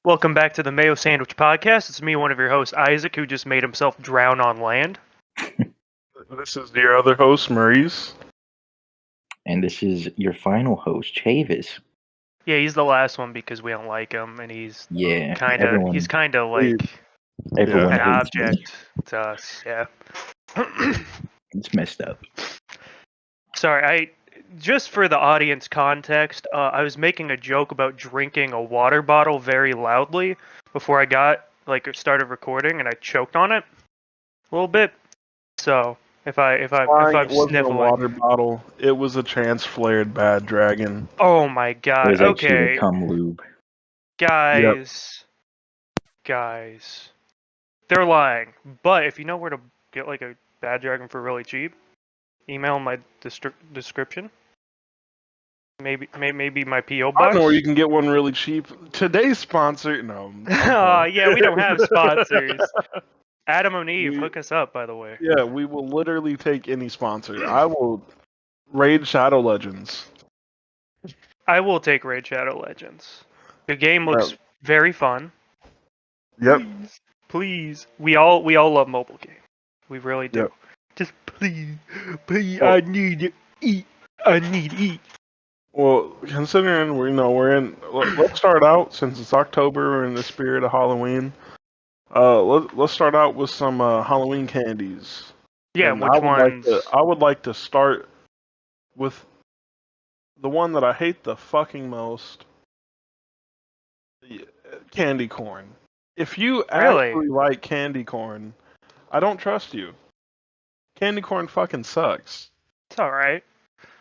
Welcome back to the Mayo Sandwich Podcast. It's me, one of your hosts, Isaac, who just made himself drown on land. This is your other host, Maurice. And this is your final host, Chavis. Yeah, he's the last one because we don't like him, and he's kind of like everyone an hates object to us. Yeah. It's messed up. Sorry, just for the audience context, I was making a joke about drinking a water bottle very loudly before I started recording, and I choked on it a little bit. So if I'm It wasn't sniffling, a water bottle. It was a transflared bad dragon. Oh my It god! was actually Okay, a cum lube. guys, they're lying. But if you know where to get like a bad dragon for really cheap, email my description. Maybe my PO box. I know where you can get one really cheap. Today's sponsor, no. Oh yeah, we don't have sponsors. Adam O'Neill, hook us up, by the way. Yeah, we will literally take any sponsor. I will raid Shadow Legends. I will take Raid Shadow Legends. The game looks very fun. Yep. Please. We all love mobile games. We really do. Yep. Just please, I need to eat. I need to eat. Well, considering we're in, let's start out since it's October. We're in the spirit of Halloween. Let's start out with some Halloween candies. Yeah, and which ones? I would like to start with the one that I hate the fucking most. Candy corn. If you actually like candy corn, I don't trust you. Candy corn fucking sucks. It's alright.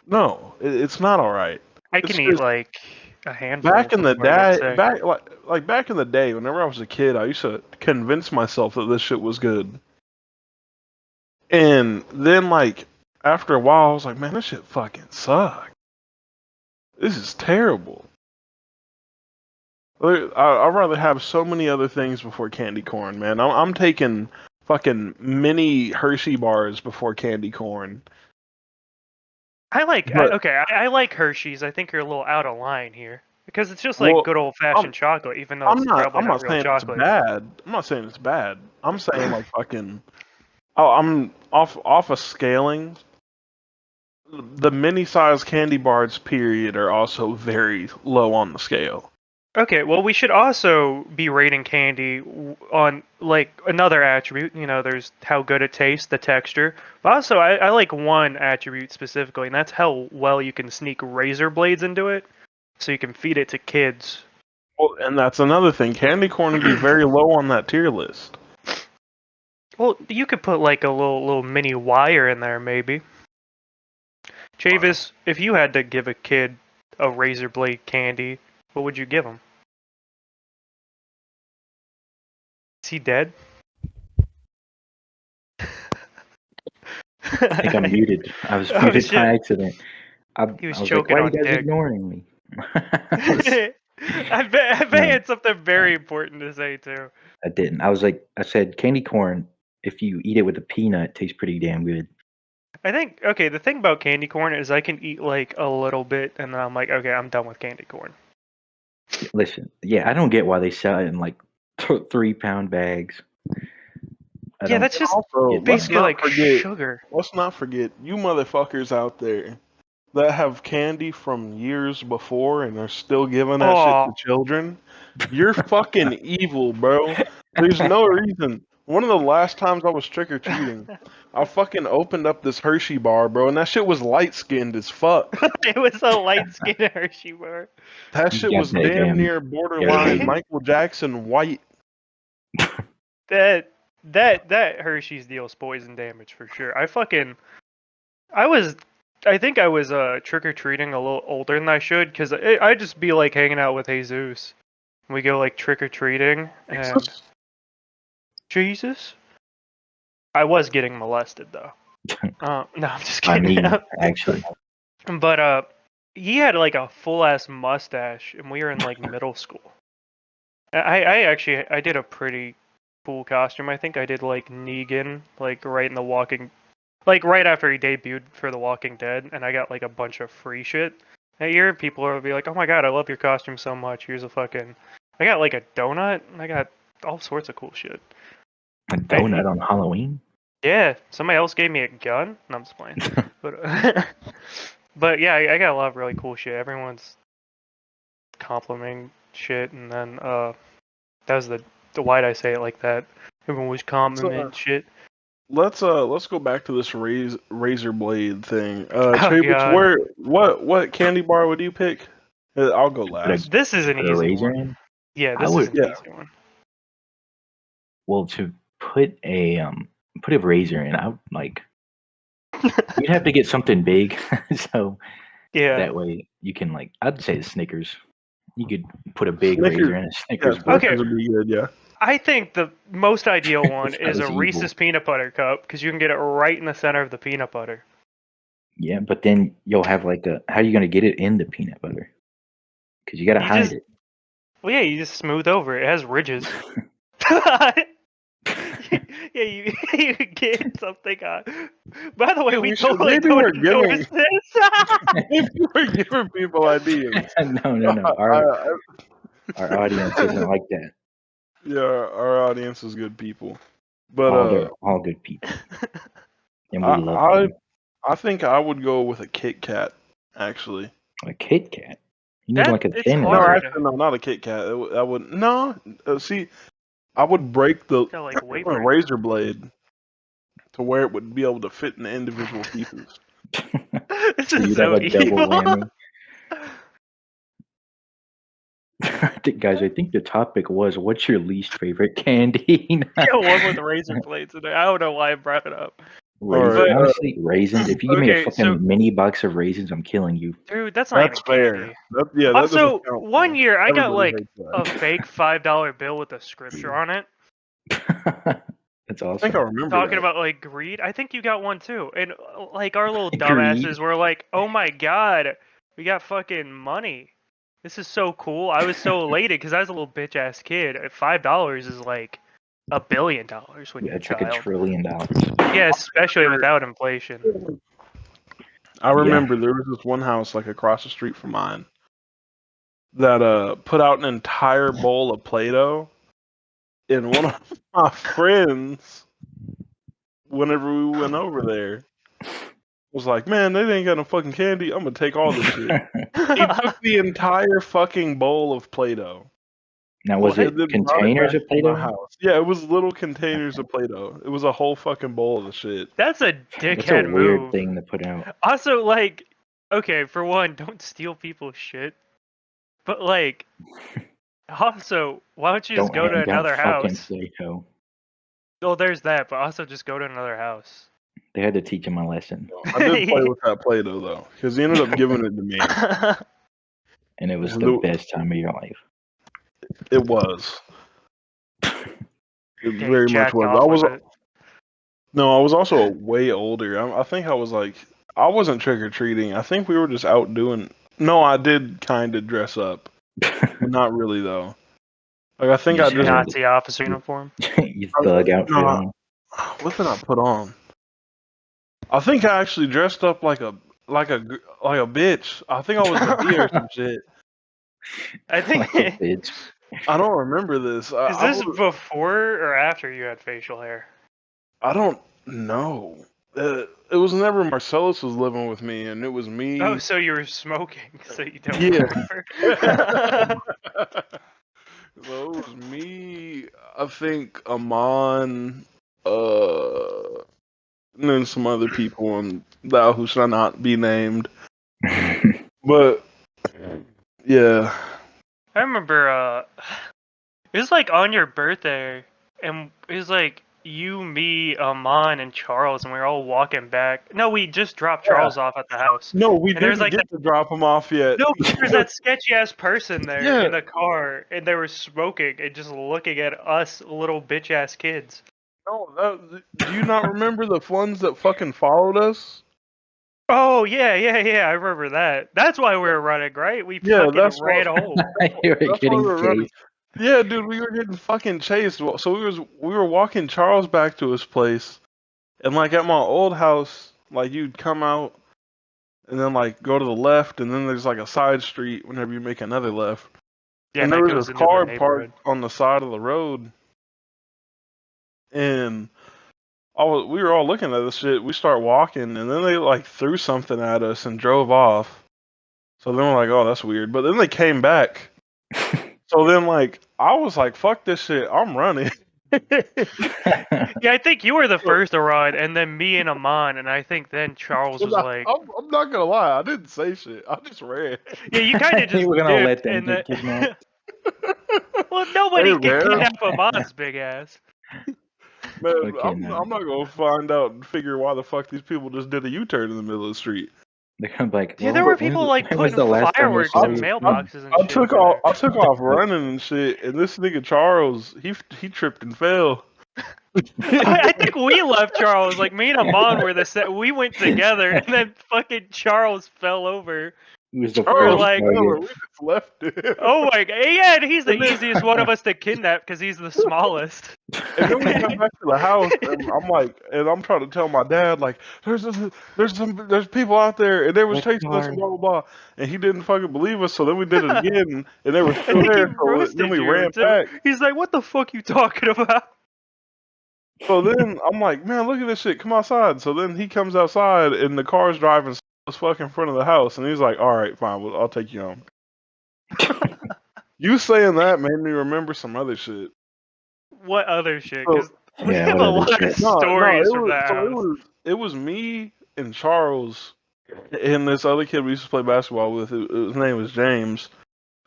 No, it's not alright. I can eat like a handful. Back in the day, back in the day, whenever I was a kid, I used to convince myself that this shit was good. And then, after a while, I was like, man, this shit fucking sucks. This is terrible. I'd rather have so many other things before candy corn, man. I'm taking fucking mini Hershey bars before candy corn. I like Hershey's. I think you're a little out of line here. Because it's just like good old fashioned chocolate, even though it's probably not real chocolate. It's bad. I'm not saying it's bad. I'm saying I'm off a scaling. The mini size candy bars, period, are also very low on the scale. Okay, well, we should also be rating candy on, another attribute. There's how good it tastes, the texture. But also, I like one attribute specifically, and that's how well you can sneak razor blades into it, so you can feed it to kids. Well, and that's another thing. Candy corn would be very low on that tier list. Well, you could put, a little mini wire in there, maybe. Chavis, if you had to give a kid a razor blade candy, what would you give him? Is he dead? I think I'm muted. I was muted by accident. He was choking choking why on are you guys dick. ignoring me? I bet he had something very important to say, too. I didn't. I said candy corn, if you eat it with a peanut, tastes pretty damn good. I think, the thing about candy corn is I can eat, a little bit, and then I'm like, okay, I'm done with candy corn. Listen, I don't get why they sell it in, 3-pound bags. Yeah, that's just basically sugar. Let's not forget, you motherfuckers out there that have candy from years before and are still giving that shit to children. You're fucking evil, bro. There's no reason. One of the last times I was trick-or-treating, I fucking opened up this Hershey bar, bro, and that shit was light-skinned as fuck. It was a light-skinned Hershey bar. That shit was damn near borderline Michael Jackson white. That Hershey's deals poison damage for sure. I think I was trick-or-treating a little older than I should, because I'd just be hanging out with Jesus. We go trick-or-treating, and Jesus? I was getting molested, though. No, I'm just kidding. Actually. But, he had, a full-ass mustache, and we were in, middle school. I did a pretty cool costume. I think I did, Negan, right in the Walking... right after he debuted for The Walking Dead, and I got, a bunch of free shit that year. People would be like, oh my god, I love your costume so much. Here's a fucking I got like a donut. I got all sorts of cool shit. A donut on Halloween? Yeah, somebody else gave me a gun. No, I'm just playing. But but yeah, I got a lot of really cool shit. Everyone's complimenting shit, and then that was the why'd I say it like that? Everyone was complimenting shit. Let's go back to this razor blade thing. Oh Chambers, god, what candy bar would you pick? I'll go last. this is an Put a easy razor one. in? Yeah, I this is would. an Yeah. easy one. Well, to put a razor in, I would like. You'd have to get something big, so Yeah. that way you can like. I'd say Snickers. You could put a big Snickers. razor in a Yeah, Snickers bar. Okay. Snickers would be good. Yeah. I think the most ideal one That is a was Reese's evil. peanut butter cup because you can get it right in the center of the peanut butter. Yeah, but then you'll have like a. How are you gonna get it in the peanut butter? Because you gotta You hide just- it. Well, yeah, you just smooth over it. It has ridges. Yeah, you get something on. By the way, we totally maybe don't we're giving notice this. maybe we're giving people ideas. No. Our audience isn't like that. Yeah, our audience is good people, but They're all good people, and we love I them. I think I would go with a Kit Kat. Actually, A Kit Kat. You need That- like a it's thin no, hard. one. actually, no, not a Kit Kat. I would no. See, I would break the Got, like, weight breaker. razor blade to where it would be able to fit in the individual pieces. This So is you'd so have a double evil. whammy. Guys, I think the topic was, what's your least favorite candy? Yeah, one with razor blades in it. I don't know why I brought it up. Raisins. Alright, Honestly, raisins. If you give me a Okay, fucking so- mini box of raisins, I'm killing you. Dude, that's not That's even fair. candy. That doesn't Also, count, one though. year I got Everybody like hates that. a fake $5 bill with a scripture on it. That's I think I awesome. remember Talking that. about like greed. I think you got one too. And like our little Greed? dumbasses were like, "Oh my god, we got fucking money. This is so cool." I was so elated because I was a little bitch ass kid. $5 is like $1 billion when Yeah, you're a it's like $1 child. trillion. Yeah, especially without inflation. I remember there was this one house like across the street from mine that put out an entire bowl of Play-Doh, and one of my friends, whenever we went over there, was like, "Man, they ain't got no fucking candy. I'm gonna take all this shit." He took the entire fucking bowl of Play-Doh. Now, was What? it and then brought containers back of to my Play-Doh? house. Yeah, it was little containers of Play-Doh. It was a whole fucking bowl of the shit. That's a That's a dickhead weird move. thing to put out. Also, like, okay, for one, don't steal people's shit. But like, also, why don't you just Don't go to hand out another fucking house? Play-Doh. Well, there's that, but also just go to another house. They had to teach him a lesson, I did play with that Play-Doh though, because he ended up giving it to me. and it was the The- best time of your life. It was. It Yeah, very he much jacked was. off I was with it. no, I was also way older. I think I was like, I wasn't trick or treating. I think we were just out doing. No, I did kind of dress up, but not really though. Like I think You I just just. had Nazi officer uniform. You thug outfit No, on. what did I put on? I think I actually dressed up like a bitch. I think I was Medea or some shit. I think. Like a bitch. I don't remember this. Is this before or after you had facial hair? I don't know. It was never Marcellus was living with me, and it was me. Oh, so you were smoking, so you don't Yeah. remember. So it was me, I think Amon, and then some other people on that who shall not be named. But yeah, I remember, it was like on your birthday, and it was like you, me, Amon, and Charles, and we were all walking back. No, we just dropped Charles off at the house. no, we And there's didn't like get to drop him off yet. No, there's that sketchy ass person there Yeah. in the car, and they were smoking and just looking at us little bitch ass kids. No, do you not remember the ones that fucking followed us? Oh yeah, I remember that. That's why we were running, right? We Yeah, fucking that's ran what- home. You were That's why getting we were running. chased. Yeah, dude, we were getting fucking chased. So we were walking Charles back to his place, and like at my old house, like you'd come out, and then like go to the left, and then there's like a side street whenever you make another left. Yeah, and and there that was goes this into the car neighborhood. parked on the side of the road, and we were all looking at this shit. We start walking, and then they like threw something at us and drove off. So then we're like, oh, that's weird. But then they came back. So then, like, I was like, fuck this shit. I'm running. Yeah, I think you were the first to run, and then me and Amon, and I think then Charles was like, I'm not gonna lie. I didn't say shit. I just ran. yeah, you kind of just We're gonna let dipped, them and get then kidnapped. well, Hey nobody can man, kidnap Amon's big ass. man, Fucking, I'm not gonna find out and figure why the fuck these people just did a U-turn in the middle of the street. they're gonna be like, Yeah, well, there were people like when was putting the last time you fireworks saw in your kid? mailboxes and shit over there. I took off running and shit, and this nigga Charles, he tripped and fell. I think we left Charles. Like me and Amon were the set. We went together, and then fucking Charles fell over. He was the We were Charles first like, fell, and target. we just left him. oh my god, yeah, and he's the And then, easiest one of us to kidnap because he's the smallest. and then we got back to the house, and I'm like, and I'm trying to tell my dad, like, there's people out there, and they was That chasing us, car. and blah blah blah, and he didn't fucking believe us. So then we did it again, and they were I still think he there. So then roasted we you ran too. back. He's like, what the fuck you talking about? So then I'm like, man, look at this shit. Come outside. So then he comes outside, and the car's driving as fuck in front of the house, and he's like, all right, fine, well, I'll take you home. You saying that made me remember some other shit. What other shit? So, Because we Yeah, have what a other lot of shit? stories from that house. it was me and Charles and this other kid we used to play basketball with. His name was James.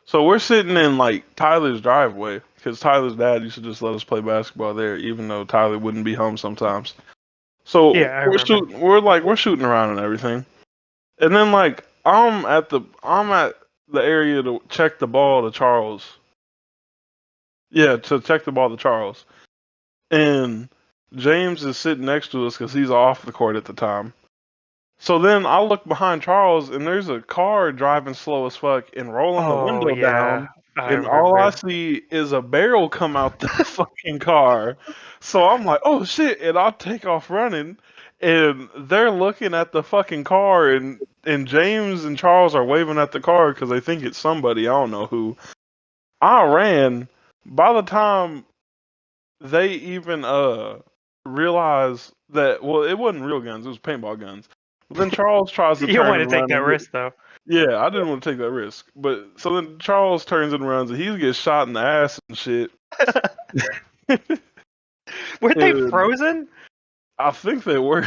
So we're sitting in like Tyler's driveway because Tyler's dad used to just let us play basketball there, even though Tyler wouldn't be home sometimes. So Yeah, I remember. we're shooting around and everything, and then like I'm at the area to check the ball to Charles. Yeah, to check the ball to Charles. And James is sitting next to us because he's off the court at the time. So then I look behind Charles, and there's a car driving slow as fuck and rolling the Oh window yeah, down. I And all I remember. see is a barrel come out the fucking car. So I'm like, oh shit. And I take off running. And they're looking at the fucking car. And James and Charles are waving at the car because they think it's somebody. I don't know who. I ran. By the time they even realized that, well, it wasn't real guns, it was paintball guns. But then Charles tries to You don't turn want to and take run that and risk though. yeah, I didn't want to take that risk. But so then Charles turns and runs and he gets shot in the ass and shit. Were they And frozen? I think they were.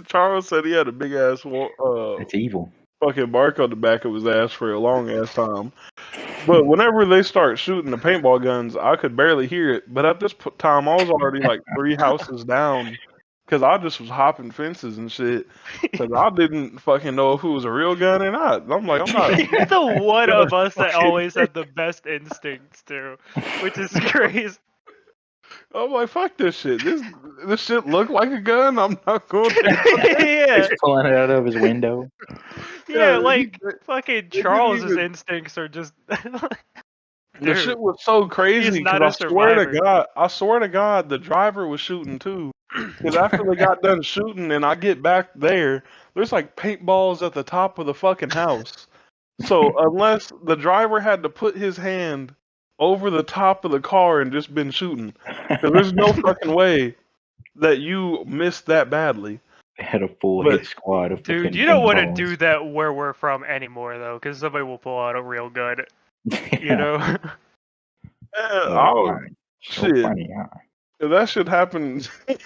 Charles said he had a big ass That's evil. fucking mark on the back of his ass for a long ass time. But whenever they start shooting the paintball guns, I could barely hear it. But at this time, I was already like 3 houses down because I just was hopping fences and shit because I didn't fucking know if it was a real gun or not. I'm like, I'm not. You're the one of us that fucking- always had the best instincts too, which is crazy. I'm like, fuck this shit. This shit look like a gun. I'm not going to. Yeah, He's pulling it out of his window. yeah, like it fucking didn't Charles's even- instincts are just. The Dude, shit was so crazy he's not because a I swear to God, the driver was shooting too. Because after they got done shooting and I get back there, there's like paintballs at the top of the fucking house. So unless the driver had to put his hand over the top of the car and just been shooting, because there's no fucking way that you missed that badly. They had a full But- hit squad of Dude, fucking you don't want to paintballs. do that where we're from anymore though, because somebody will pull out a real gun. You Yeah. know. Oh, God. So shit. funny, huh? If that shit happened, yeah,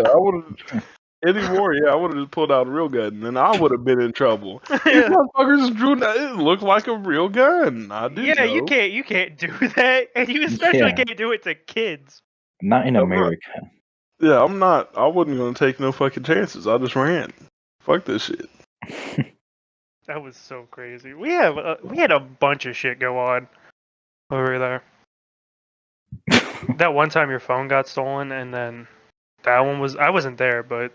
I would have anymore. Yeah, I would have just pulled out a real gun, and I would have been in trouble. These motherfuckers drew that. It looked like a real gun. I didn't Yeah, know. you can't do that, and you especially Yeah. can't do it to kids. Not in I'm not- America. Yeah, I'm not. I wasn't gonna take no fucking chances. I just ran. Fuck this shit. That was so crazy. We had a bunch of shit go on over there. That one time your phone got stolen, and then that one was I wasn't there, but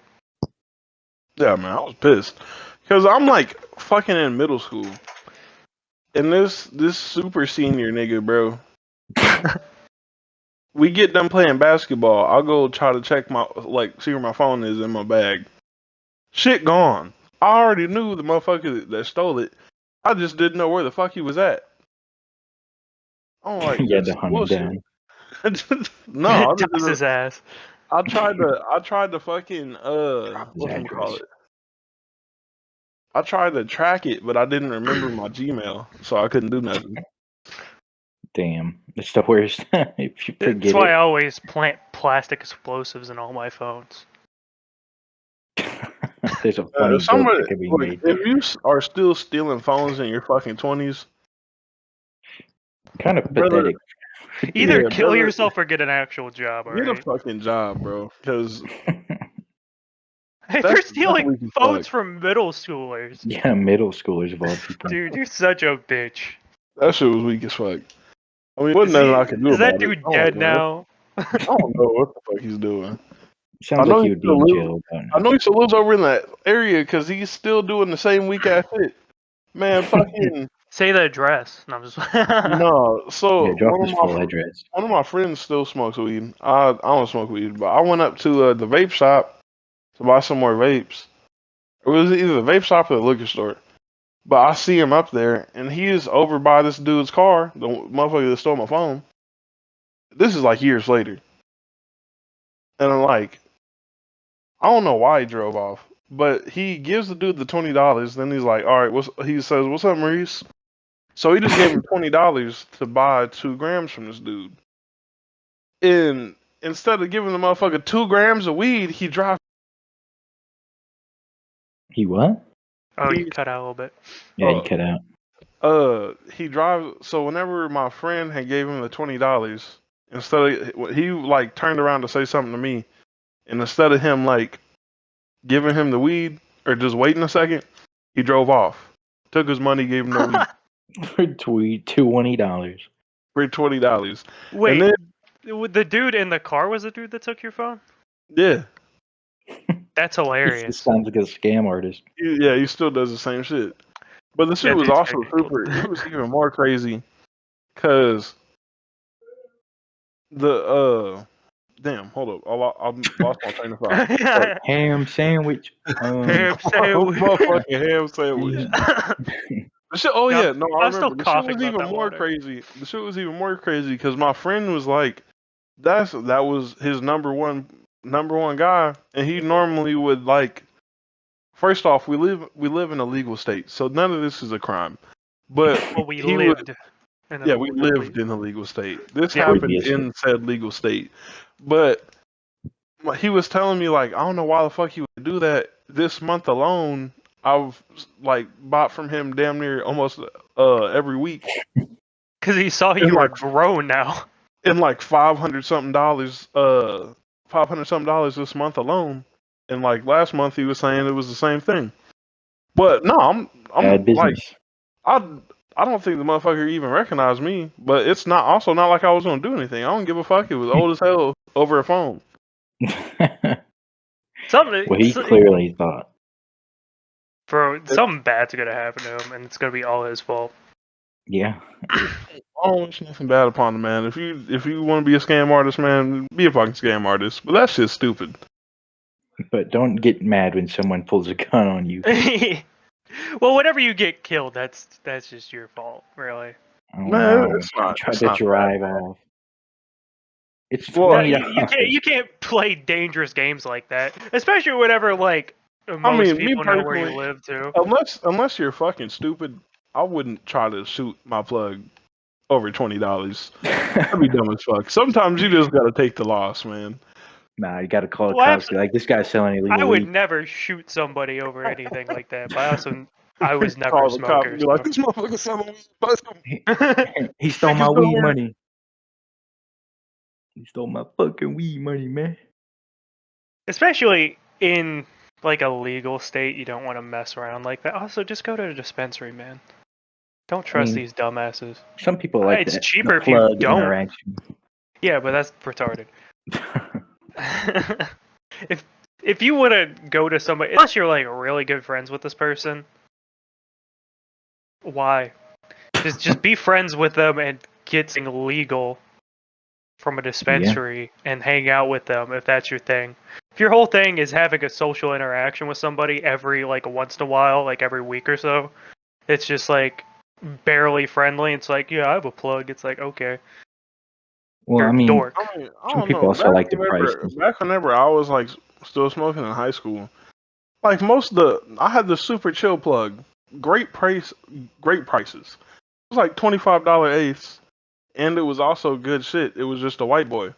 Yeah, man, I was pissed because I'm like fucking in middle school, and this super senior nigga, bro. We get done playing basketball. I'll go try to check see where my phone is in my bag. Shit gone. I already knew the motherfucker that stole it. I just didn't know where the fuck he was at. I'm like, You had this to is hunt him down. bullshit. No, I Toss his ass. tried to fucking Address. I tried to track it, but I didn't remember my Gmail, so I couldn't do nothing. Damn, it's the worst. If you That's forget why I it, always plant plastic explosives in all my phones. there's a funny joke Somebody, that could be like, made. if you are still stealing phones in your fucking 20s, Kind of brother, pathetic. Either yeah, kill brother, yourself or get an actual job, get a alright? fucking job, bro. Because Hey, that's they're stealing weak as phones fuck. from middle schoolers. Yeah, middle schoolers of all people. Dude, you're such a bitch. That shit was weak as fuck. I mean, wasn't nothing I could do Is that about it. dude dead now? I don't know what the fuck he's doing. Sounds like he would be in jail about I now. know he still lives over in that area because he's still doing the same weak ass shit. Man, fucking Say the address. No, I'm just. no. So Yeah, drop his full address. one of my friends still smokes weed. I don't smoke weed, but I went up to the vape shop to buy some more vapes. It was either the vape shop or the liquor store. But I see him up there, and he is over by this dude's car, the motherfucker that stole my phone. This is like years later, and I'm like, I don't know why he drove off, but he gives the dude the $20. Then he's like, "All right, he says, what's up, Maurice?" So he just gave him $20 to buy 2 grams from this dude. And instead of giving the motherfucker 2 grams of weed, he dropped. He what? Oh, you cut out a little bit. Yeah, he cut out. He drives. So whenever my friend had gave him the $20, instead of he like turned around to say something to me, and instead of him like giving him the weed or just waiting a second, he drove off. Took his money, gave him the weed. For $20. For $20. Wait, and then, the dude in the car was the dude that took your phone? yeah, That's He hilarious. sounds like a scam artist. he still does the same shit. But the shit That was dude's also gonna get super. killed. It was even more crazy because the damn, hold up, I lost my train of thought. Ham sandwich. Ham sandwich. Motherfucking ham sandwich. The shit, oh No, yeah, no, I I'm still remember. The shit coughing was about even that more water. crazy. The shit was even more crazy because my friend was like, that was his number one guy, and he normally would like. First off, we live in a legal state, so none of this is a crime. But Well, we he would, lived. yeah, we lived in a legal state. This Yeah. happened in said legal state, but he was telling me like, I don't know why the fuck he would do that. This month alone, I've like bought from him damn near almost every week. Because he saw you were grown now. In like $500 something $500 this month alone. And like last month, he was saying it was the same thing. But no, I'm Bad business. like, I don't think the motherfucker even recognized me. But it's not not like I was gonna do anything. I don't give a fuck. It was old as hell over a phone. Something. Well, he clearly thought. Bro, something bad's gonna happen to him, and it's gonna be all his fault. Yeah. I don't wish nothing bad upon the man. If you want to be a scam artist, man, be a fucking scam artist. But that's just stupid. But don't get mad when someone pulls a gun on you. Well, whenever you get killed, that's just your fault, really. Oh, Man, no. it's not. Try It's to not drive off. It's Well, No, $20. you can't play dangerous games like that, especially whenever like most me people know where you personally, live too. unless you're fucking stupid, I wouldn't try to shoot my plug over $20. That'd be dumb as fuck. Sometimes you just gotta take the loss, man. Nah, you gotta call the Well, cops. Like, this guy's selling illegal I would weed. never shoot somebody over anything like that. But I was never Call a the cop smoker. and be like, "This motherfucker selling weed, bust him." So. He stole my Niggas weed don't- money. He stole my fucking weed money, man. Especially in like a legal state, you don't want to mess around like that. Also, just go to a dispensary, man. Don't trust these dumbasses. Some people like It's that. cheaper the if you plug don't. interaction. Yeah, but that's retarded. if you want to go to somebody, unless you're like really good friends with this person, why? Just be friends with them and get something legal from a dispensary and hang out with them if that's your thing. If your whole thing is having a social interaction with somebody every like once in a while, like every week or so, It's just like barely friendly. It's like, yeah, I have a plug. It's like, okay. Well, You're I a mean, dork. I mean, I some don't people know. also like the price. Back whenever I was like still smoking in high school, like I had the super chill plug. Great prices. It was like $25 eighths, and it was also good shit. It was just a white boy.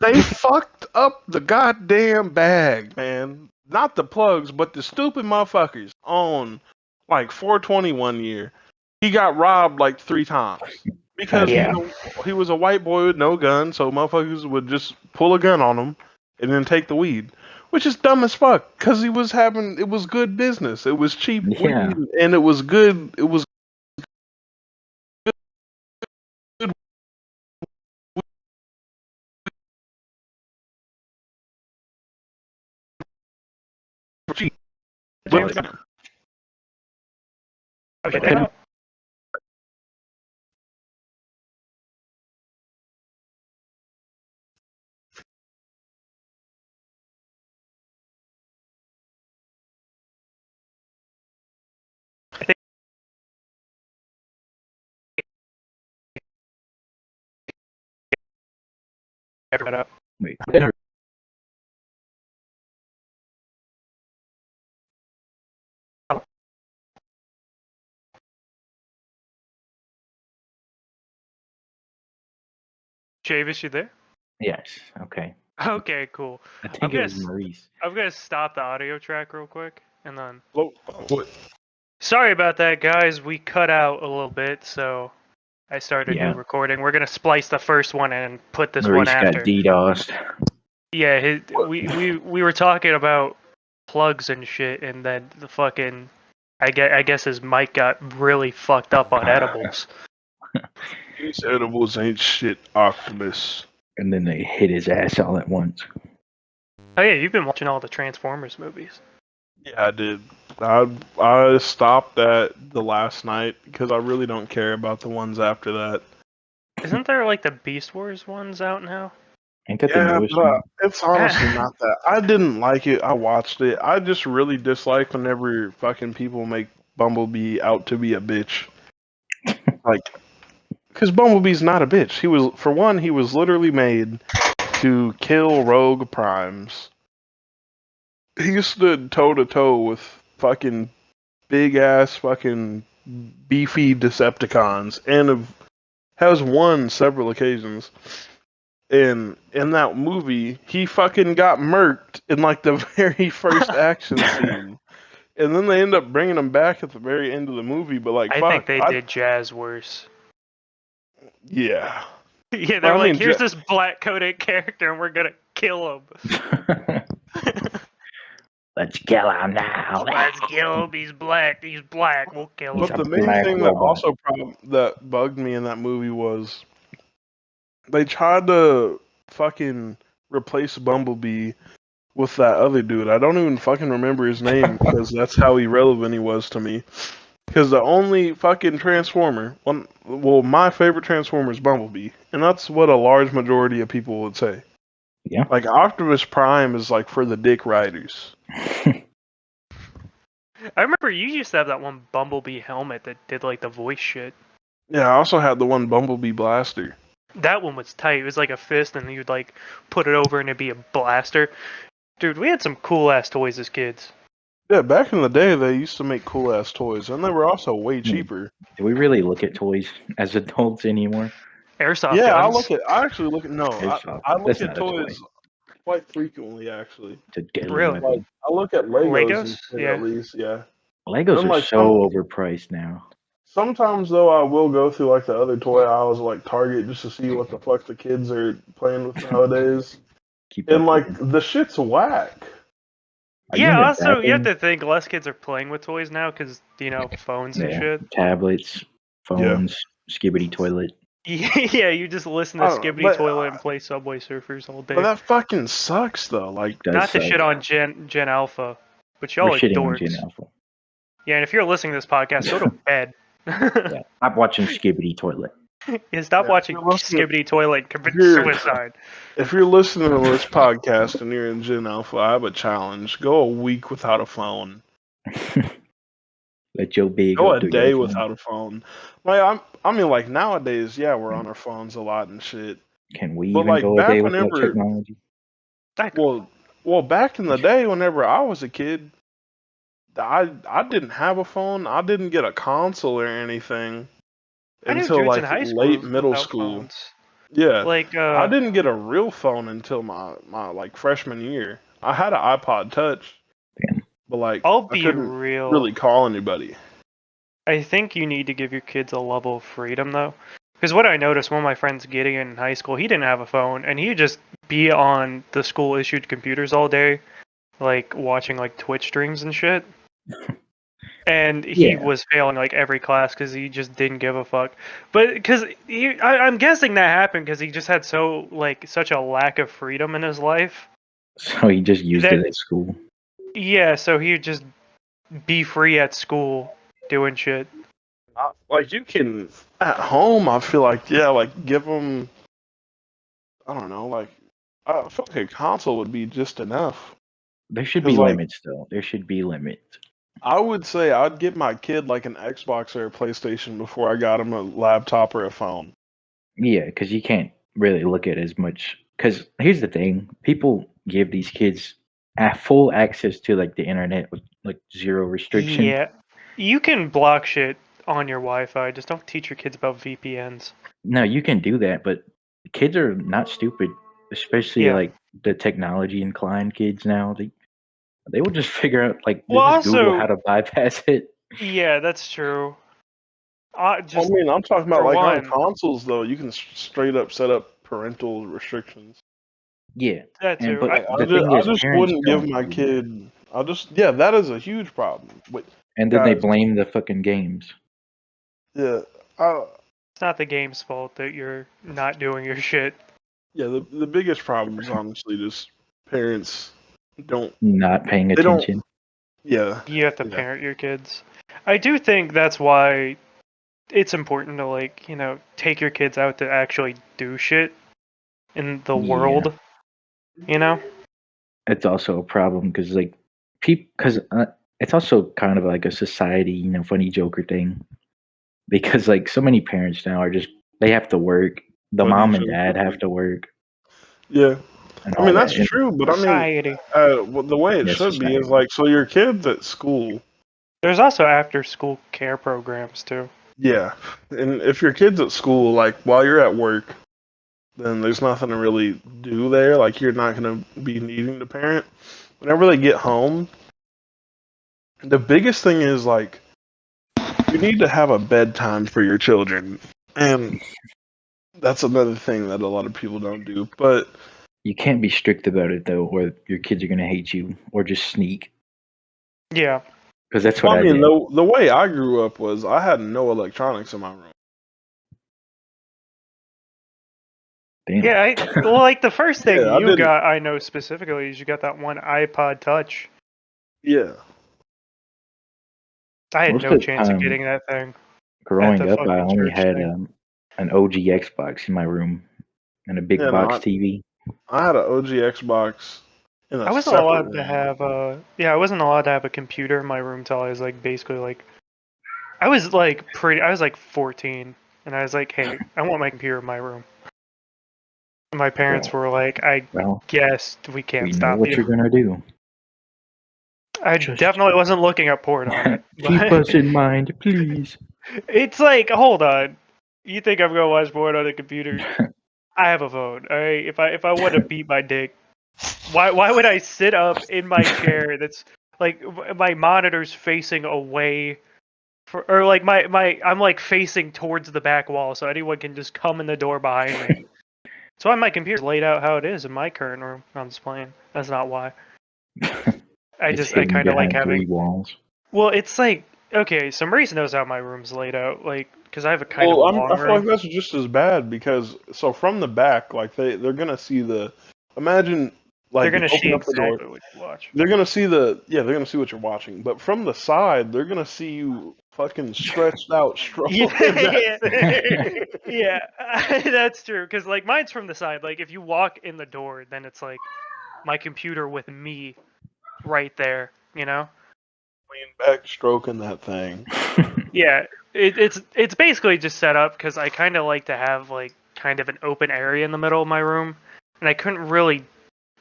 They fucked up the goddamn bag, man. Not the plugs, but the stupid motherfuckers on like 420 one year. He got robbed like 3 times because Yeah. he was a white boy with no gun, so motherfuckers would just pull a gun on him and then take the weed, which is dumb as fuck. Because it was good business. It was cheap Yeah. weed, and it was good. It was good cheap. James, okay, up. Wait. Javis, you there? Yes. Okay. Okay, cool. I think it was Maurice. I'm gonna stop the audio track real quick, and then. What? Sorry about that, guys. We cut out a little bit, so I started a new recording. We're gonna splice the first one and put this Maurice one after. got DDoSed. Yeah, we were talking about plugs and shit, and then the fucking I guess his mic got really fucked up on edibles. These edibles ain't shit, Optimus. And then they hit his ass all at once. Oh yeah, you've been watching all the Transformers movies. Yeah, I did. I stopped at the last night because I really don't care about the ones after that. Isn't there like the Beast Wars ones out now? Ain't that the Yeah, newest but one? it's honestly not that. I didn't like it. I watched it. I just really dislike whenever fucking people make Bumblebee out to be a bitch. Like, because Bumblebee's not a bitch. He was literally made to kill rogue primes. He stood toe to toe with fucking big ass fucking beefy Decepticons and has won several occasions. In that movie, he fucking got murked in like the very first action scene. And then they end up bringing him back at the very end of the movie, but like, I think they did Jazz worse. Yeah. Yeah, they're like, here's this black coated character and we're gonna kill him. Let's kill him now. Let's kill him. He's black. We'll kill him. But the main thing that also that bugged me in that movie was they tried to fucking replace Bumblebee with that other dude. I don't even fucking remember his name because that's how irrelevant he was to me. Because the only fucking Transformer, my favorite Transformer is Bumblebee, and that's what a large majority of people would say. Yeah. Like Optimus Prime is like for the dick riders. I remember you used to have that one Bumblebee helmet that did like the voice shit. Yeah, I also had the one Bumblebee blaster. That one was tight. It was like a fist, and you'd like put it over, and it'd be a blaster. Dude, we had some cool ass toys as kids. Yeah, back in the day, they used to make cool ass toys, and they were also way cheaper. Do we really look at toys as adults anymore? Airsoft Yeah, guns. I actually look at I look at toys quite frequently. Actually, really? Like, I look at Legos yeah. at least. Yeah, Legos are so overpriced now. Sometimes though, I will go through like the other toy aisles, like Target, just to see what the fuck the kids are playing with nowadays. And like the shit's whack. Yeah, also you have to think less kids are playing with toys now because phones and shit. Tablets, phones, Skibbity Toilet. Yeah, you just listen to Skibbity Toilet and play Subway Surfers all day. But that fucking sucks though. Like not to shit on Gen Alpha, but y'all are dorks. Gen Alpha. Yeah, and if you're listening to this podcast, go to bed. Yeah, stop watching Skibbity Toilet. Yeah, stop watching Skibbity Toilet and commit suicide. If you're listening to this podcast and you're in Gen Alpha, I have a challenge. Go a week without a phone. Let your big Go go a through day your phone. without a phone. Like I mean, like nowadays, yeah, we're on our phones a lot and shit. Can we But even like go a day back without whenever, technology? well, back in the day, whenever I was a kid, I didn't have a phone. I didn't get a console or anything I knew until dudes in like high late school middle without school. phones. Yeah, Like, I didn't get a real phone until my like freshman year. I had an iPod Touch, Damn. but like I'll I be couldn't real. really call anybody. I think you need to give your kids a level of freedom, though. Because what I noticed, one of my friends getting in high school, he didn't have a phone, and he'd just be on the school-issued computers all day, like, watching, like, Twitch streams and shit. And he Yeah. was failing, like, every class because he just didn't give a fuck. But, because I'm guessing that happened because he just had such a lack of freedom in his life. So he just used That, it at school. yeah, so he'd just be free at school doing shit. Like you can at home. I feel like yeah, like give them. I don't know. Like I feel like a console would be just enough. There should be Because like limits, though. There should be limits. I would say I'd get my kid like an Xbox or a PlayStation before I got him a laptop or a phone. Yeah, because you can't really look at as much. Because here's the thing: people give these kids full access to like the internet with like zero restriction. Yeah. You can block shit on your Wi-Fi. Just don't teach your kids about VPNs. No, you can do that, but kids are not stupid, especially Yeah. like the technology inclined kids now. They will just figure out like they Well, just Google how also, to bypass it. yeah, that's true. I Just mean, I'm talking about for like on one, consoles though. You can straight up set up parental restrictions. Yeah, that and too. but Like the thing I is, just parents wouldn't give don't my do that, kid. I just yeah, that is a huge problem. But and then they guys, blame the fucking games. yeah, I, It's not the game's fault that you're not doing your shit. yeah. The biggest problem is honestly just parents don't. Not paying They don't. attention. Yeah, You have to yeah, parent your kids. I do think that's why it's important to, like, take your kids out to actually do shit in the Yeah, world, you know? it's also a problem because like people, because it's also kind of like a society, funny joker thing. Because like so many parents now are just they have to work. The funny mom and joke. dad have to work Yeah, and I all mean that's that. And true, but I mean, Society. well, the way it yeah, should be is society. like so your kids at school. There's also after-school care programs, too. Yeah, and if your kid's at school, like while you're at work, then there's nothing to really do there. Like you're not gonna be needing to parent. Whenever they get home, the biggest thing is like you need to have a bedtime for your children, and that's another thing that a lot of people don't do. But You can't be strict about it though, or your kids are gonna hate you, or just sneak. Yeah. Because that's what well, I I mean, did. the way I grew up was I had no electronics in my room. Damn. Yeah, well, like, the first thing Yeah, I you didn't. got, I know specifically, is you got that one iPod Touch. Yeah, I had Most no of the chance of time, getting that thing at the growing up, I fucking only church had thing. an OG Xbox in my room and a big yeah. No, box TV. I had an OG Xbox in a I wasn't separate allowed to room. have I wasn't allowed to have a computer in my room till I was like basically like I was like 14 and I was like, "Hey, I want my computer in my room." And my parents Well, were like, "I well, guess we we can't know stop what you." you're gonna do. I Just definitely wasn't looking up porn on it. keep But us in mind, please. it's like, hold on. You think I'm gonna watch porn on a computer? I have a phone. All right. If I want to beat my dick, why would I sit up in my chair that's like my monitor's facing away or like my I'm like facing towards the back wall so anyone can just come in the door behind me. That's why my computer's laid out how it is in my current room. I'm just playing. That's not why. It's I hidden kind of like behind having. three walls. Well, it's like okay, so Maurice knows how my room's laid out, like because I have a kind of Well, long I feel like room. that's just as bad because so from the back, like they're gonna see the. Imagine They're like gonna see open up the door. exactly what you watch. They're gonna see they're gonna see what you're watching, but from the side, they're gonna see you fucking stretched out, strolling. Yeah, That's it. yeah, that's true. Because like mine's from the side. Like if you walk in the door, then it's like my computer with me right there. You know. back stroking that thing. Yeah, it's basically just set up because I kind of like to have like kind of an open area in the middle of my room, and I couldn't really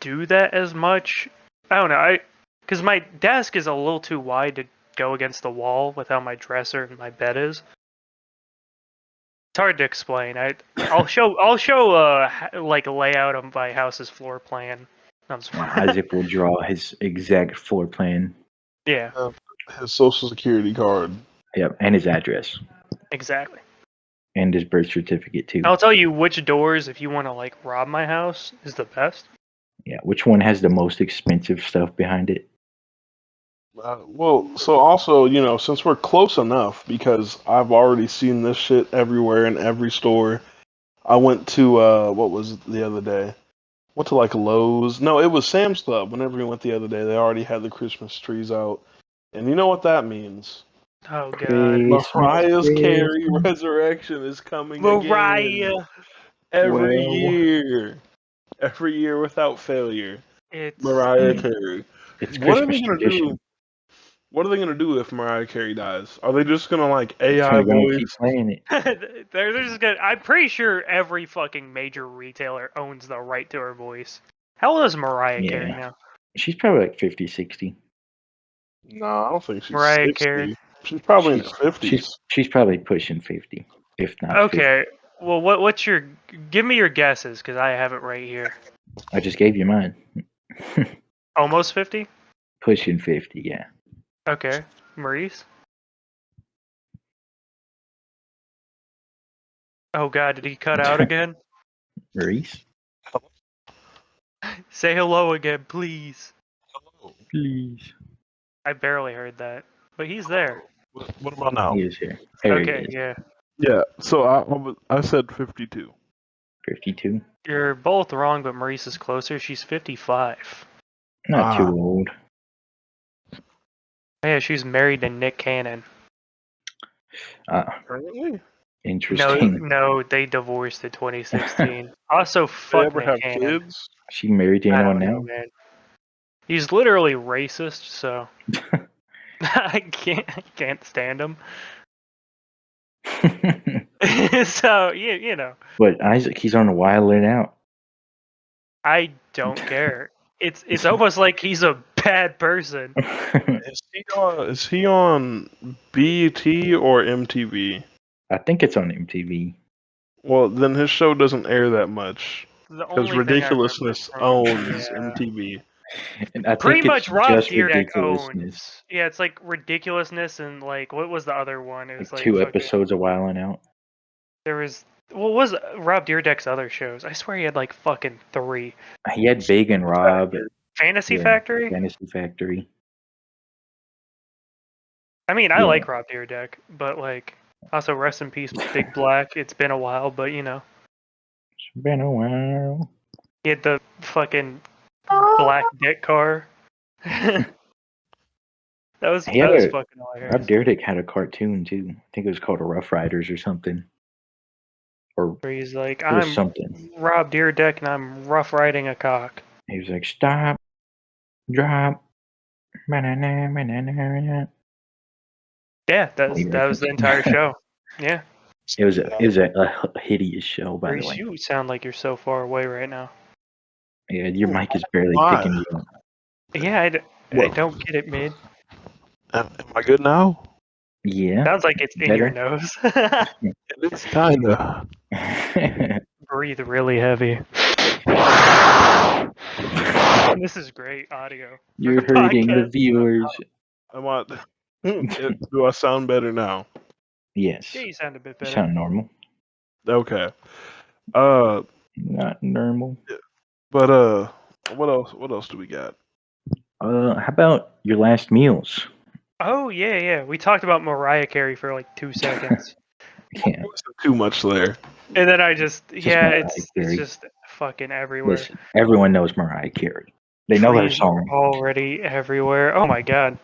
do that as much. I don't know, because my desk is a little too wide to go against the wall with how my dresser and my bed is. It's hard to explain. I'll show like a layout of my house's floor plan. Isaac will draw his exact floor plan. Yeah, His social security card. Yep, and his address. exactly. And his birth certificate too. I'll tell you which doors, if you want to like rob my house, is the best. Yeah, which one has the most expensive stuff behind it? Well, so also, since we're close enough, because I've already seen this shit everywhere in every store. I went to, what was it the other day? Went to like Lowe's. No, it was Sam's Club. Whenever we went the other day, they already had the Christmas trees out. And you know what that means? Oh god, Mariah's Carey Resurrection is coming Mariah. again. Every Well, year. Every year without failure. It's Mariah Carey. It's What are Christmas they gonna tradition. do? What are they gonna do if Mariah Carey dies? Are they just gonna like So AI they're gonna keep voice? playing it. they're just gonna. I'm pretty sure every fucking major retailer owns the right to her voice. How old is Mariah Carey Yeah. now? She's probably like 50, 60. No, I don't think she's Mariah 60. Carey. She's probably in her 50s. She's probably pushing 50, if not 50. Okay. Well, what's your? Give me your guesses, because I have it right here. I just gave you mine. Almost 50. Pushing 50, yeah. Okay, Maurice. Oh god, did he cut out again? Maurice? Say hello again, please. Hello. Please. I barely heard that, but he's there. What about now? He is here. There he Okay, is. yeah. Yeah, so I said 52. 52. You're both wrong, but Maurice is closer. She's 55. Not too old. Yeah, she's married to Nick Cannon. Currently? Interesting. No, they divorced in 2016. Also, They fuck ever Nick have Cannon. kids? She married to I anyone don't know, now? man. He's literally racist, so I can't stand him. So you know, But Isaac, he's on a wilding out. I don't care. It's almost like he's a bad person. Is he on BET or MTV? I think it's on MTV. Well, then his show doesn't air that much. The Because only thing I remember Ridiculousness from owns yeah. MTV. And I Pretty think much it's Rob just Dyrdek ridiculousness. owns. Yeah, it's like ridiculousness and like what was the other one? It was Like like 2 fucking, episodes of Wilding Out. there was what was Rob Dyrdek's other shows? I swear he had like fucking 3. He had Big and Rob. Fantasy Yeah, Factory? Fantasy Factory. I mean, I Yeah. like Rob Dyrdek, but like also rest in peace Big Black. It's been a while, but you know. It's been a while. He had the fucking black dick car. that was He had a- fucking Rob hilarious. Dyrdek had a cartoon too. I think it was called Rough Riders or something. Or Where he's like, it was I'm something. Rob Dyrdek and I'm rough riding a cock. He was like, stop, drop, banana, banana. Yeah, that was the entire show. Yeah. It was a hideous show, by the Reese, way. you sound like you're so far away right now. Yeah, your mic is barely Why? picking you up. Yeah, I don't get it, mid. Am I good now? Yeah. Sounds like it's in your Better. nose. It's kinda. Breathe really heavy. This is great audio. You're for the hurting the podcast. viewers. Do I sound better now? Yes. Yeah, you sound a bit You better. sound normal. Okay. Not normal. But what else? What else do we got? How about your last meals? Oh yeah. We talked about Mariah Carey for like 2 seconds. Yeah. Wasn't too much there. And then I just Mariah it's Carey. just fucking everywhere. Listen, everyone knows Mariah Carey. They know her Trees song. are already everywhere. Oh my god.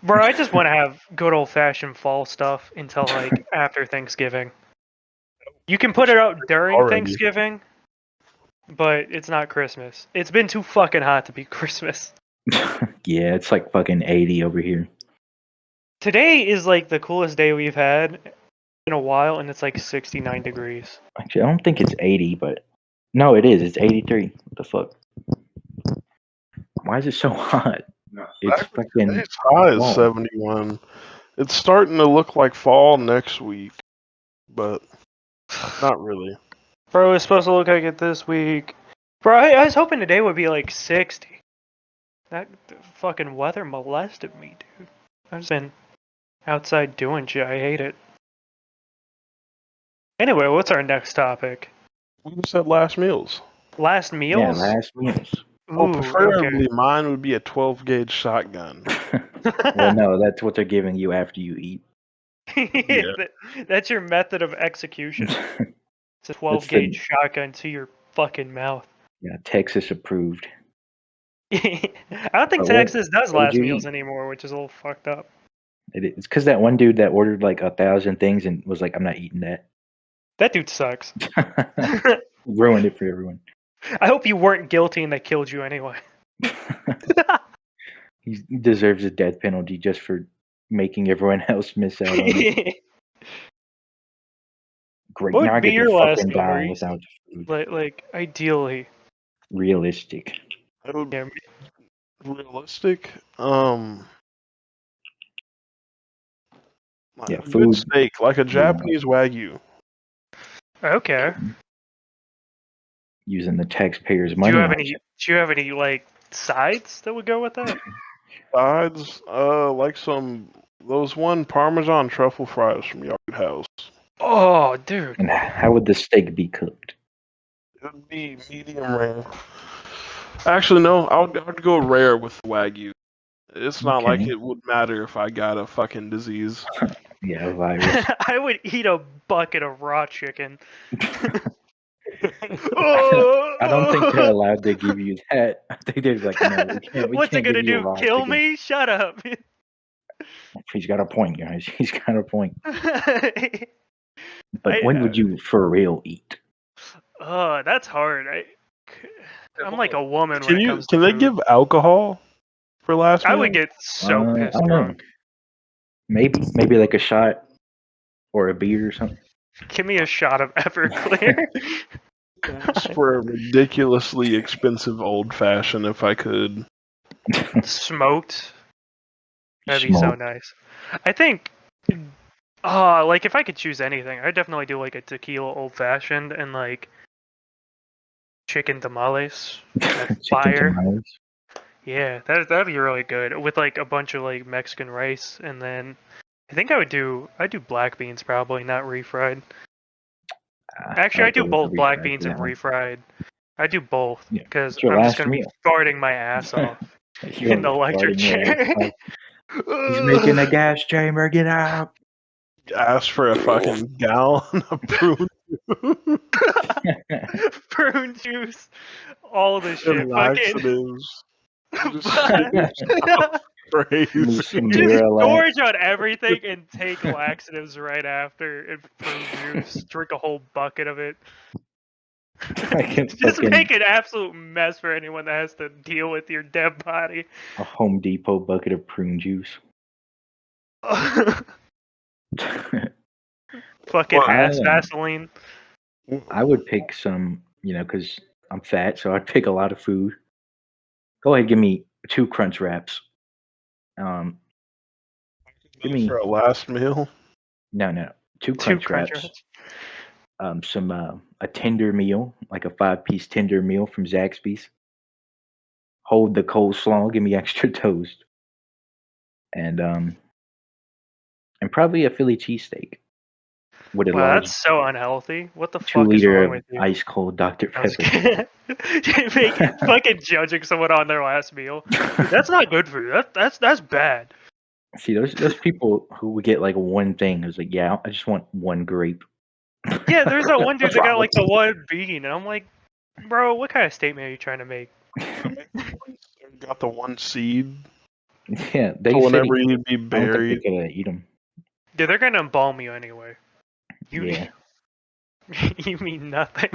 Bro, I just want to have good old fashioned fall stuff until like after Thanksgiving. You can put it out during Already. Thanksgiving, but it's not Christmas. It's been too fucking hot to be Christmas. Yeah, it's like fucking 80 over here. Today is like the coolest day we've had in a while, and it's like 69 degrees. Actually, I don't think it's 80, but no, it is. It's 83. What the fuck? Why is it so hot? It's Actually, fucking today's high is fall. 71. It's starting to look like fall next week, but not really. Bro, it's supposed to look like it this week. Bro, I was hoping today would be like 60. That fucking weather molested me, dude. I've just been outside doing shit. I hate it. Anyway, what's our next topic? We just said last meals. Last Yeah, meals? last meals. Ooh, Preferably mine would be a 12 gauge shotgun. Well, no, that's what they're giving you after you eat. Yeah. That's your method of execution. It's a 12 gauge shotgun to your fucking mouth. Yeah, Texas approved. I don't think But Texas does what would last you meals eat? anymore, which is a little fucked up. It's because that one dude that ordered like 1,000 things and was like, "I'm not eating that." That dude sucks. Ruined it for everyone. I hope you weren't guilty and they killed you anyway. He deserves a death penalty just for making everyone else miss out on it. Great. What Now I would be get your to last fucking meal, die Maurice? without food. Like ideally. Realistic. It would Yeah. be realistic. Like Yeah, a good food. steak, like a Japanese Wagyu. Okay. Using the taxpayers' Do money. you have any like sides that would go with that? Sides, like those one Parmesan truffle fries from Yard House. Oh, dude. And how would the steak be cooked? It would be medium rare. Actually, no, I would go rare with Wagyu. It's not like Okay. it would matter if I got a fucking disease. Yeah, a virus. I would eat a bucket of raw chicken. I don't think they're allowed to give you that. I think they're like, no, we What's it can't give gonna you do? raw Kill chicken. me? Shut up. He's got a point, guys. He's got a point. I, But when would you for real eat? that's hard. I'm like a woman when Can it you comes to can they food. give alcohol for last I meal? would get so I pissed don't know. drunk. Maybe like a shot or a beer or something. Give me a shot of Everclear. Ask for a ridiculously expensive old fashioned if I could. Smoked. That'd be so Smoke. nice. I think, like if I could choose anything, I'd definitely do like a tequila old fashioned and like chicken tamales. That Chicken fire. tamales. Yeah, that'd be really good with like a bunch of like Mexican rice, and then I think I'd do black beans probably, not refried. Actually, I I'll go do with the both black refried beans for and that one. refried. I do both Yeah, because it's your I'm just last gonna be meal. farting my ass off You're in the electric farting your ass chair. off. He's making a gas chamber. Get out. Ask for a fucking gallon of prune Prune juice, all this shit, and fucking. laxatives. Just But- Move crazy. some just Miralax. gorge on everything and take laxatives right after and prune juice. Drink a whole bucket of it. Like a Just fucking make an absolute mess for anyone that has to deal with your dead body. a Home Depot bucket of prune juice. Fucking Well, ass Vaseline. I would pick some, because I'm fat, so I'd pick a lot of food. Go ahead, give me 2 crunch wraps. Give me for a last meal. no, 2 Two crunch crunch wraps. wraps. Some a tender meal, like a 5-piece tender meal from Zaxby's. Hold the coleslaw, give me extra toast, and probably a Philly cheesesteak with a Wow, large that's so unhealthy. What the 2 fuck is liter wrong of with you? ice cold Dr. I was Pepper. fucking judging someone on their last meal. That's not good for you. That's bad. See, those people who would get like one thing who's like, yeah, I just want one grape. Yeah, there's that one dude What's that wrong got like with the one bean, and I'm like, bro, what kind of statement are you trying to make? Got the one seed. Yeah, they So said whenever you'd be I don't think they buried, could eat them. Dude, they're gonna embalm you anyway. You Yeah, you mean nothing.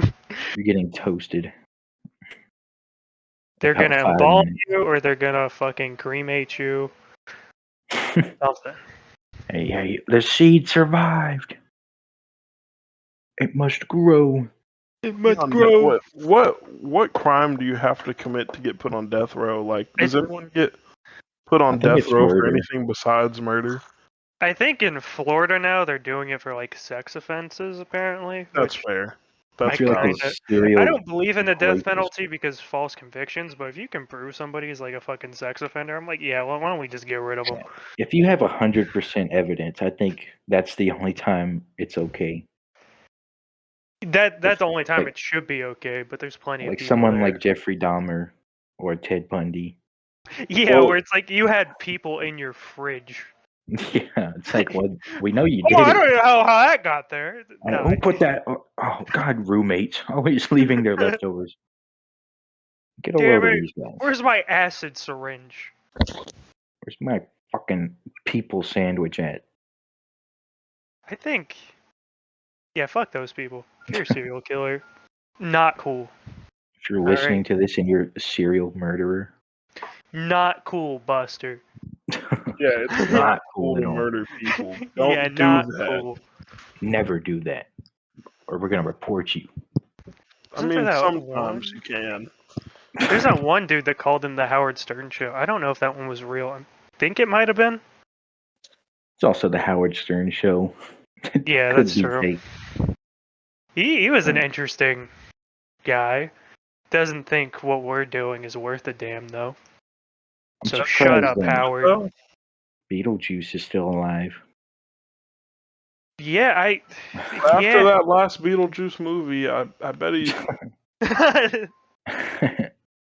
you're getting toasted. They're About gonna 5 embalm minutes. you, or they're gonna fucking cremate you. Something. Hey, the seed survived. It must grow. It must grow. What crime do you have to commit to get put on death row? Like, does anyone get put I on think death it's row for murder. anything besides murder? I think in Florida now they're doing it for like sex offenses apparently. That's Which fair. I That's feel like valid. it's serial. I don't believe in the death rapist. penalty because false convictions, but if you can prove somebody's like a fucking sex offender, I'm like, yeah, well, why don't we just get rid of them? If you have 100% evidence, I think that's the only time it's okay. That's the only time Like- it should be okay, but there's plenty of Like people someone there. like Jeffrey Dahmer or Ted Bundy. Yeah, Well- where it's like you had people in your fridge. Yeah, it's like, well, we know you Oh, did I it. don't know how that got there. No, Who put that? Oh God, roommates always leaving their leftovers. Get a Damn load of it. these guys. Where's my acid syringe? Where's my fucking people sandwich at? I think. Yeah, fuck those people. If you're a serial killer, not cool. If you're All listening right. to this and you're a serial murderer, Not cool, Buster. Yeah, it's not cool at to all. murder people. Don't Yeah, do not that. cool. Never do that, or we're gonna report you. I Isn't there mean, that sometimes one? you can. There's that one dude that called him the Howard Stern show. I don't know if that one was real. I think it might have been. It's also the Howard Stern show. Yeah, Could that's be true. fake. He was an interesting guy. Doesn't think what we're doing is worth a damn though. I'm So surprised shut up, that Howard. Well, Beetlejuice is still alive. Yeah, after that last Beetlejuice movie, I bet he's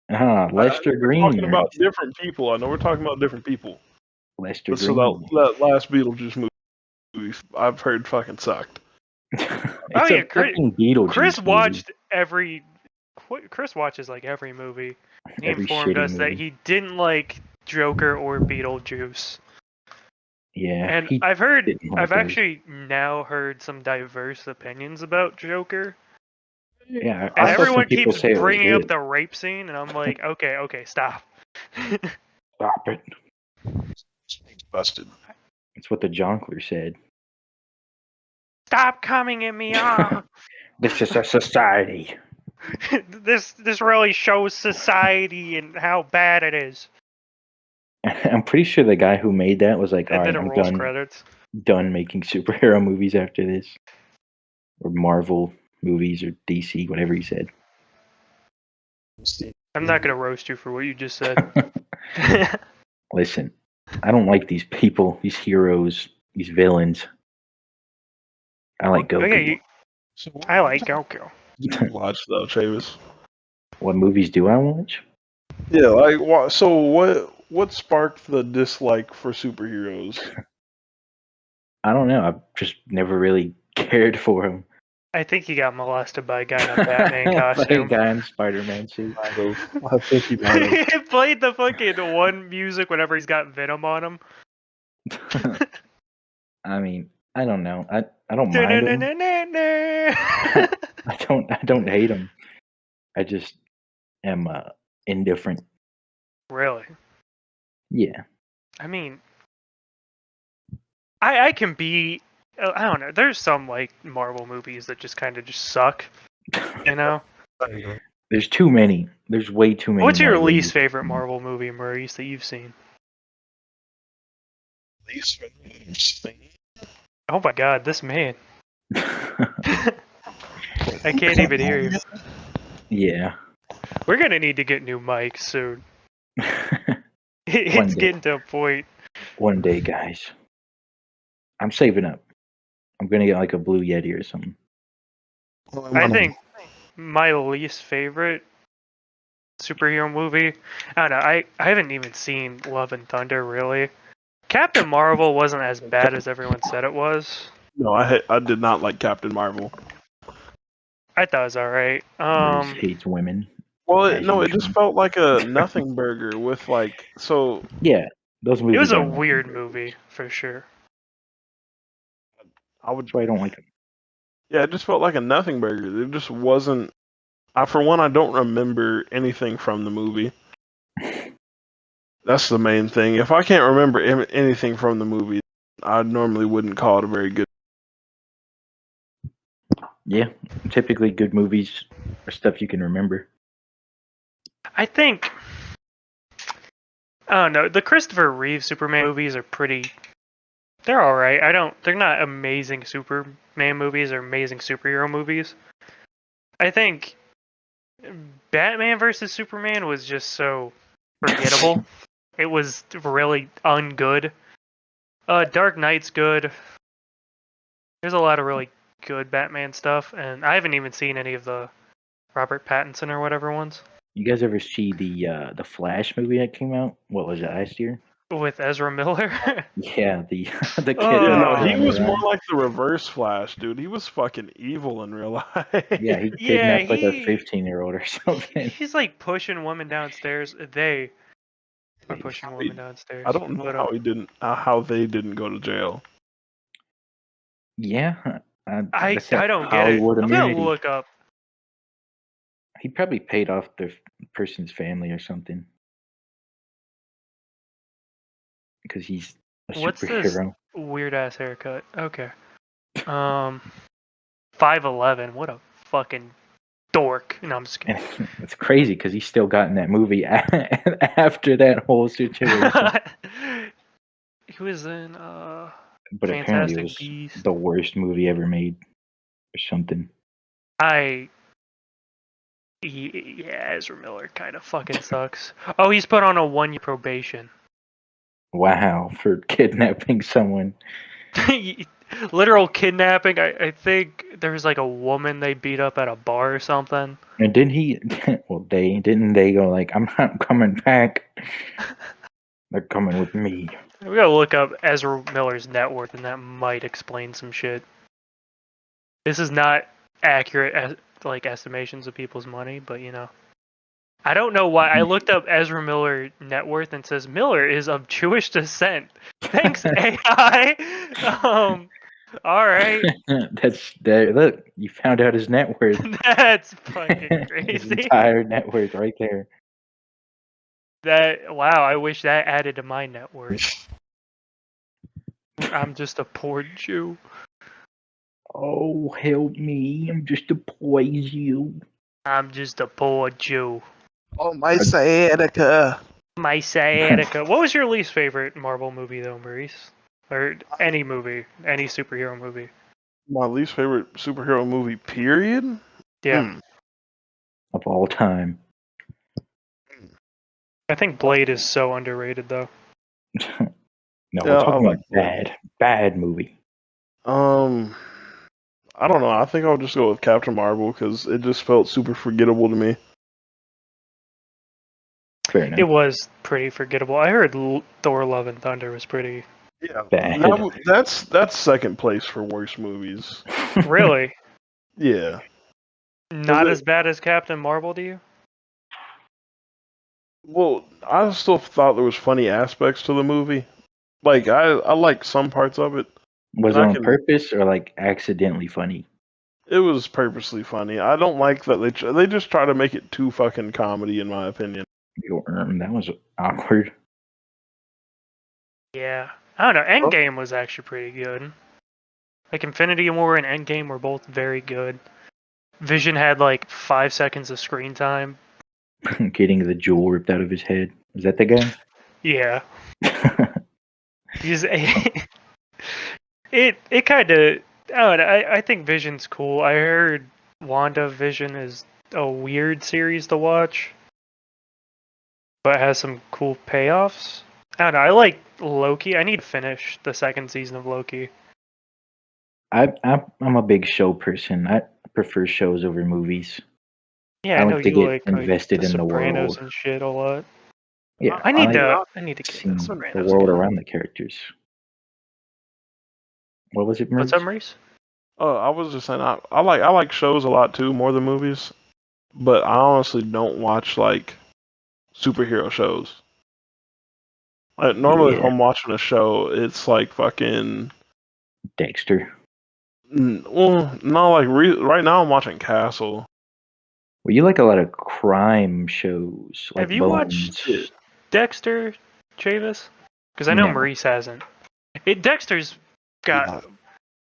Lester Green. talking about different people. I know we're talking about different people. Lester But so Green. that last Beetlejuice movie, I've heard fucking sucked. It's Oh, a yeah, fucking Beetlejuice Chris movie. watched Chris watches like every movie. He Every informed shitty us that movie. he didn't like Joker or Beetlejuice. Yeah, And he I've didn't like I've those. actually now heard some diverse opinions about Joker. Yeah, And I saw some everyone people keeps say it was bringing up good. the rape scene, and I'm like, okay, stop. Stop it. Busted. That's what the Jonkler said. Stop coming at me, This is a society. This really shows society and how bad it is. I'm pretty sure the guy who made that was like, all And right, then it I'm rolls credits. done making superhero movies after this. Or Marvel movies or DC, whatever he said. I'm not gonna roast you for what you just said. Listen, I don't like these people, these heroes, these villains. I like Goku. Okay, I like Goku. Watch though, Chavis. What movies do I watch? Yeah, like so what sparked the dislike for superheroes? I don't know. I've just never really cared for them. I think he got molested by a guy in a Batman Like a costume. guy in Spider-Man suit. I think he might have. He played the fucking one music whenever he's got venom on him. I mean, I don't know. I don't mind him. I don't hate him. I just am indifferent. Really? Yeah. I mean, I can be. I don't know. There's some like Marvel movies that just kind of just suck. You know. There's too many. There's way too many. What's your Marvel least movies. favorite Marvel movie, Maurice, that you've seen? Least favorite. Oh my God, this man! I can't even hear you. Yeah. We're gonna need to get new mics soon. One It's day. getting to a point. One day, guys. I'm saving up. I'm gonna get like a Blue Yeti or something. I think my least favorite superhero movie. I don't know. I haven't even seen Love and Thunder really. Captain Marvel wasn't as bad as everyone said it was. No, I did not like Captain Marvel. I thought it was alright. Bruce hates women. Well, As no, it usual. just felt like a nothing burger with like so. Yeah, those movies. It was a aren't weird good. movie for sure. I would. That's why I don't like them. Yeah, it just felt like a nothing burger. It just wasn't. For one, I don't remember anything from the movie. That's the main thing. If I can't remember anything from the movie, I normally wouldn't call it a very good. Yeah, typically good movies are stuff you can remember. I think, I don't know, the Christopher Reeve Superman movies are pretty, they're alright. They're not amazing Superman movies or amazing superhero movies. I think Batman versus Superman was just so forgettable. It was really ungood. Dark Knight's good. There's a lot of really good Batman stuff, and I haven't even seen any of the Robert Pattinson or whatever ones You guys ever see the Flash movie that came out? What was it, last year? with Ezra Miller. Yeah, the the kid Yeah, that's no, he running was more around. like the Reverse Flash, dude. He was fucking evil in real Yeah, life. he Yeah, kidnapped like a 15-year-old or something. he's like pushing women downstairs. They are Jeez. pushing I women downstairs. don't know But how he didn't, how they didn't go to jail. Yeah, I that's that don't get it. Hollywood I'm gonna immunity. look up. He probably paid off the person's family or something because he's a What's this superhero. weird ass haircut? Okay. 5'11". What a fucking dork. No, I'm just kidding. And it's crazy because he's still got in that movie after that whole situation. He was in But apparently, it Fantastic was Beast. the worst movie ever made or something. Yeah, Ezra Miller kind of fucking sucks. Oh, he's put on a 1-year probation. Wow, for kidnapping someone. Literal kidnapping. I think there was like a woman they beat up at a bar or something. And didn't he? Well, didn't they go like, "I'm not coming back. They're coming with me." We gotta look up Ezra Miller's net worth, and that might explain some shit. This is not accurate, like estimations of people's money, but you know. I don't know why. I looked up Ezra Miller net worth and says Miller is of Jewish descent. Thanks, AI. All right. That's there. Look, you found out his net worth. That's fucking His crazy. entire net worth right there. Wow, I wish that added to my net worth. I'm just a poor Jew. Oh, help me! I'm just a poor Jew. I'm just a poor Jew. Oh, my sciatica. My sciatica. What was your least favorite Marvel movie though, Maurice? Or any movie, any superhero movie? My least favorite superhero movie, period? Yeah. Of all time. I think Blade is so underrated though. No, Yeah, we're I talking like about bad movie. I don't know. I think I'll just go with Captain Marvel because it just felt super forgettable to me. Fair enough. It was pretty forgettable. I heard Thor: Love and Thunder was pretty. Yeah, Bad. that's second place for worst movies. Really? Yeah, Not it- as bad as Captain Marvel, do you? well, I still thought there was funny aspects to the movie. Like I like some parts of it. Was And it I on can. purpose or like accidentally funny? It was purposely funny. I don't like that they just try to make it too fucking comedy, in my opinion. That was awkward. Yeah. I don't know. Endgame was actually pretty good. Like Infinity War and Endgame were both very good. Vision had like 5 seconds of screen time. Getting the jewel ripped out of his head. Is that the guy? Yeah. He's it kind of. I think Vision's cool. I heard WandaVision is a weird series to watch, but has some cool payoffs. I don't know. I like Loki. I need to finish the second season of Loki. I'm a big show person. I prefer shows over movies. Yeah, I I know like to you get like invested The in the Sopranos world. and shit a lot. Yeah, I I need like to get seeing into the Sopranos world again. around the characters. What was it, What's Maurice? up, Maurice? I was just saying I like shows a lot too, more than movies. But I honestly don't watch like superhero shows. Like normally, if Yeah, I'm watching a show, it's like fucking. Dexter. Well, no, like right now I'm watching Castle. Well, you like a lot of crime shows, like Have you Bones. watched Dexter, Chavis? Because I know No, Maurice hasn't. Dexter's got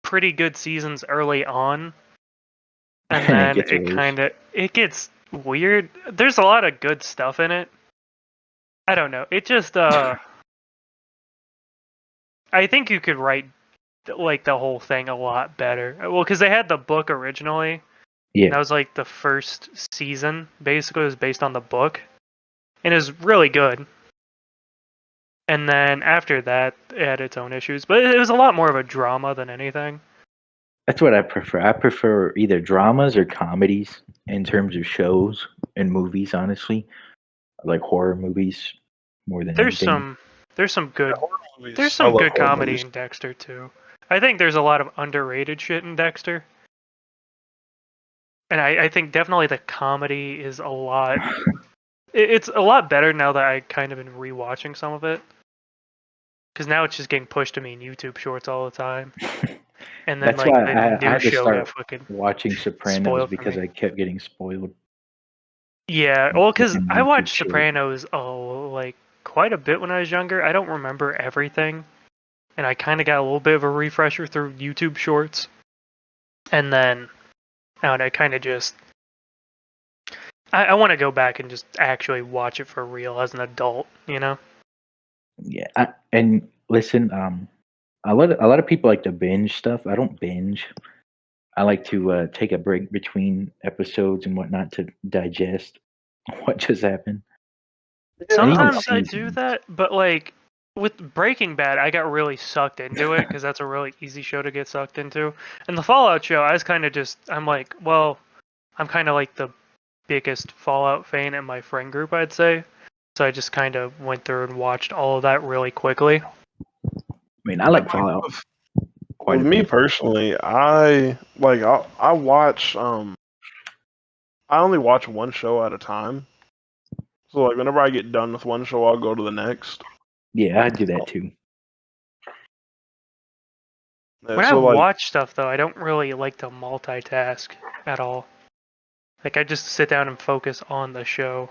pretty good seasons early on, and then it gets weird. There's a lot of good stuff in it. I don't know. It just I think you could write like the whole thing a lot better. Well, because they had the book originally. Yeah. That was like the first season. Basically, it was based on the book, and it was really good. And then after that, it had its own issues, but it was a lot more of a drama than anything. That's what I prefer. I prefer either dramas or comedies in terms of shows and movies. Honestly, I like horror movies more than anything. There's some good Horror comedy movies. in Dexter too. I think there's a lot of underrated shit in Dexter. And I think definitely the comedy is a lot. It's a lot better now that I kind of been rewatching some of it. Because now it's just getting pushed to me in YouTube Shorts all the time. And then That's like why the I new had to show start got fucking watching Sopranos spoiled for because me. I kept getting spoiled. Yeah, well, because in I YouTube watched shit. Sopranos like quite a bit when I was younger. I don't remember everything, and I kind of got a little bit of a refresher through YouTube Shorts, and then I kind of just I want to go back and just actually watch it for real as an adult, you know? Yeah, and listen, a lot of people like to binge stuff. I don't binge. I like to take a break between episodes and whatnot to digest what just happened. And even Sometimes I do seasons. that, but like with Breaking Bad, I got really sucked into it because that's a really easy show to get sucked into. And the Fallout show, I was kind of I'm like, well, I'm kind of like the biggest Fallout fan in my friend group, I'd say. So I just kind of went through and watched all of that really quickly. I mean, I like Fallout quite With a me bit. personally, I watch I only watch one show at a time. So like whenever I get done with one show, I'll go to the next. Yeah, I do that too. When I So like watch stuff, though, I don't really like to multitask at all. Like, I just sit down and focus on the show.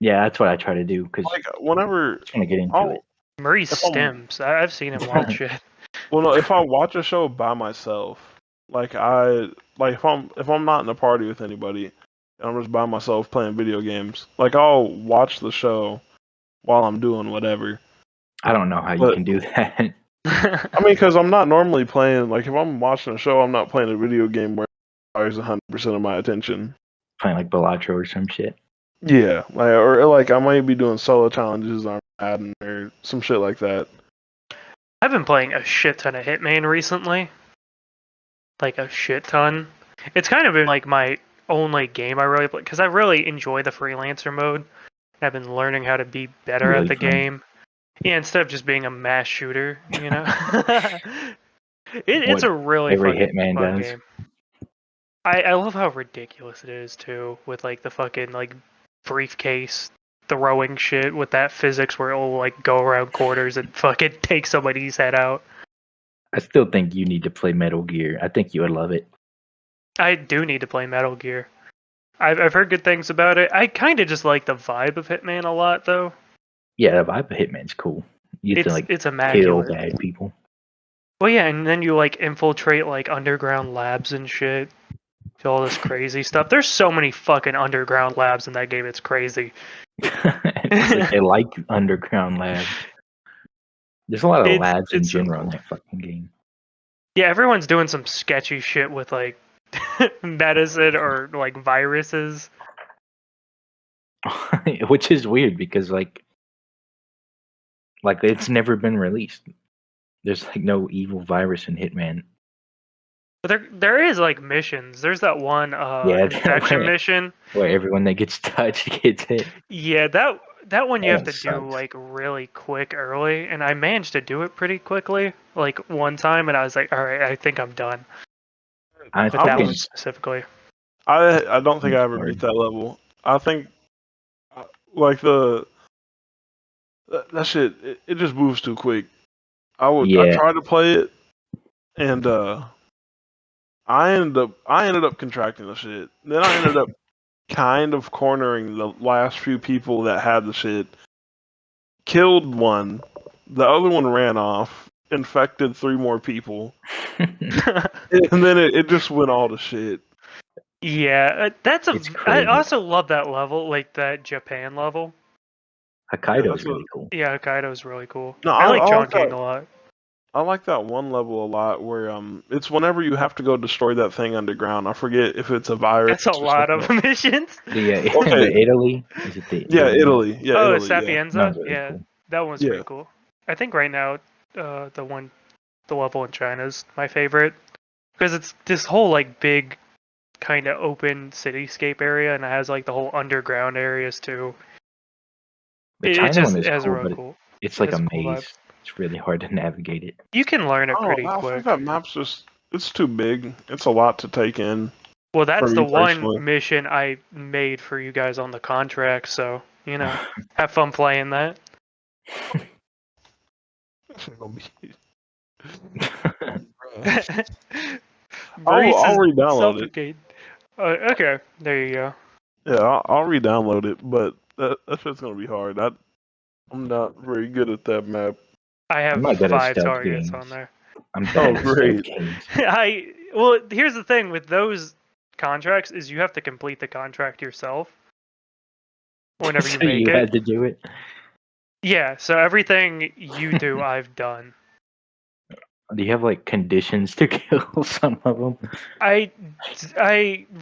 Yeah, that's what I try to do because whenever I want to get into I'll Murray if I'm Stims, I've seen him watch shit. well no, if I watch a show by myself, like if I'm not in a party with anybody and I'm just by myself playing video games, like I'll watch the show while I'm doing whatever. I don't know how you But can do that. I mean, because I'm not normally playing. Like if I'm watching a show, I'm not playing a video game where it requires 100% of my attention. Playing like Balatro or some shit. Yeah, or like I might be doing solo challenges on Madden or some shit like that. I've been playing a shit ton of Hitman recently. Like, a shit ton. It's kind of been like my only game I really play, because I really enjoy the freelancer mode. I've been learning how to be better at Really the fun. game. Yeah, instead of just being a mass shooter, you know? It's What a really every fucking hitman fun does. game. I love how ridiculous it is too, with like the fucking like briefcase throwing shit with that physics where it'll like go around corners and fucking take somebody's head out. I still think you need to play Metal Gear. I think you would love it. I do need to play Metal Gear. I've heard good things about it. I kind of just like the vibe of Hitman a lot though. Yeah, the vibe of Hitman's cool. You have to like It's kill immaculate. bad people. Well, yeah, and then you like infiltrate like underground labs and shit. Do all this crazy stuff. There's so many fucking underground labs in that game. It's crazy. It's like they like underground labs. There's a lot of labs in It's so general in cool. that fucking game. Yeah, everyone's doing some sketchy shit with like medicine or like viruses. Which is weird because like it's never been released. There's like no evil virus in Hitman. But there is like missions. There's that one Yeah, infection mission. where everyone that gets touched gets hit. Yeah, that one you have That to do sucks. like really quick early, and I managed to do it pretty quickly, like one time, and I was like, all right, I think I'm done I with that one fucking specifically. I don't think I ever beat that level. I think like that shit it just moves too quick. I yeah. tried to play it and I ended up contracting the shit. Then I ended up kind of cornering the last few people that had the shit. Killed one, The other one ran off, infected 3 more people, and then it just went all to shit. Yeah, It's I crazy. also love that level, like that Japan level. Hokkaido's really cool. Yeah, Hokkaido's really cool. No, I like I like Chongqing that. a lot. I like that one level a lot where it's whenever you have to go destroy that thing underground. I forget if it's a virus That's a or lot something. of missions. The Okay. the Italy is it the Yeah, Italy? Italy. Yeah, Oh, Italy. Yeah. Sapienza. That was really Yeah, cool. that one was Yeah. pretty cool. I think right now, the level in China is my favorite because it's this whole like big kind of open cityscape area, and it has like the whole underground areas too. The It China just one is has a cool, really but cool. it's like It's a a cool vibe. maze. It's really hard to navigate it. You can learn it Oh, pretty I quick. think that map's it's too big. It's a lot to take in. Well, that's For the me one personally. mission I made for you guys on the contract, so have fun playing that. It's gonna be- Breeze I'll is re-download it. suffocating. Okay, there you go. Yeah, I'll re-download it, but that's just gonna be hard. I'm not very good at that map. I I'm have not good at 5 stealth targets games. on there. I'm bad Oh, at great. stealth games. Well, here's the thing with those contracts is you have to complete the contract yourself whenever you So make you it. had to do it. Yeah, so everything you do, I've done. Do you have like conditions to kill some of them? I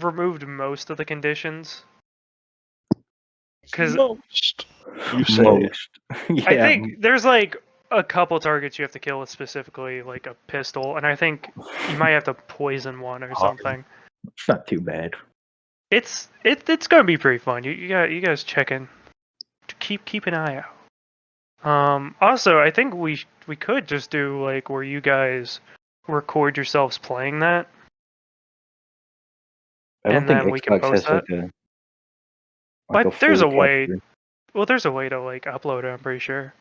removed most of the conditions because Most. You say it. Most. I Yeah, think there's like a couple targets you have to kill with specifically like a pistol, and I think you might have to poison one or something. it's not too bad. It's gonna be pretty fun. You guys check in. Keep an eye out. Also, I think we could just do like where you guys record yourselves playing that, I don't and think then we can Xbox post has that. like a But there's full a way. capture. Well, there's a way to like upload it. I'm pretty sure.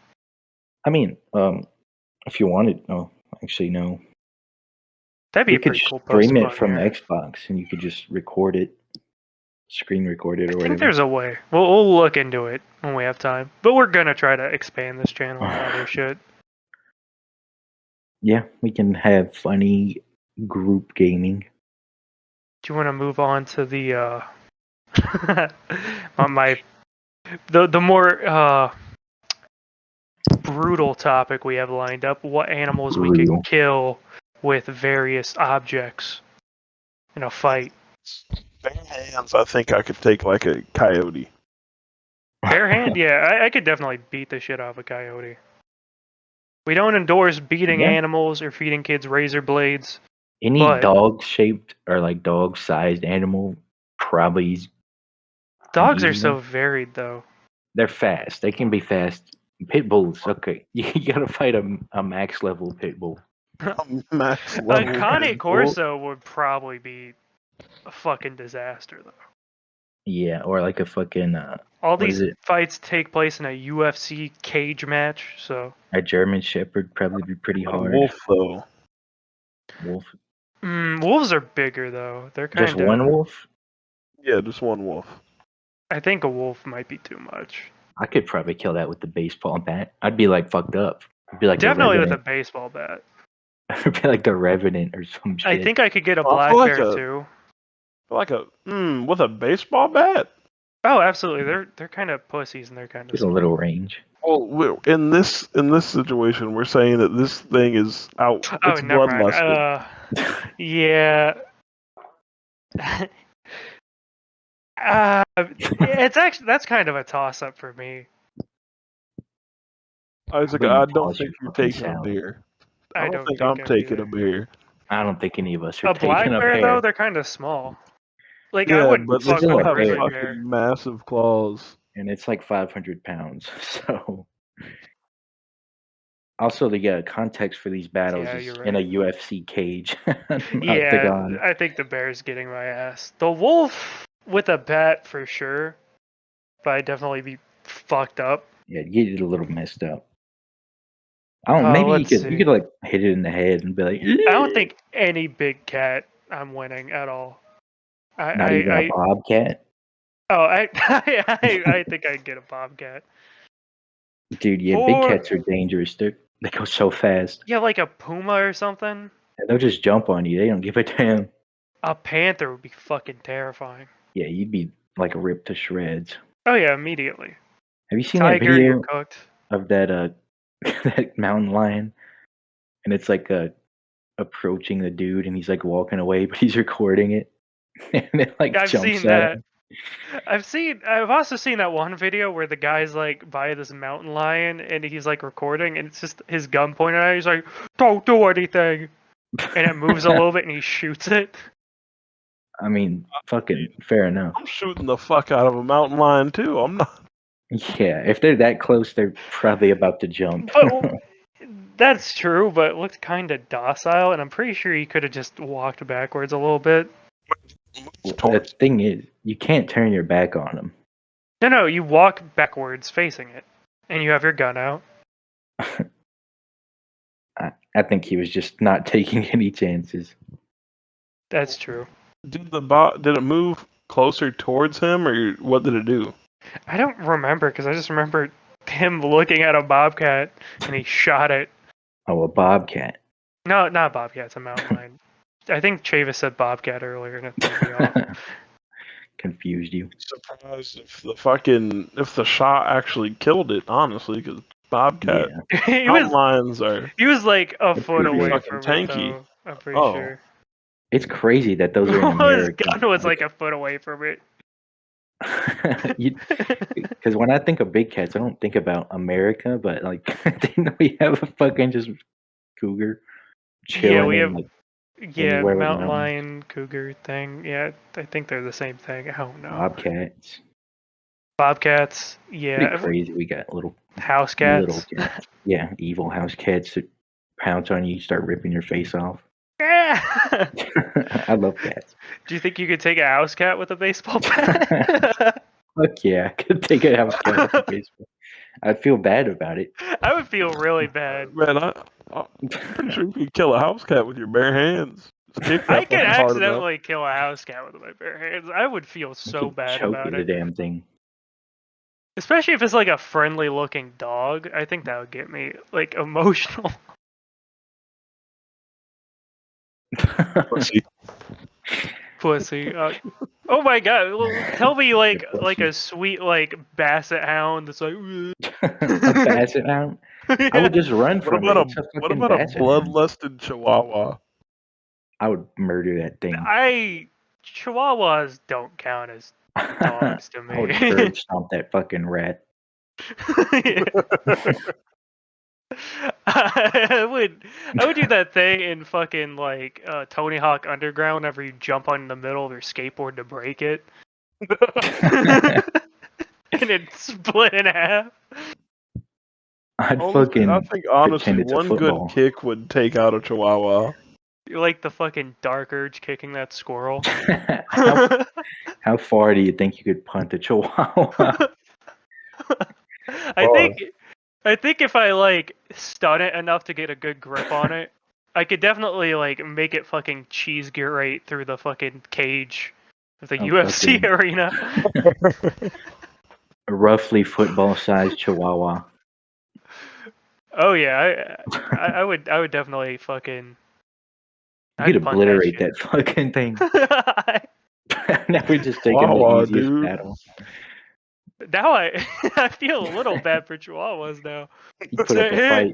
I mean, if you wanted, no, actually no. That'd be We a could pretty cool post stream to it put from here. Xbox, and you could just record it, screen record it, I or think whatever. there's a way. We'll look into it when we have time. But we're gonna try to expand this channel and other shit. Yeah, we can have funny group gaming. Do you want to move on to the the more brutal topic we have lined up? What animals we could Brutal. kill with various objects in a fight? Bare hands, I think I could take like a coyote. Bare hand? Yeah, I could definitely beat the shit out of a coyote. We don't endorse beating Yeah. animals or feeding kids razor blades. Any But- dog-shaped or like dog-sized animal probably is Dogs an are easy so one. varied, though. They're fast. They can be fast. Pit bulls, okay. You gotta fight a max level pit bull. Max A level. Cane pit bull. Corso would probably be a fucking disaster, though. Yeah, or like a fucking All what these is it? fights take place in a UFC cage match, so A German Shepherd probably be pretty A hard. wolf though. Wolf. wolves are bigger though. They're kind Just of. one wolf? Yeah, just one wolf. I think a wolf might be too much. I could probably kill that with the baseball bat. I'd be like fucked up. I'd be like Definitely the with a Revenant. baseball bat. I'd be like the Revenant or some shit. I think I could get a I black feel like bear a- too. Like with a baseball bat. Oh, absolutely. They're kind of pussies and they're kind of Get a little range. Well, in this situation, we're saying that this thing is out. Oh, It's never mind. bloodlusted. Yeah. It's actually that's kind of a toss up for me. Isaac, But you I don't pause think your you're fucking taking a sound. bear. I I don't don't think think I'm I'm taking either. a bear. I don't think any of us are A black taking a bear bear. though, they're kind of small. Like I Yeah, wouldn't but they fuck still with a have grizzly fucking bear. massive claws. And it's like 500 pounds. So also the context for these battles Yeah, is you're in a right. UFC cage. Yeah, Octagon. I think the bear's getting my ass. The wolf with a bat for sure, but I'd definitely be fucked up. Yeah, you get it a little messed up. I don't. Maybe Let's you see. could like hit it in the head and be like. I don't think any big cat I'm winning at all. Not even a bobcat. I think I'd get a bobcat. Dude, yeah, big cats are dangerous. They go so fast. Yeah, like a puma or something. And they'll just jump on you. They don't give a damn. A panther would be fucking terrifying. Yeah, you'd be like ripped to shreds. Oh yeah, immediately. Have you seen that Tiger, you're video cooked. of that that mountain lion? And it's like approaching the dude, and he's like walking away, but he's recording it, and it like I've jumps seen at that. him. I've also seen that one video where the guy's like by this mountain lion and he's like recording and it's just his gun pointed at it. He's like, "Don't do anything," and it moves a little bit and he shoots it. I mean, fucking fair enough. I'm shooting the fuck out of a mountain lion too. I'm not. Yeah, if they're that close, they're probably about to jump. But that's true, but it looked kind of docile, and I'm pretty sure he could have just walked backwards a little bit. The thing is, you can't turn your back on them. No, you walk backwards facing it, and you have your gun out. I think he was just not taking any chances. That's true. Did it move closer towards him, or what did it do? I don't remember, because I just remember him looking at a bobcat, and he shot it. Oh, a bobcat. No, not bobcat, it's a mountain lion. I think Chavis said bobcat earlier, and it threw me off. Confused you. Surprised if the shot actually killed it, honestly, because bobcat lions are. He was like a foot away fucking from tanky. it, though. I'm pretty sure. It's crazy that those are in America. His gun was like a foot away from it. Because when I think of big cats, I don't think about America, but like, didn't we have a fucking just cougar chilling? Yeah, we have. Like, Mountain lion, cougar thing. Yeah, I think they're the same thing. I don't know. Bobcats. Yeah. Pretty crazy. We got little house cats. Little cats. Yeah, evil house cats that pounce on you, start ripping your face off. I love cats. Do you think you could take a house cat with a baseball bat? Fuck yeah, I could take a house cat with a baseball. I'd feel bad about it. I would feel really bad. Man, I'm pretty sure you could kill a house cat with your bare hands. I could accidentally kill a house cat with my bare hands. I would feel so bad about it. The damn thing. Especially if it's like a friendly looking dog. I think that would get me like emotional. Pussy. Oh my god! Tell me like a sweet like basset hound that's like. A basset hound. Yeah. I would just run from it. What about a bloodlusted chihuahua? I would murder that thing. Chihuahuas don't count as dogs to me. I would curb stomp that fucking rat. I would do that thing in fucking like Tony Hawk Underground whenever you jump on the middle of your skateboard to break it. And it split in half. I think honestly one good kick would take out a chihuahua. You're like the fucking Dark Urge kicking that squirrel. How far do you think you could punt a chihuahua? I think if I like stun it enough to get a good grip on it, I could definitely like make it fucking cheese right through the fucking cage of the UFC arena. A roughly football-sized chihuahua. Oh yeah, I would definitely fucking. You could obliterate that fucking thing. Now we're just taking the easiest battle. Now I feel a little bad for chihuahuas now. You put up a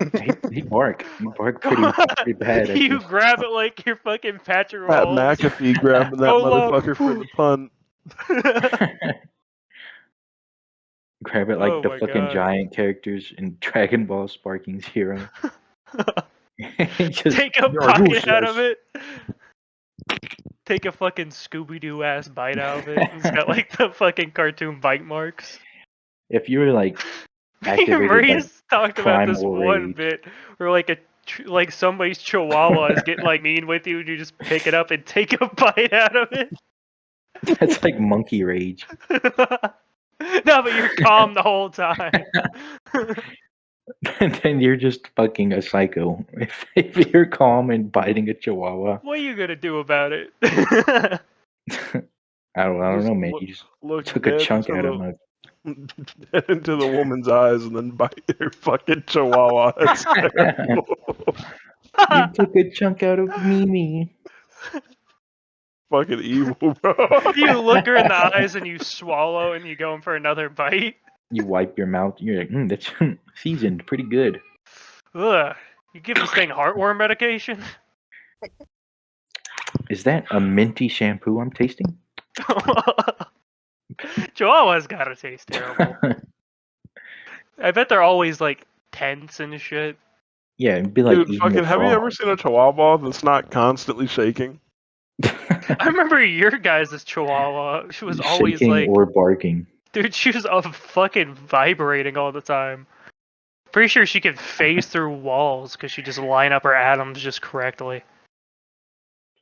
fight. He bark. He bark pretty bad. You grab it like you're fucking Patrick Pat McAfee grabbing that motherfucker for the punt. Grab it like the fucking giant characters in Dragon Ball Sparking's Hero. Just take a bite out of it. Take a fucking Scooby-Doo ass bite out of it. It's got like the fucking cartoon bite marks. If you were like Maria's talked about this one bit where like somebody's chihuahua is getting like mean with you and you just pick it up and take a bite out of it. That's like monkey rage. No, but you're calm the whole time. And then you're just fucking a psycho. If you're calm and biting a chihuahua. What are you gonna do about it? I don't know, man. You just took a chunk out of my into the woman's eyes and then bite her fucking chihuahua. That's terrible. You took a chunk out of Mimi. Fucking evil, bro. You look her in the eyes and you swallow and you go in for another bite. You wipe your mouth. You're like, that's seasoned pretty good. Ugh. You give this thing heartworm medication? Is that a minty shampoo I'm tasting? Chihuahuas gotta taste terrible. I bet they're always like tense and shit. Yeah, it'd be like Dude, eating fucking, a have you frog. ever seen a chihuahua that's not constantly shaking? I remember your guys' chihuahua. She was always Shaking like, or barking. dude, she was fucking vibrating all the time. Pretty sure she could phase through walls because she just line up her atoms just correctly.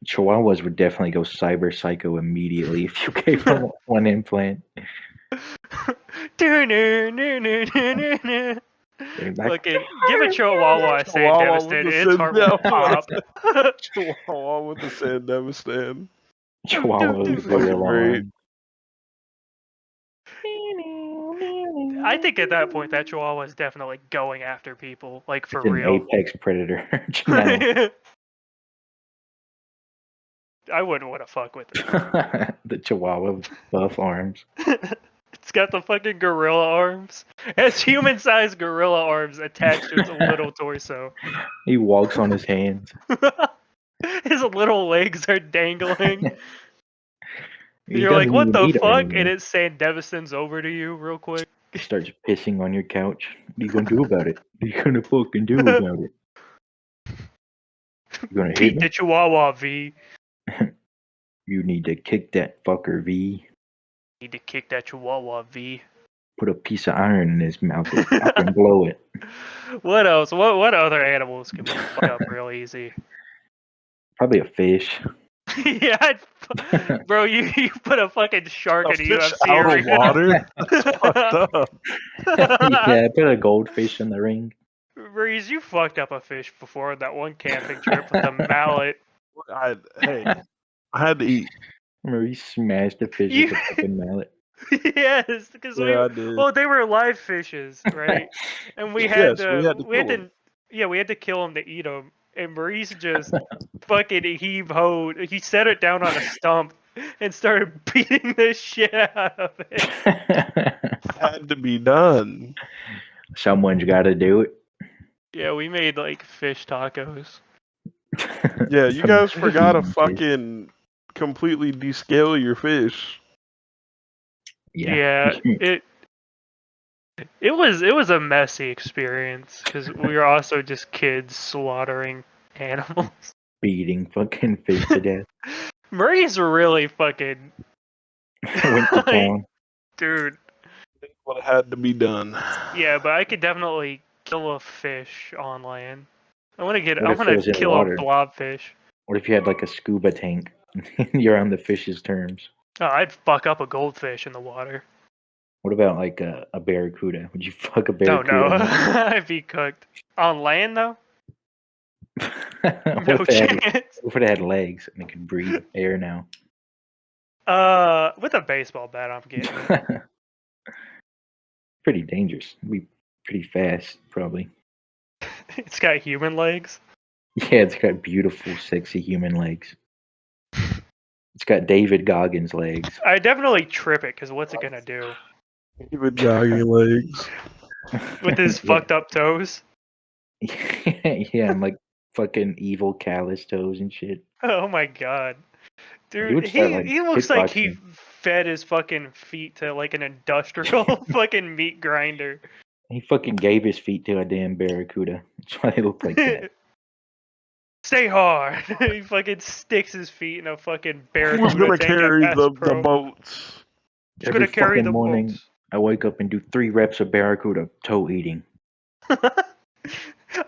Chihuahuas would definitely go cyber psycho immediately if you gave them one implant. Fucking give a chihuahua a Chihuahua Sandevistan, with the its heart will pop. Chihuahua with the Sandevistan. Chihuahua with Fucking gorilla great. arm. I think at that point that chihuahua is definitely going after people, like for It's an real. apex predator. Now. I wouldn't want to fuck with it. The Chihuahua with buff arms. It's got the fucking gorilla arms. It has human-sized gorilla arms attached to its little torso. He walks on his hands. His little legs are dangling. He You're like, doesn't what even the need 'em fuck? anymore. And it's Sandevison's over to you real quick. He starts pissing on your couch. What are you gonna do about it? What are you gonna fucking do about it? You gonna hit Pete me? the Chihuahua V. You need to kick that fucker, V. Need to kick that Chihuahua V. Put a piece of iron in his mouth and fucking blow it. What else? What other animals can we fuck up real easy? Probably a fish. Yeah, bro, you put a fucking shark A in a fish UFC out of arena. water? That's fucked up. Yeah, put a goldfish in the ring. Breeze, you fucked up a fish before on that one camping trip with the mallet. Hey, I had to eat. Remember, he smashed the fish with a fucking mallet. Yes, because Yeah, I did. well, they were live fishes, right? And we Yes, had we had to kill 'em. we had to kill them to eat them. And Maurice just fucking heave hoed. He set it down on a stump and started beating the shit out of it. Had to be done. Someone's got to do it. Yeah, we made like fish tacos. Yeah, you guys forgot to Fish. fucking completely descale your fish. Yeah, it was a messy experience because we were also just kids slaughtering animals. Beating fucking fish to death. Murray's really fucking Went to town. dude. What had to be done. Yeah, but I could definitely kill a fish on land. I want to What I if it want was to in kill water? a blobfish. What if you had like a scuba tank? You're on the fish's terms. Oh, I'd fuck up a goldfish in the water. What about like a barracuda? Would you fuck a Oh barracuda? no, I'd be cooked. On land though? What No if it had, chance. what if it had legs and it could breathe air now? With a baseball bat, I'm getting it. Pretty dangerous. It'd be pretty fast, probably. It's got human legs. Yeah, it's got beautiful, sexy human legs. It's got David Goggins legs. I definitely trip it because what's it gonna do Even doggy legs. with his Yeah. fucked up toes? Yeah, and like fucking evil callus toes and shit. Oh my god, He dude, would start, like, he looks like he kickboxing. fed his fucking feet to like an industrial fucking meat grinder. He fucking gave his feet to a damn barracuda. That's why they look like that. Stay hard. He fucking sticks his feet in a fucking barracuda. Who's gonna tank at carry Bass the Pro. boats? Who's Every gonna carry fucking the morning, boats? I wake up and do 3 reps of barracuda toe eating.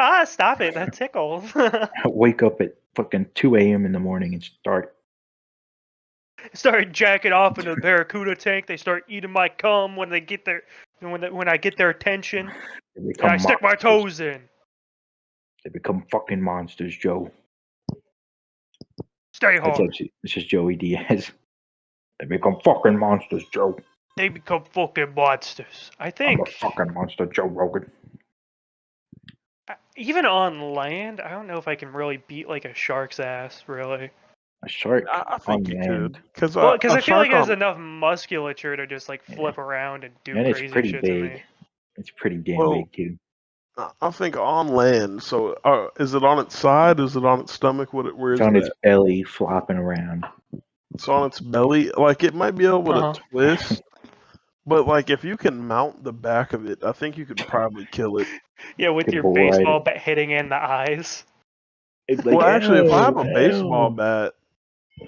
Ah, stop it! That tickles. I wake up at fucking 2 a.m. in the morning and start. Start jacking off into the barracuda tank. They start eating my cum when they get their when I get their attention. They And become I stick my monsters. toes in. They become fucking monsters, Joe. Stay That's hard. actually, this is Joey Diaz. They become fucking monsters, Joe. they become fucking monsters. I I'm a think fucking monster, Joe Rogan. even on land, I don't know if I can really beat like a shark's ass, really. A shark I on think you land. could, because Well, because a I feel like shark it has on enough musculature to just like Yeah. flip around and do And it's crazy pretty shit to big. me. It's pretty damn Well, big too. I think on land. So, is it on its side? Is it on its stomach? Where It's is on it its at? belly, flopping around. It's on its belly. Like it might be able Uh-huh. to twist, but like if you can mount the back of it, I think you could probably kill it. Yeah, with Could your bull ride baseball it. bat hitting in the eyes. It's like, Well, actually, if I have a "Ow, baseball ow." bat,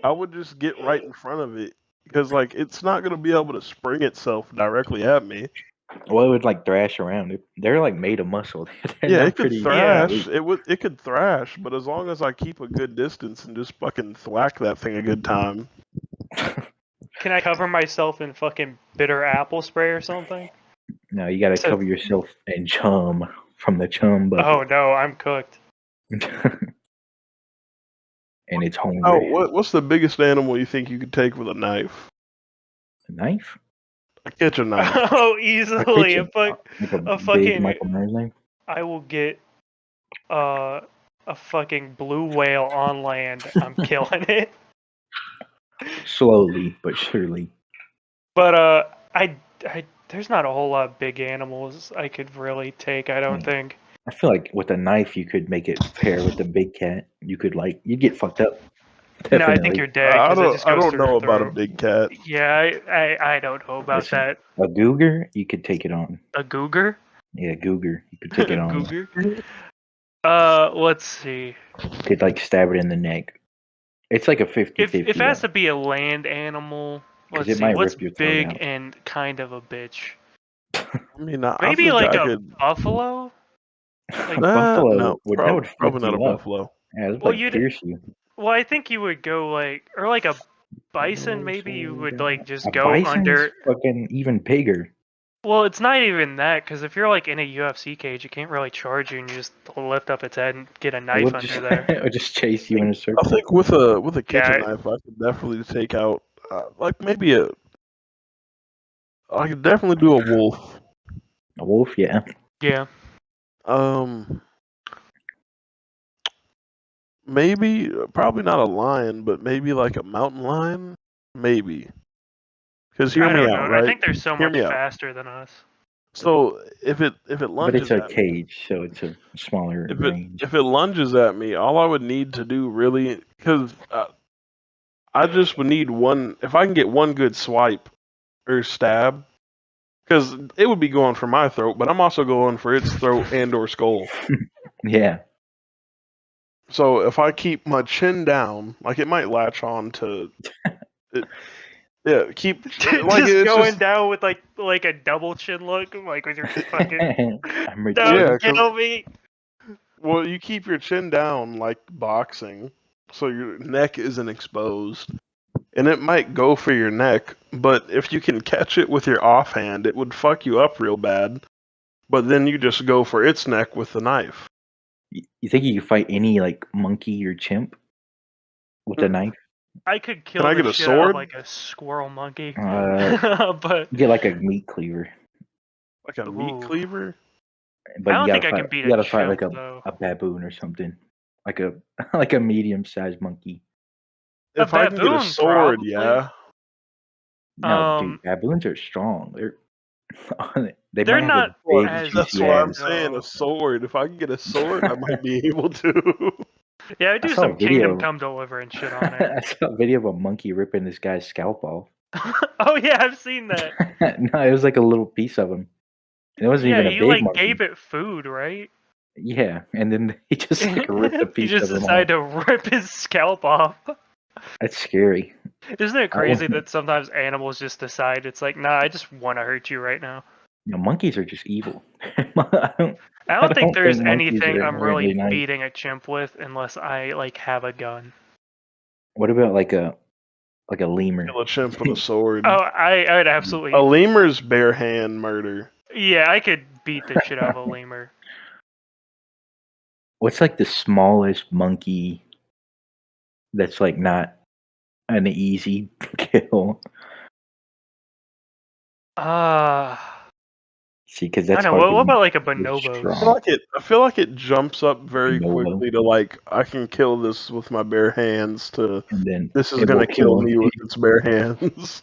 I would just get right in front of it because like it's not gonna be able to spring itself directly at me. Well, it would like thrash around. They're like made of muscle. They're Yeah, not it could pretty. thrash. It could thrash, but as long as I keep a good distance and just fucking thwack that thing a good time. Can I cover myself in fucking bitter apple spray or something? No, you got to So- cover yourself in chum from the chum Oh bucket. no, I'm cooked. And it's hungry. Oh, what's the biggest animal you think you could take with a knife? A knife? A kitchen knife. Oh, A easily. kitchen? Like a big fucking. Michael Myers knife? I will get a fucking blue whale on land. I'm killing it. Slowly but surely. But I there's not a whole lot of big animals I could really take. I don't think. I feel like with a knife you could make it pair with the big cat. You could you'd get fucked up. No, I think Definitely. you're dead because it just I goes don't through know your about a throat. big cat. Yeah, I don't know about Listen, that. a cougar, you could take it on. A googer? Yeah, cougar, you could take it on. Googer? Let's see. You could stab it in the neck. It's like a 50-50. If it has to be a land animal, 'Cause let's it see. might What's rip your throat big out. and kind of a bitch? I mean, I Maybe think like I a could. buffalo? A buffalo No, that would fuck probably not you a up. buffalo. Yeah, it Well, would pierce you. Well, I think you would go or like a bison. Maybe you would just A go bison's under. fucking even bigger. Well, it's not even that, because if you're like in a UFC cage, it can't really charge you, and you just lift up its head and get a It knife would under just, there. it would just chase you in a I circle. think with a kitchen Yeah. knife, I could definitely take out like maybe a. I could definitely do a wolf. A wolf, yeah. Yeah. Maybe probably not a lion, but maybe like a mountain lion. Maybe. Because hear I me don't out, know. right? I think they're so Hear much me out. faster than us. So if it But lunges it's a at me, cage, so it's a smaller range. if it lunges at me, all I would need to do really, because I just would need one. If I can get one good swipe or stab, because it would be going for my throat, but I'm also going for its throat and or skull. Yeah. So if I keep my chin down, like it might latch on to it. Yeah, keep like just it's going just, down with like a double chin look, like with your fucking. I'm rich. Don't Yeah, 'cause- kill me. well, you keep your chin down like boxing, so your neck isn't exposed. And it might go for your neck, but if you can catch it with your offhand, it would fuck you up real bad. But then you just go for its neck with the knife. You think you could fight any monkey or chimp with a knife? I could kill I the get a shit sword? out of like a squirrel monkey. But You get a meat cleaver. Like a meat Ooh. cleaver? But I don't you think gotta I fight, can beat you a gotta fight chimp, though. a baboon or something. Like a like a medium sized monkey. A If I can get a baboon, sword, probably. yeah. No, dude, baboons are strong. They They're might have not a big as That's juicy what I'm ass. saying, No. a sword. If I can get a sword, I might be able to. Yeah, I do saw a some video. Kingdom Come Deliverance shit on it. I saw a video of a monkey ripping this guy's scalp off. Oh yeah, I've seen that. No, it was like a little piece of him. And it wasn't Yeah, even a he big monkey. gave it food, right? Yeah, and then he just ripped a He piece just of him decided off. to rip his scalp off. That's scary. Isn't it crazy wouldn't- that sometimes animals just decide it's like, nah, I just want to hurt you right now. Monkeys are just evil. I don't think there's monkeys anything are I'm really inherently nice. beating a chimp with unless I have a gun. What about like a lemur? Kill a chimp with a sword. Oh, I would absolutely. A lemur's bare hand murder. Yeah, I could beat the shit out of a lemur. What's the smallest monkey that's not an easy kill? See, because I that's don't know. hard to What about like a get bonobos? strong. I feel like it jumps up very Bonobo. quickly to like I can kill this with my bare hands to And then this is it will gonna kill kill me with its bare hands.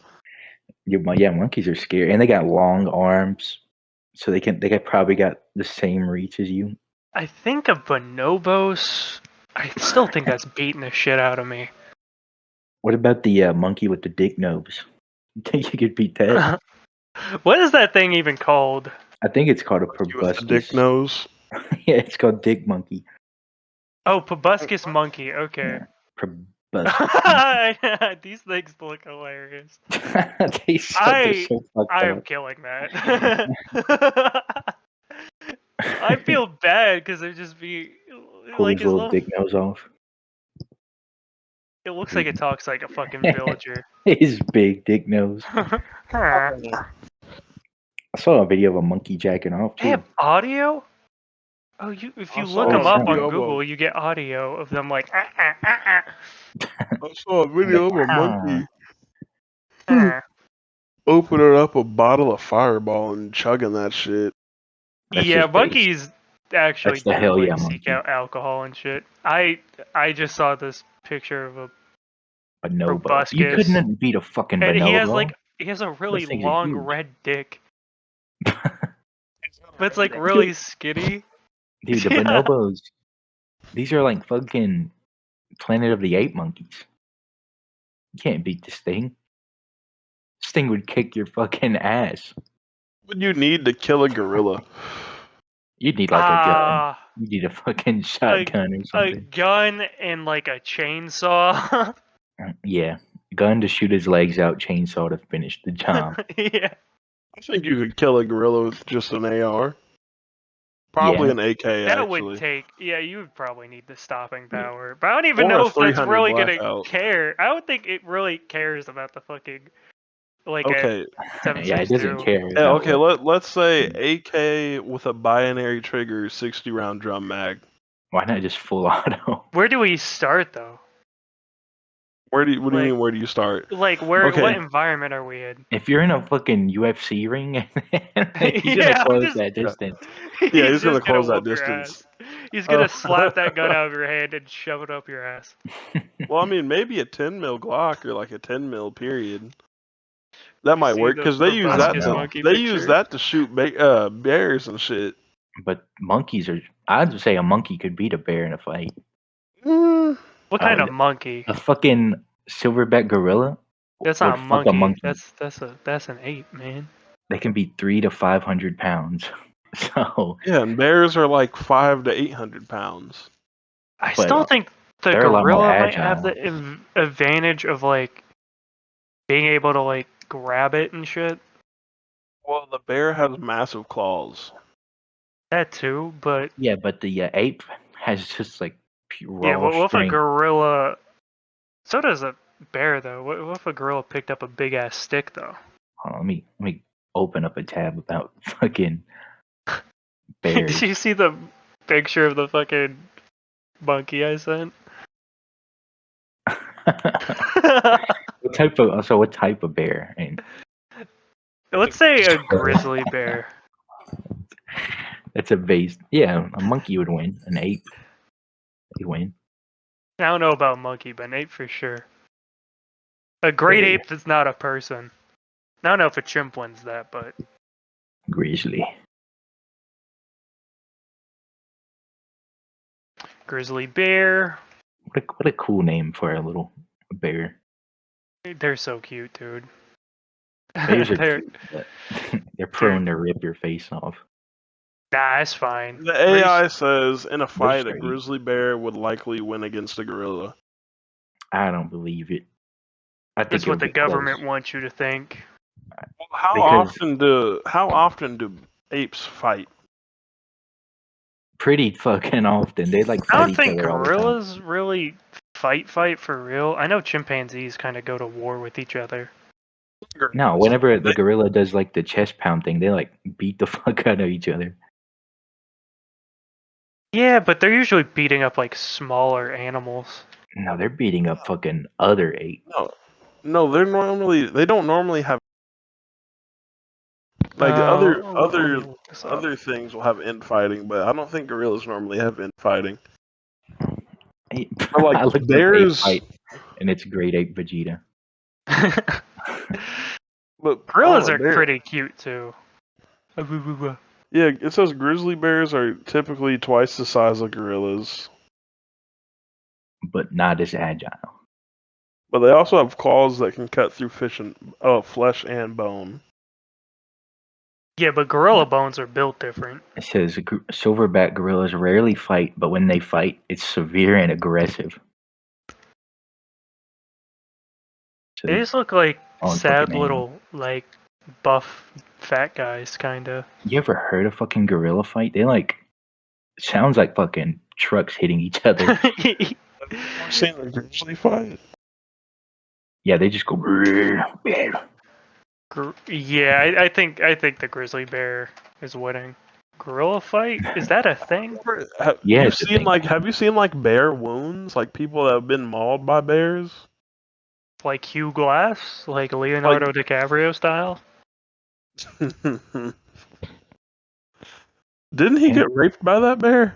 Yeah, monkeys are scary, and they got long arms, so they probably got the same reach as you. I think a bonobos. I still think that's beating the shit out of me. What about the monkey with the dick nose? You think you could beat that? What is that thing even called? I think it's called a With the dick proboscis. nose. Yeah, it's called dick monkey. Oh, proboscis monkey. Okay. Yeah, proboscis. These things look hilarious. They're so fucked I am up. killing that. I feel bad because they're just be Pull like his his little little. dick nose off. It looks like it talks like a fucking villager. His big dick nose. I saw a video of a monkey jacking off They too. have audio. Oh, if I you saw look a them up video on of Google, you get audio of them like. I saw a video of a monkey opening up a bottle of Fireball and chugging that shit. That's Yeah, just base. monkeys actually That's the do hell like yeah seek monkey. out alcohol and shit. I just saw this picture of a Bonobo. You proboscis, couldn't beat a fucking and bonobo. he has a really Those things are long huge. red dick, but it's like really skinny. Dude, the Yeah. bonobos. These are like fucking Planet of the Apes monkeys. You can't beat this thing. This thing would kick your fucking ass. What you need to kill a gorilla? You'd need like a gun. Ah, You need a fucking a, shotgun or a something. gun and like a chainsaw. Yeah, gun to shoot his legs out, chainsaw to finish the job. Yeah. I think you could kill a gorilla with just an AR. Probably Yeah. an AK That would actually. take. Yeah, you would probably need the stopping power, but I don't even Or a know if that's 300 really gonna blackout. care. I don't think it really cares about the fucking like Okay. a Yeah, it doesn't 7.62. care. Yeah, about okay, what- let's say AK with a binary trigger, 60 round drum mag. Why not just full auto? Where do we start though? What do you Like- mean where do you start? Like where? Okay. What environment are we in? If you're in a fucking UFC ring, he's Yeah, gonna I'm close just- that distance. Yeah, he's gonna just close that whoop your distance. ass. He's gonna Oh. slap that gun out of your hand and shove it up your ass. Well, I mean, maybe a 10 mil Glock or like a 10 mil period. That You might see work the because they use that. proboscis To, monkey they use picture? that to shoot bears and shit. But monkeys are. I'd say a monkey could beat a bear in a fight. Mm, What kind Oh, of monkey? A fucking silverback gorilla. That's would not a fuck monkey. That's an ape, man. They can be 300 to 500 pounds. So yeah, and bears are like 500 to 800 pounds. I But, still think the they're a lot more gorilla might have agile. the advantage of like being able to like grab it and shit. Well, the bear has massive claws. That too, but Yeah, but the ape has just like pure yeah, raw what if a strength. gorilla? So does a bear though. What if a gorilla picked up a big ass stick though? Hold on, let me open up a tab about fucking Did bears. you see the picture of the fucking monkey I sent? what type of bear? And Let's say a grizzly bear. that's a base. Yeah, a monkey would win. An ape would win. I don't know about monkey, but an ape for sure. A great Hey. ape that's not a person. I don't know if a chimp wins that, but Grizzly. grizzly bear. What a cool name for a little bear. They're so cute, dude. Bears are They're- cute, but they're prone to rip your face off. Nah, it's fine. The AI says in a fight, a straight. grizzly bear would likely win against a gorilla. I don't believe it. I think That's what it'll the be close. government wants you to think. Well, how Because- often do apes fight? Pretty fucking often. They like I fight don't each think other all the time. gorillas really fight for real. I know chimpanzees kind of go to war with each other. No, whenever the gorilla does like the chest pound thing, they like beat the fuck out of each other. Yeah, but they're usually beating up like smaller animals. No, they're beating up fucking other apes. No, they don't normally have Like Let me look this up. other things will have infighting, but I don't think gorillas normally have infighting. But like I looked up bears, ape fight, and it's grade 8 Vegeta. but Gorillas are pretty cute too. Yeah, it says grizzly bears are typically twice the size of gorillas, But not as agile. but they also have claws that can cut through flesh and bone. Yeah, but gorilla bones are built different. It says silverback gorillas rarely fight, but when they fight, it's severe and aggressive. So They just look like on sad fucking little, like, buff, fat guys, kinda. You ever heard a fucking gorilla fight? They like sounds like fucking trucks hitting each other. Have you ever seen a grizzly fight? Yeah, they just go. Yeah, I think the grizzly bear is winning. Gorilla fight? Is that a thing? Yeah, Have it's a thing. you seen like bear wounds? Like people that have been mauled by bears? Like Hugh Glass? Like Leonardo DiCaprio style? Didn't he get raped by that bear?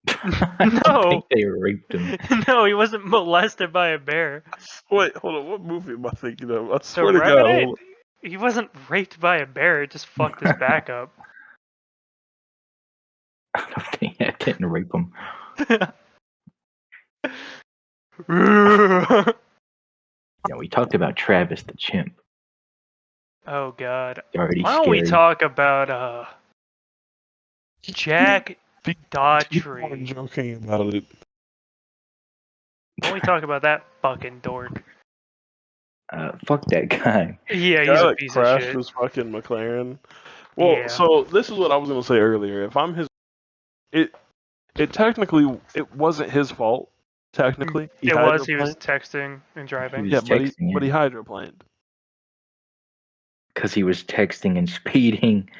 I don't think they raped him. No, he wasn't molested by a bear. Wait, hold on. What movie am I thinking of? I The swear to God. Revenant? He wasn't raped by a bear, it just fucked his back up. I don't think I didn't rape him. Yeah, we talked about Travis the chimp. Oh god. Already Why don't we scary. talk about Jack People Doherty? are joking about it. Why don't we talk about that fucking dork? Fuck that guy. Yeah, he's Guy a that piece of crashed shit. his fucking McLaren. Well, Yeah. so this is what I was gonna say earlier. If I'm his, it technically it wasn't his fault. Technically, He was texting and driving. He Yeah, was but texting, he hydroplaned. because he was texting and speeding.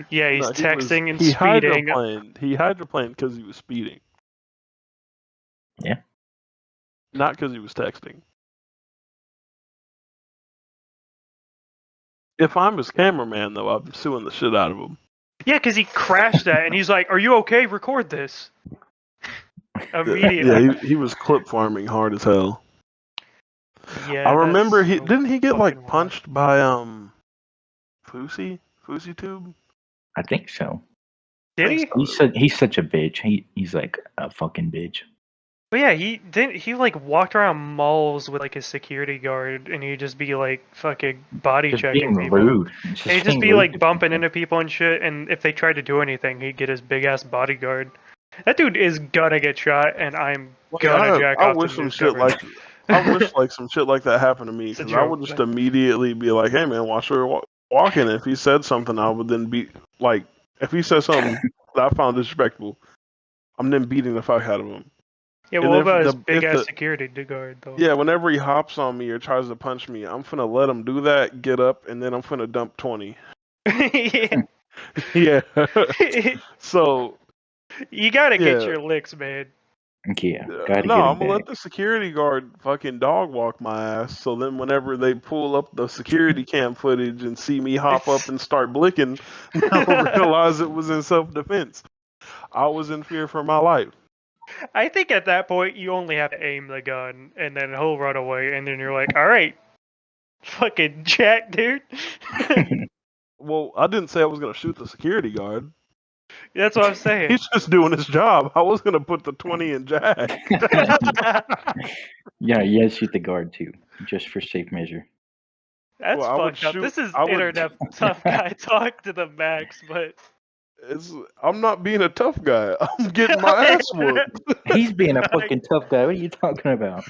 Yeah, he's texting and he speeding. Hydroplaned. He hydroplaned because he was speeding. Yeah. Not because he was texting. If I'm his cameraman, though, I'm suing the shit out of him. Yeah, because he crashed that, and he's like, "Are you okay? Record this." Immediately. Yeah, he was clip farming hard as hell. Yeah. I remember that's didn't he get like fucking punched by Fousey Tube? I think so. Did he? He's such a bitch. He's like a fucking bitch. But yeah, he like walked around malls with like his security guard, and he'd just be like fucking body Just checking being people. rude. And he'd just be like bumping into people and shit. And if they tried to do anything, he'd get his big ass bodyguard. That dude is gonna get shot, and I'm gonna jack off. I wish some shit like some shit like that happened to me, because I would just immediately be like, "Hey man, watch her walking." If he said something, I would then be like, if he said something that I found disrespectful, I'm then beating the fuck out of him. Yeah, well, what about his big ass security guard though? Yeah, whenever he hops on me or tries to punch me, I'm finna let him do that, get up, and then I'm finna dump 20. Yeah. Yeah. So you gotta get your licks, man. Yeah. I'm gonna let the security guard fucking dog walk my ass. So then, whenever they pull up the security cam footage and see me hop up and start blicking, they'll realize it was in self-defense. I was in fear for my life. I think at that point you only have to aim the gun, and then he'll run away, and then you're like, all right, fucking Jack, dude. Well, I didn't say I was gonna shoot the security guard. That's what I'm saying. He's just doing his job. I was gonna put the 20 in Jack. Yeah, shoot the guard too, just for safe measure. That's fucked up. This is internet tough guy talk to the max, but I'm not being a tough guy. I'm getting my ass whooped. He's being a fucking tough guy. What are you talking about?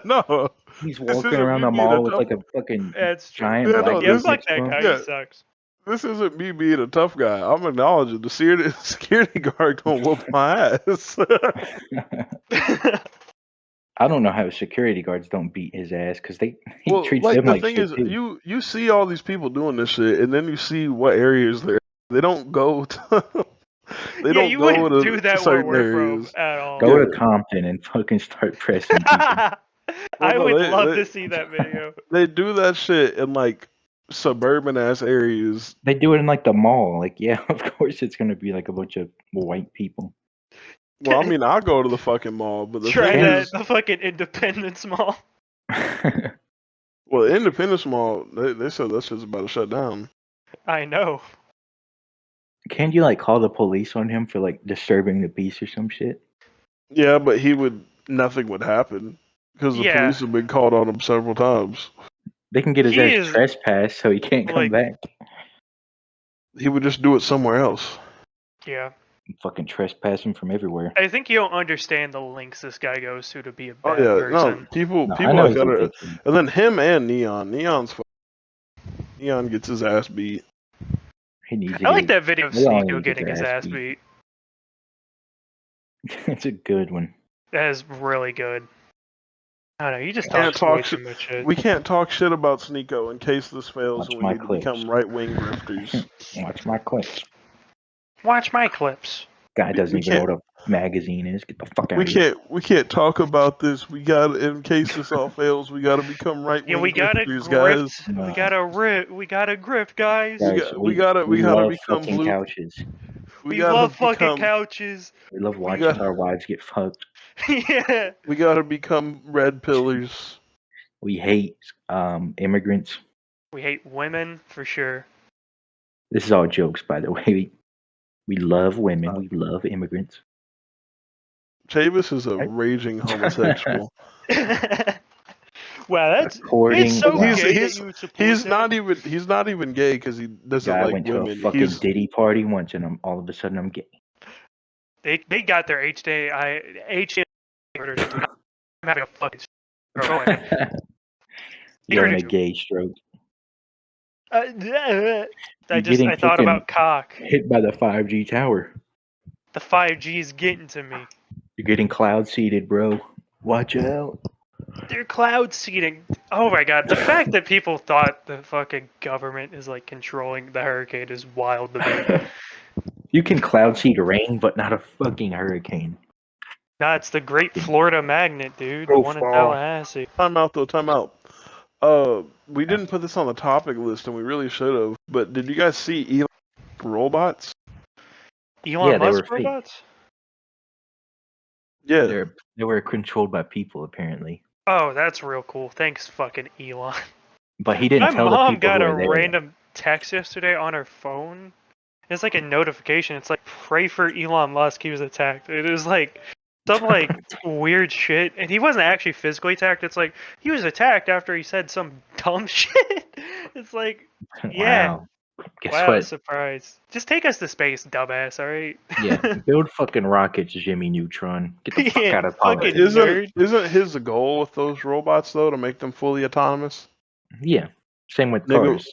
No. He's walking around the mall with like a fucking giant black dude. Yeah, fuck that guy. He sucks. This isn't me being a tough guy. I'm acknowledging the security guard gonna whoop my ass. I don't know how security guards don't beat his ass, because he treats like them the like thing shit is, too. you see all these people doing this shit, and then you see what areas they don't go to. You wouldn't do that where we're from at all. Go to Compton and fucking start pressing people. I would love to see that video. They do that shit in like suburban ass areas. They do it in like the mall. Like, yeah, of course it's gonna be like a bunch of white people. Well, I mean, I'll go to the fucking mall, but the Try thing that is, the fucking Independence Mall. well, Independence Mall, they said that's just about to shut down. I know. Can't you like call the police on him for like disturbing the peace or some shit? Yeah, but nothing would happen because the Yeah. police have been called on him several times. They can get his He ass is, trespassed so he can't come like- back. He would just do it somewhere else. Yeah. Fucking trespass him from everywhere. I think you don't understand the lengths this guy goes to be a Oh bad yeah, person. no, people No, I know have he's got to, ridiculous. and then him and Neon gets his ass beat. He needs to I like get that video of they all need Sneeko to get getting their his ass ass beat. It's a good one. That is really good. I don't know, you just Can't talk way talk too much shit. We can't talk shit about Sneeko in case this fails Watch and we my need to clips. become right-wing grifters. Watch my clips. Watch my clips. Guy doesn't we even know can't- what a magazine is. Get the fuck out We of here. can't talk about this. We got in case this all fails, we got to become right-wing Yeah, we gotta grifters, guys. grift. We gotta grift, guys. Guys, we gotta love become fucking blue. couches. We gotta love fucking become- couches. We love We watching got- our wives get fucked. Yeah. We gotta become red pillars. We hate immigrants. We hate women for sure. This is all jokes, by the way. We love women. We love immigrants. Chavis is a raging homosexual. Wow, that's According, it's so He's- gay he's- that you would support He's that. not even gay because he doesn't guy like went to women. a fucking He's Diddy party once, and all of a sudden I'm gay. They got their HDA murdered. I'm having a fucking stroke. Go ahead. You're in a You're- gay stroke. I getting thought fucking- about cock. Hit by the 5G tower. The 5G is getting to me. You're getting cloud seeded, bro. Watch out. They're cloud seeding. Oh my god, the fact that people thought the fucking government is like controlling the hurricane is wild to me. You can cloud seed rain, but not a fucking hurricane. Nah, it's the Great Florida Magnet, dude. The Oh, one in fuck. Tallahassee. time out though. Time out. We didn't put this on the topic list, and we really should have. But did you guys see Elon robots? Elon Yeah, they Musk were fake. robots? Yeah. They were controlled by people, apparently. Oh, that's real cool. Thanks, fucking Elon. But he didn't My tell the mom people got who a were there. random text yesterday on her phone. It's like a notification. It's like, pray for Elon Musk. He was attacked. It was like some like weird shit. And he wasn't actually physically attacked. It's like he was attacked after he said some dumb shit. It's like, yeah. Wow. Guess Wow, what? surprise. Just take us to space, dumbass, alright? Yeah, build fucking rockets, Jimmy Neutron. Get the fuck Yeah, out of fucking politics. nerd. Isn't his goal with those robots though to make them fully autonomous? Yeah, same with Nigga, cars.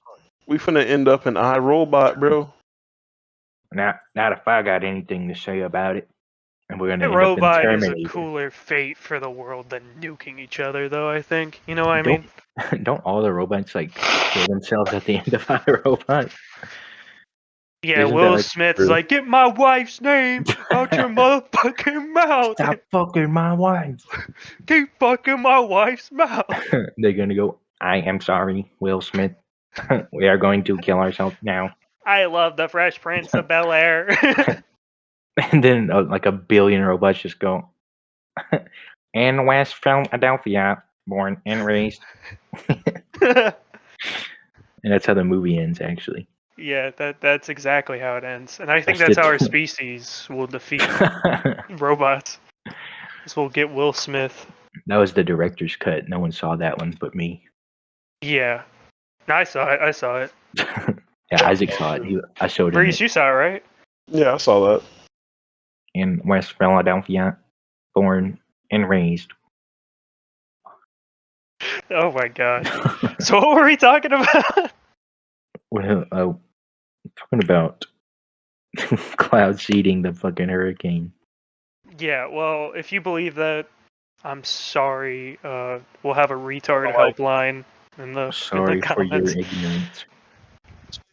we finna end up in iRobot, bro. Not if I got anything to say about it. And we're gonna A end up robot in is a Terminator. cooler fate for the world than nuking each other, though, I think. You know what I mean? Don't all the robots like kill themselves at the end of iRobot? Yeah, Isn't that, Will like, Smith true? is like, get my wife's name out your motherfucking mouth. Stop fucking my wife. Keep fucking my wife's mouth. They're gonna go. I am sorry, Will Smith. We are going to kill ourselves now. I love the Fresh Prince of Bel Air. And then like a billion robots just go. In West Philadelphia, born and raised. And that's how the movie ends, actually. Yeah, that's exactly how it ends. And I think That's that's how our it. species will defeat robots. This will get Will Smith. That was the director's cut. No one saw that one but me. Yeah. No, I saw it. I saw it. Yeah, Isaac saw it. I showed him Breeze, it. you saw it, right? Yeah, I saw that. In West Philadelphia, born and raised. Oh my god. So what were we talking about? Well, talking about cloud seeding the fucking hurricane. Yeah, well, if you believe that, I'm sorry. We'll have a retard Alright. helpline in the Sorry for your comments. ignorance.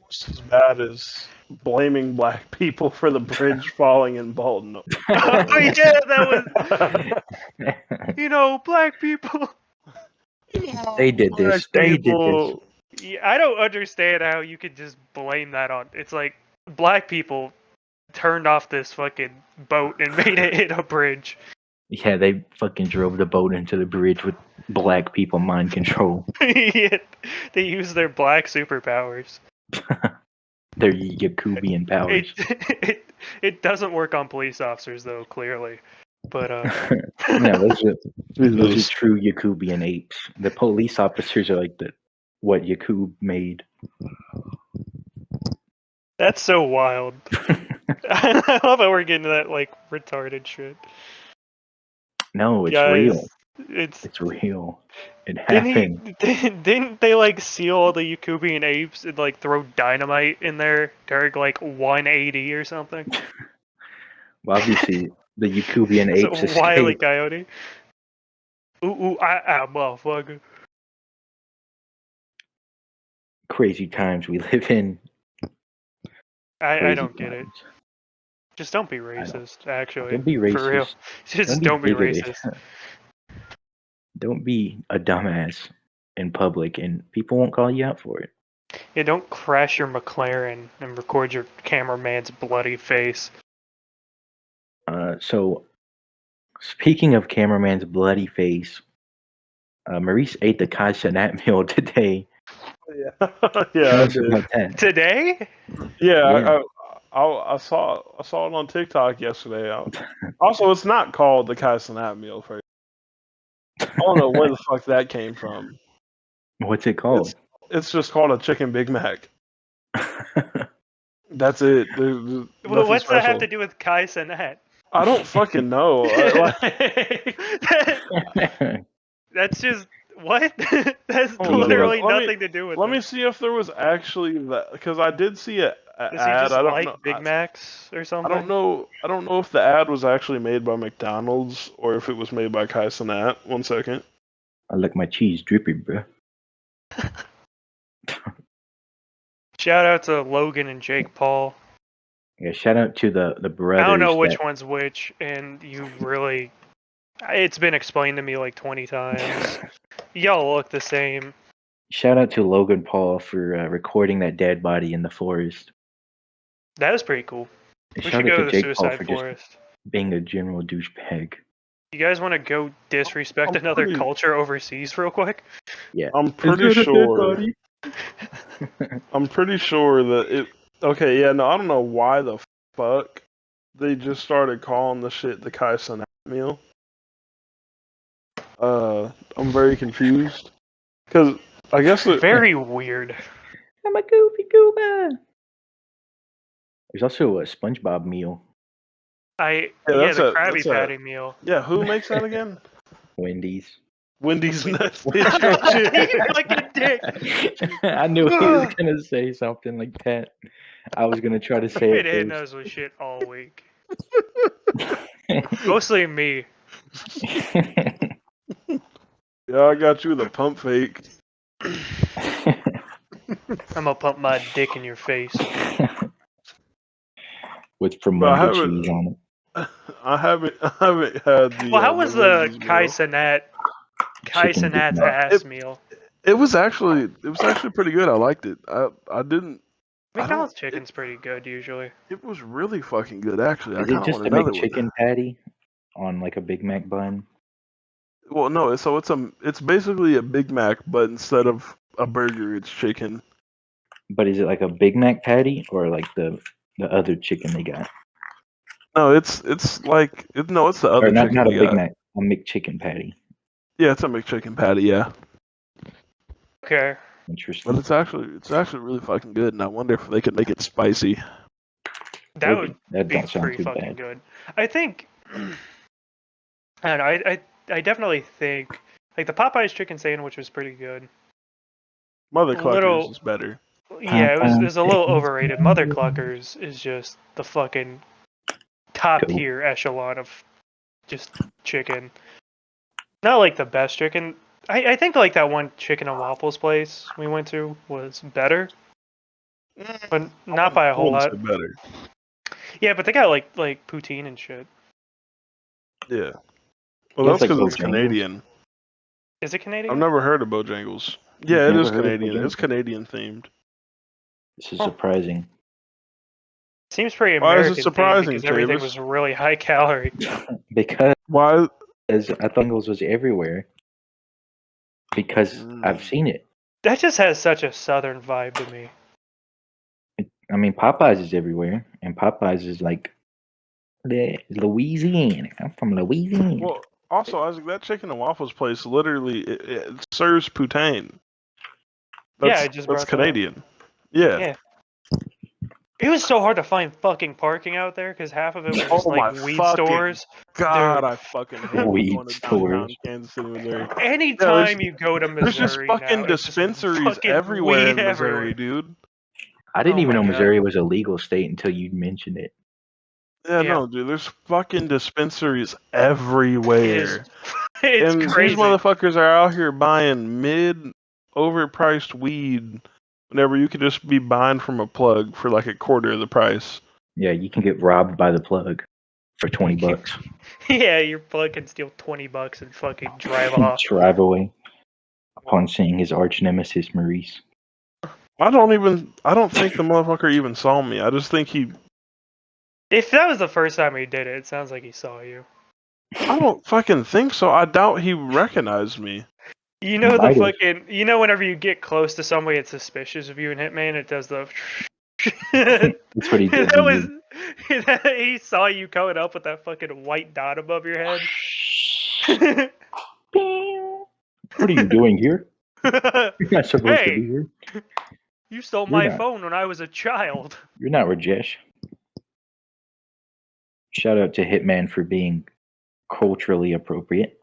It's as bad as blaming black people for the bridge falling in Baltimore. Oh yeah, that was black people. They did this. They did this. Yeah, I don't understand how you could just blame that on. It's like black people turned off this fucking boat and made it hit a bridge. Yeah, they fucking drove the boat into the bridge with black people mind control. Yeah, they use their black superpowers. Their Yakubian powers. It doesn't work on police officers though, clearly. But No, those are Jesus. true Yakubian apes. The police officers are like what Yakub made. that's so wild. I love how we're getting to that like retarded shit. No, it's Guys, real. It's It's real. It happened. didn't they like seal all the Yakubian apes and like throw dynamite in there during like 180 or something? Well, obviously, the Yakubian apes It's a Wile E. escaped. Coyote. Ooh, motherfucker. Crazy times we live in. I Crazy don't get it. times. Just don't be racist, actually. Don't be For real. racist. Just don't be bigoted. racist. Don't be a dumbass in public, and people won't call you out for it. Yeah, don't crash your McLaren and record your cameraman's bloody face. So, speaking of cameraman's bloody face, Maurice ate the Kai Cenat meal today. Yeah, Tell yeah, I us did. about that. Today? Yeah, I saw it on TikTok yesterday. Also, it's not called the Kaisenat meal. I don't know where the fuck that came from. What's it called? It's just called a chicken Big Mac. That's it. There's Well, what's that have special. to do with Kai Cenat? I don't fucking know. That's just what? That's Hold on, literally let me- nothing to do with Let it. me see if there was actually that, because I did see an Does he ad. just I don't like know. Big Macs or something? I don't know. I don't know if the ad was actually made by McDonald's or if it was made by Kaisenat. 1 second. I like my cheese drippy, bro. Shout out to Logan and Jake Paul. Yeah, shout out to the brothers. I don't know which that- one's which, and you really. It's been explained to me like 20 times. Y'all look the same. Shout out to Logan Paul for recording that dead body in the forest. That was pretty cool. And We shout should out go to to the Jake Paul Suicide for just Forest. being a general douchebag. You guys want to go disrespect another pretty- culture overseas real quick? Yeah. I'm pretty sure. I'm pretty sure that it. Okay, yeah, no, I don't know why the fuck they just started calling the shit the Kaisenat meal. I'm very confused because I guess Very weird. I'm a goofy goober. There's also a SpongeBob meal. Yeah, that's the a- Krabby that's a- Patty meal. Yeah, who makes that again? Wendy's. Wendy's nuts. You fucking dick. I knew he was gonna say something like that. I was gonna try to say Been hitting it us with shit all week. Mostly me. first. Yeah, I got you the pump fake. I'm gonna pump my dick in your face. With from But I Wonder haven't- cheese on it. I haven't had the. Well, how was the Wendy's Kai meal. Cenat Chicken Big Cenat's Mac. ass meal? It was actually pretty good. I liked it. I didn't. McDonald's chicken's pretty good usually. It was really fucking good, actually. Is I it kind of just want a another one. McChicken patty on like a Big Mac bun? Well, no. So it's basically a Big Mac, but instead of a burger, it's chicken. But is it like a Big Mac patty or like the other chicken they got? No, it's like no, it's the other Or not chicken a they Big got. Mac, a McChicken patty. Yeah, it's a McChicken patty. Yeah, Okay. Interesting. but it's actually really fucking good, and I wonder if they could make it spicy. That would that be don't sound pretty too fucking bad. good. I think I don't know, I definitely think like the Popeyes chicken sandwich was pretty good. Mother A Cluckers little- is better. Yeah, it was a little chicken overrated. Mother Cluckers is just the fucking top Cool. tier echelon of just chicken. Not like the best chicken. I think like that one chicken and waffles place we went to was better, but not by a whole lot. Better. Yeah, but they got like poutine and shit. Yeah. Well, Yeah, that's it's like because it's Bojangles. Canadian. Is it Canadian? I've never heard of Bojangles. Yeah, it never is heard of the Canadian. game? It's Canadian themed. This is Huh. surprising. Seems pretty Why is it American themed surprising, because everything Chavis? was really high calorie. Because Why? I thought Pringles was everywhere. Because I've seen it. That just has such a southern vibe to me. I mean, Popeyes is everywhere, and Popeyes is like Louisiana. I'm from Louisiana. Well, also, Isaac, that chicken and waffles place literally it serves poutine. Yeah, I just That's brought that up. Canadian. Yeah. Yeah. It was so hard to find fucking parking out there because half of it was just Oh my like weed fucking stores. God, Dude. I fucking hate Weed going to stores. downtown Kansas City, Missouri. Anytime you go to There's just Missouri fucking now, it's just dispensaries fucking everywhere weed in Missouri, everywhere. dude. I didn't Oh even my know God. Missouri was a legal state until you mentioned it. Yeah, Yeah. no, dude. There's fucking dispensaries It is. everywhere. It's And crazy. these motherfuckers are out here buying overpriced weed whenever you could just be buying from a plug for like a quarter of the price. Yeah, you can get robbed by the plug for $20. Yeah, your plug can steal $20 and fucking drive off. Drive away upon seeing his arch nemesis Maurice. I don't think the motherfucker even saw me. I just think he. If that was the first time he did it sounds like he saw you. I don't fucking think so. I doubt he recognized me. You know the Might have. fucking. You know whenever you get close to somebody that's suspicious of you in Hitman, it does the. That's what he did. That was. He saw you coming up with that fucking white dot above your head. What are you doing here? You're not supposed to be Hey, here. you stole You're my not. phone when I was a child. You're not Rajesh. Shout out to Hitman for being culturally appropriate,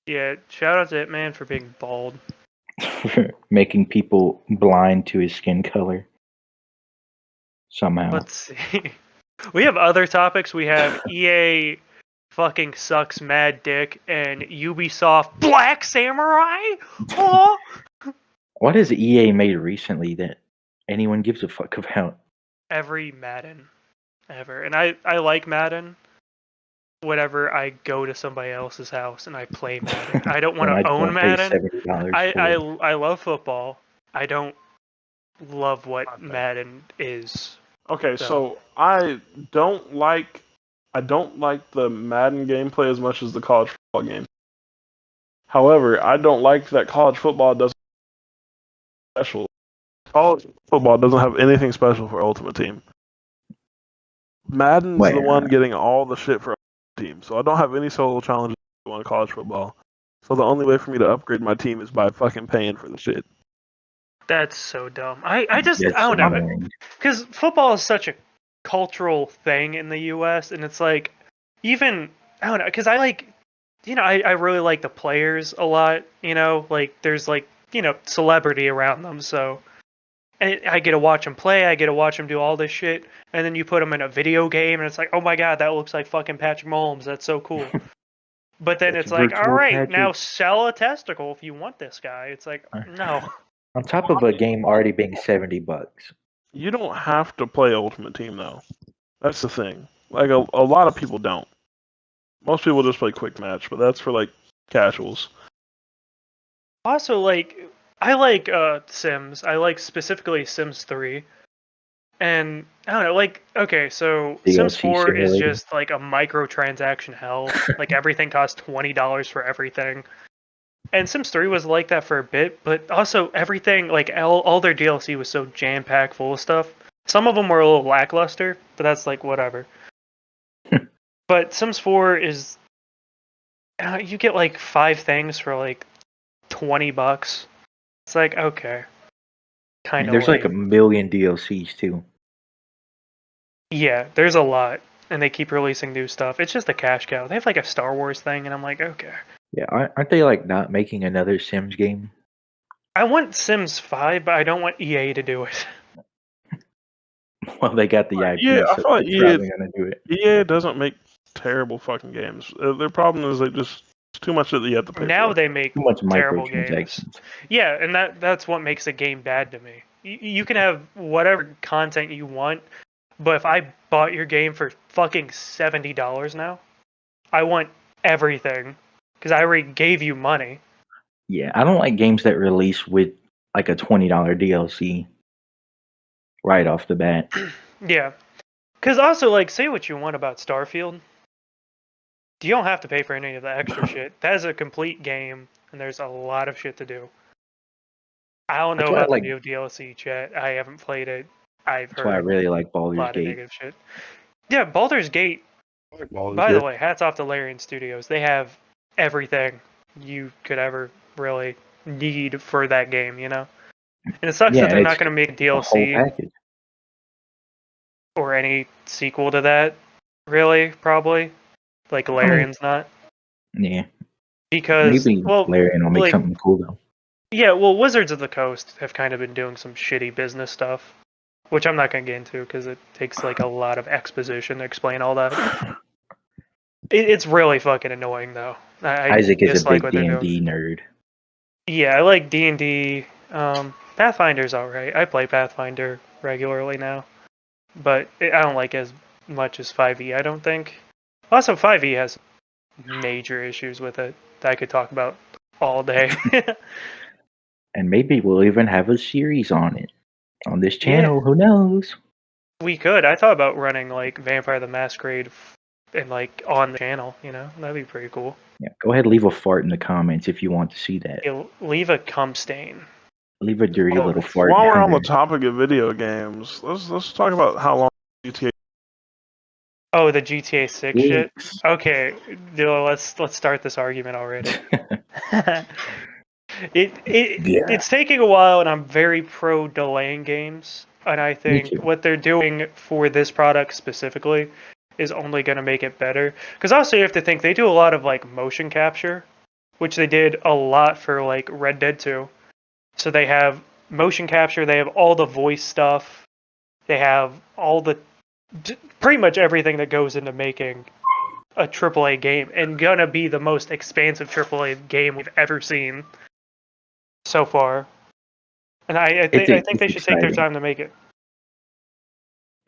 Yeah, shout out to Hitman for being bald. for making people blind to his skin color. Somehow. Let's see. We have other topics. We have EA fucking sucks mad dick and Ubisoft Black Samurai. Oh, What has EA made recently that anyone gives a fuck about? every Madden ever, and I like Madden. Whenever I go to somebody else's house and I play Madden, I don't want When I to own don't pay Madden. $70 I, for I it. I love football. I don't love what Madden is. Okay, so I don't like the Madden gameplay as much as the college football game. However, I don't like that college football doesn't special. College football doesn't have anything special for Ultimate Team. Madden's Wait, the one getting all the shit for Ultimate Team, so I don't have any solo challenges on college football. So the only way for me to upgrade my team is by fucking paying for the shit. That's so dumb. I just That's I don't know, annoying. because football is such a cultural thing in the U.S. and it's like even I don't know, because I like I really like the players a lot. Like there's like celebrity around them, so I get to watch them play. I get to watch them do all this shit, and then you put them in a video game, and it's like, oh my god, that looks like fucking Patrick Mahomes. That's so cool. But then It's it's like, all virtual right, Patrick. now sell a testicle if you want this guy. It's like, no. On top of a game already being $70. You don't have to play Ultimate Team though. That's the thing. Like a lot of people don't. Most people just play quick match, but that's for like casuals. Also, like, I like Sims. I like specifically Sims 3. And I don't know, like, okay, so Sims DLC 4 is simulator. just like a microtransaction hell. Like everything costs $20 for everything. And Sims 3 was like that for a bit, but also everything, like all their DLC was so jam-packed full of stuff. Some of them were a little lackluster, but that's like whatever. But Sims 4 is you get like 5 things for like $20. It's like, okay. Kind of There's like a million DLCs too. Yeah, there's a lot, and they keep releasing new stuff. It's just a cash cow. They have like a Star Wars thing, and I'm like, okay. Yeah, aren't they like not making another Sims game? I want Sims 5, but I don't want EA to do it. Well, they got the IP, Yeah, I so feel like they're probably gonna do it. EA doesn't make terrible fucking games. Their problem is it's too much that you have to pay Now for. they make Too much terrible games. microtransactions. Yeah, and that's what makes a game bad to me. You can have whatever content you want, but if I bought your game for fucking $70 now, I want everything because I already gave you money. Yeah, I don't like games that release with like a $20 DLC right off the bat. Yeah. Because also, like, say what you want about Starfield. You don't have to pay for any of the extra shit. That is a complete game, and there's a lot of shit to do. I don't That's know why I about the like. new DLC, chat. I haven't played it. I've That's why I heard really like a Baldur's lot of Gate. negative shit. Yeah, Baldur's Gate, by the way, hats off to Larian Studios. They have everything you could ever really need for that game, you know? And it sucks Yeah, that and they're it's not going to make a whole DLC package. or any sequel to that, really, probably. Like I mean, Larian's not. yeah, Because, maybe well, Larian will make like, something cool though. yeah, well, Wizards of the Coast have kind of been doing some shitty business stuff, which I'm not going to get into because it takes like a lot of exposition to explain all that. It's really fucking annoying though. I Isaac is a dislike big what they're doing. D&D nerd. Yeah, I like D&D. Pathfinder's alright. I play Pathfinder regularly now, but I don't like as much as 5e. I don't think. Also, 5e has major issues with it that I could talk about all day. And maybe we'll even have a series on it on this Yeah. channel. Who knows? We could. I thought about running like Vampire the Masquerade and like on the channel. You know, that'd be pretty cool. Yeah, go ahead, leave a fart in the comments if you want to see that. You'll leave a cum stain. Leave a dirty Well, little fart while we're down on the there. topic of video games, let's talk about how long GTA. Oh, the GTA 6 shit. Yikes. Okay, let's start this argument already. It's taking a while, and I'm very pro delaying games. And I Me think too. what they're doing for this product specifically is only going to make it better. Because also you have to think they do a lot of like motion capture, which they did a lot for like Red Dead 2. So they have motion capture, they have all the voice stuff, they have all the pretty much everything that goes into making a AAA game, and gonna be the most expansive AAA game we've ever seen so far. And I think they It's should take their exciting, time to make it.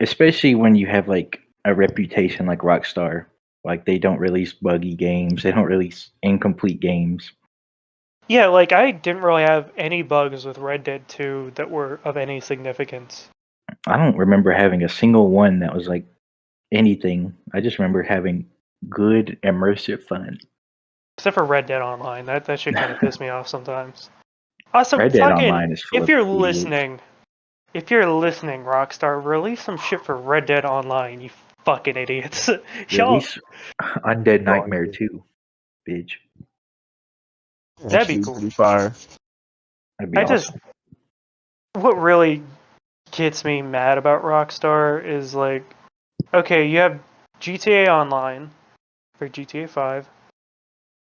especially when you have like a reputation like Rockstar. Like they don't release buggy games. They don't release incomplete games. Yeah, like I didn't really have any bugs with Red Dead 2 that were of any significance. I don't remember having a single one that was like anything. I just remember having good immersive fun. Except for Red Dead Online. That shit kind of piss me off sometimes. Also, Red Dead fucking, Online is full if of you're idiots. listening, Rockstar, release some shit for Red Dead Online, you fucking idiots. Y'all, Release Undead Nightmare 2, bitch. that'd be cool. Fire. That'd be I just, awesome. what really gets me mad about Rockstar is like, okay, you have GTA Online for GTA 5.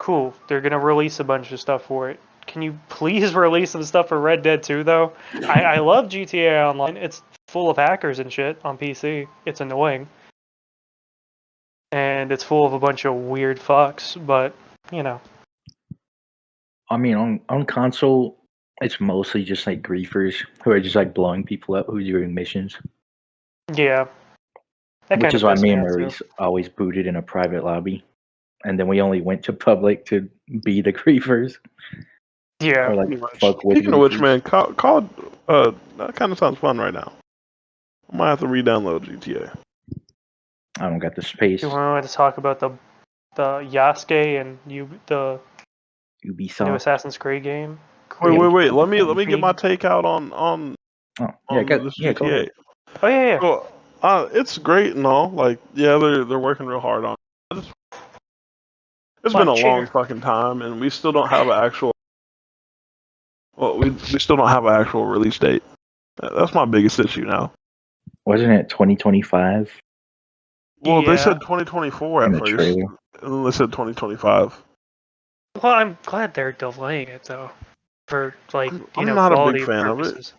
Cool, they're gonna release a bunch of stuff for it. Can you please release some stuff for Red Dead 2 though? I love GTA Online. It's full of hackers and shit on PC. It's annoying. And it's full of a bunch of weird fucks, but you know. I mean, on console, it's mostly just like griefers who are just like blowing people up who are doing missions. Yeah. That Which kind is of why pissed me me and off too. Maurice always booted in a private lobby. And then we only went to public to be the griefers. Yeah. Or like Pretty much. fuck with Speaking of which, griefers. man, call that kind of sounds fun right now. I might have to re-download GTA. I don't got the space. You want to talk about the Yasuke and the new Ubisoft. Assassin's Creed game? Wait. Let me Creed. get my take out on Oh, yeah, this go GTA. ahead. Oh yeah. So, it's great and all. Like, yeah, they're working real hard on it. It's been a long fucking time, and we still don't have an actual. Well, we still don't have an actual release date. That's my biggest issue now. Wasn't it 2025 Well, they Yeah. said 2024 in at the first, trailer? and then they said 2025. Well, I'm glad they're delaying it though, for like I'm not a big quality fan of it. purposes.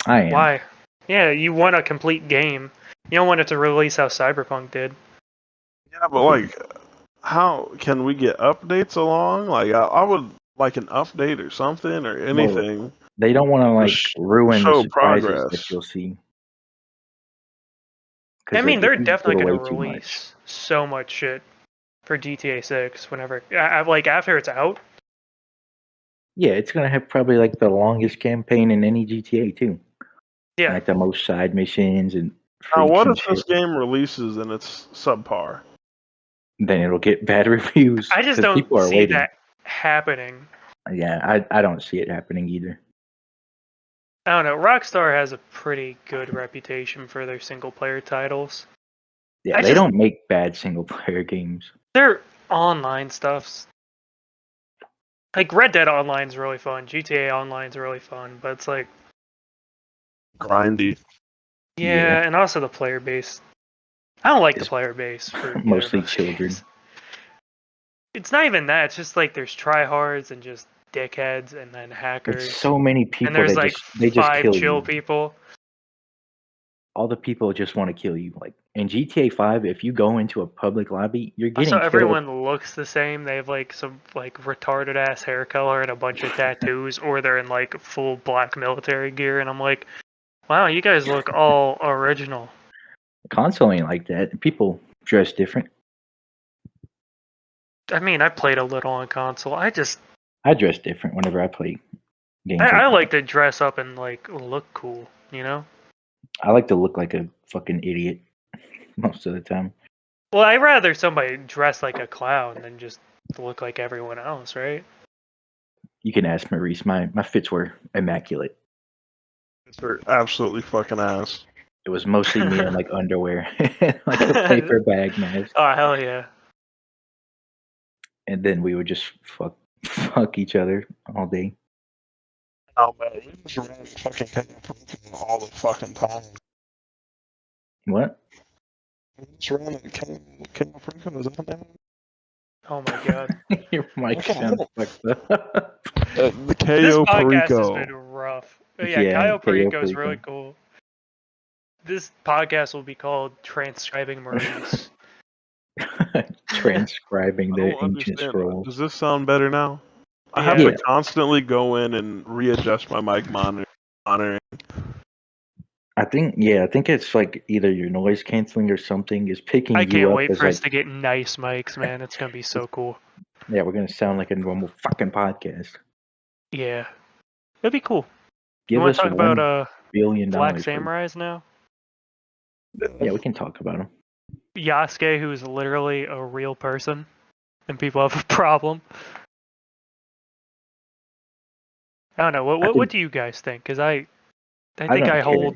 I am. Why? Yeah, you want a complete game. You don't want it to release how Cyberpunk did. Yeah, but like, how can we get updates along? Like, I would like an update or something or anything. They don't want to like ruin the show surprises that progress. you'll see. I mean, they're if you definitely give going away to too much, release so much shit for GTA 6 whenever, like after it's out. Yeah, it's gonna have probably like the longest campaign in any GTA too. Yeah. Like the most side missions and Now, freaks what and if this shit. game releases and it's subpar? Then it'll get bad reviews I just because don't people are see waiting. that happening. Yeah, I don't see it happening either. I don't know. Rockstar has a pretty good reputation for their single player titles. Yeah, they don't make bad single player games. Their online stuff's like Red Dead Online's really fun. GTA Online's really fun, but it's like Grindy. yeah, and also the player base. I don't like the It's player base for mostly those children. games. It's not even that. It's just like there's tryhards and just dickheads and then hackers. It's so many people and there's that like they just 5 kill chill you. people. All the people just want to kill you. Like in GTA 5, if you go into a public lobby, you're getting Also, killed. everyone looks the same. They have like some like retarded ass hair color and a bunch of tattoos, or they're in like full black military gear. And I'm like, wow, you guys look all original. Console ain't like that. People dress different. I mean, I played a little on console. I dress different whenever I play games. I like to dress up and like look cool, you know? I like to look like a fucking idiot most of the time. Well, I'd rather somebody dress like a clown than just look like everyone else, right? You can ask Maurice. My fits were immaculate. They're absolutely fucking ass. It was mostly me in like underwear, like a paper bag mask, Oh, hell yeah. and then we would just fuck each other all day. Oh man, we just ran fucking all the fucking time. What? We just ran at King Franklin, is that the name? Oh my god. Your mic Okay, sounds fucked up. The This Cayo podcast has Perico. been rough. Oh, Yeah, yeah, Cayo Cayo Perico is Perico. really cool. This podcast will be called Transcribing Maurice. Transcribing I the don't ancient understand. scrolls. Does this sound better now? I have Yeah. to constantly go in and readjust my mic monitoring. I think it's like either your noise canceling or something is picking I you can't up wait as for us like, to get nice mics, man. It's gonna be so cool. yeah, we're gonna sound like a normal fucking podcast. Yeah. It'd be cool. You Give want us to talk $1 about billion. Black For Samurais now? yeah, we can talk about them. Yasuke, who is literally a real person, and people have a problem. I don't know. What do you guys think? Because I think don't I care. hold.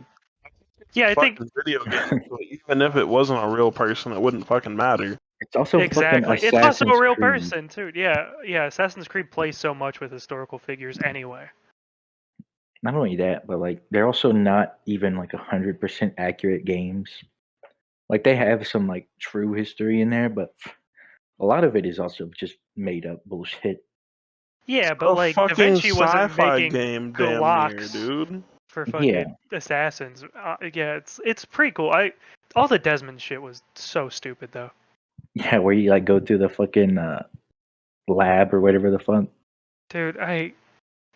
Yeah, I think Fucking video game. But even if it wasn't a real person, it wouldn't fucking matter. It's also exactly. fucking It's also Assassin's a real Creed. person too. Yeah. Assassin's Creed plays so much with historical figures anyway. Not only that, but like they're also not even like 100% accurate games. Like they have some like true history in there, but a lot of it is also just made up bullshit. Yeah, but A like Da fucking Vinci wasn't sci-fi making game, damn near, Glocks dude. for Yeah, fucking assassins. Yeah, it's pretty cool. All the Desmond shit was so stupid though. yeah, where you like go through the fucking lab or whatever the fuck. Dude, I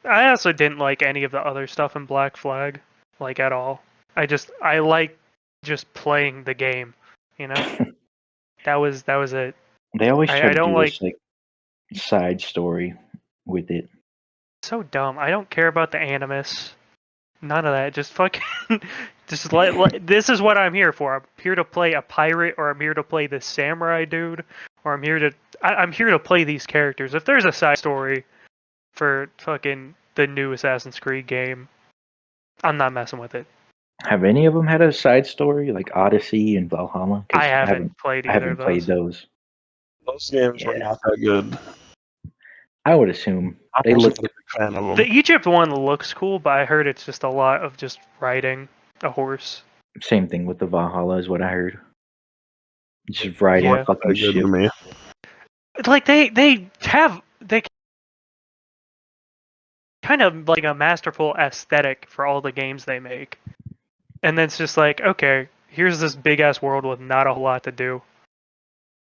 also didn't like any of the other stuff in Black Flag, like at all. I like just playing the game, you know. that was it. They always try I to don't do like this like side story with it. so dumb. I don't care about the animus. None of that. Just fucking just let this is what I'm here for. I'm here to play a pirate, or I'm here to play the samurai dude, or I'm here to play these characters. If there's a side story for fucking the new Assassin's Creed game, I'm not messing with it. Have any of them had a side story like Odyssey and Valhalla? 'Cause I haven't played I either haven't of played those. those. Those games were Yeah. not that good. I would assume I they wasn't look. a big fan of them. The Egypt one looks cool, but I heard it's just a lot of just riding a horse. Same thing with the Valhalla is what I heard. Just riding Yeah. a fucking That good to ship. me. Like they kind of like a masterful aesthetic for all the games they make. And then it's just like, okay, here's this big ass world with not a whole lot to do.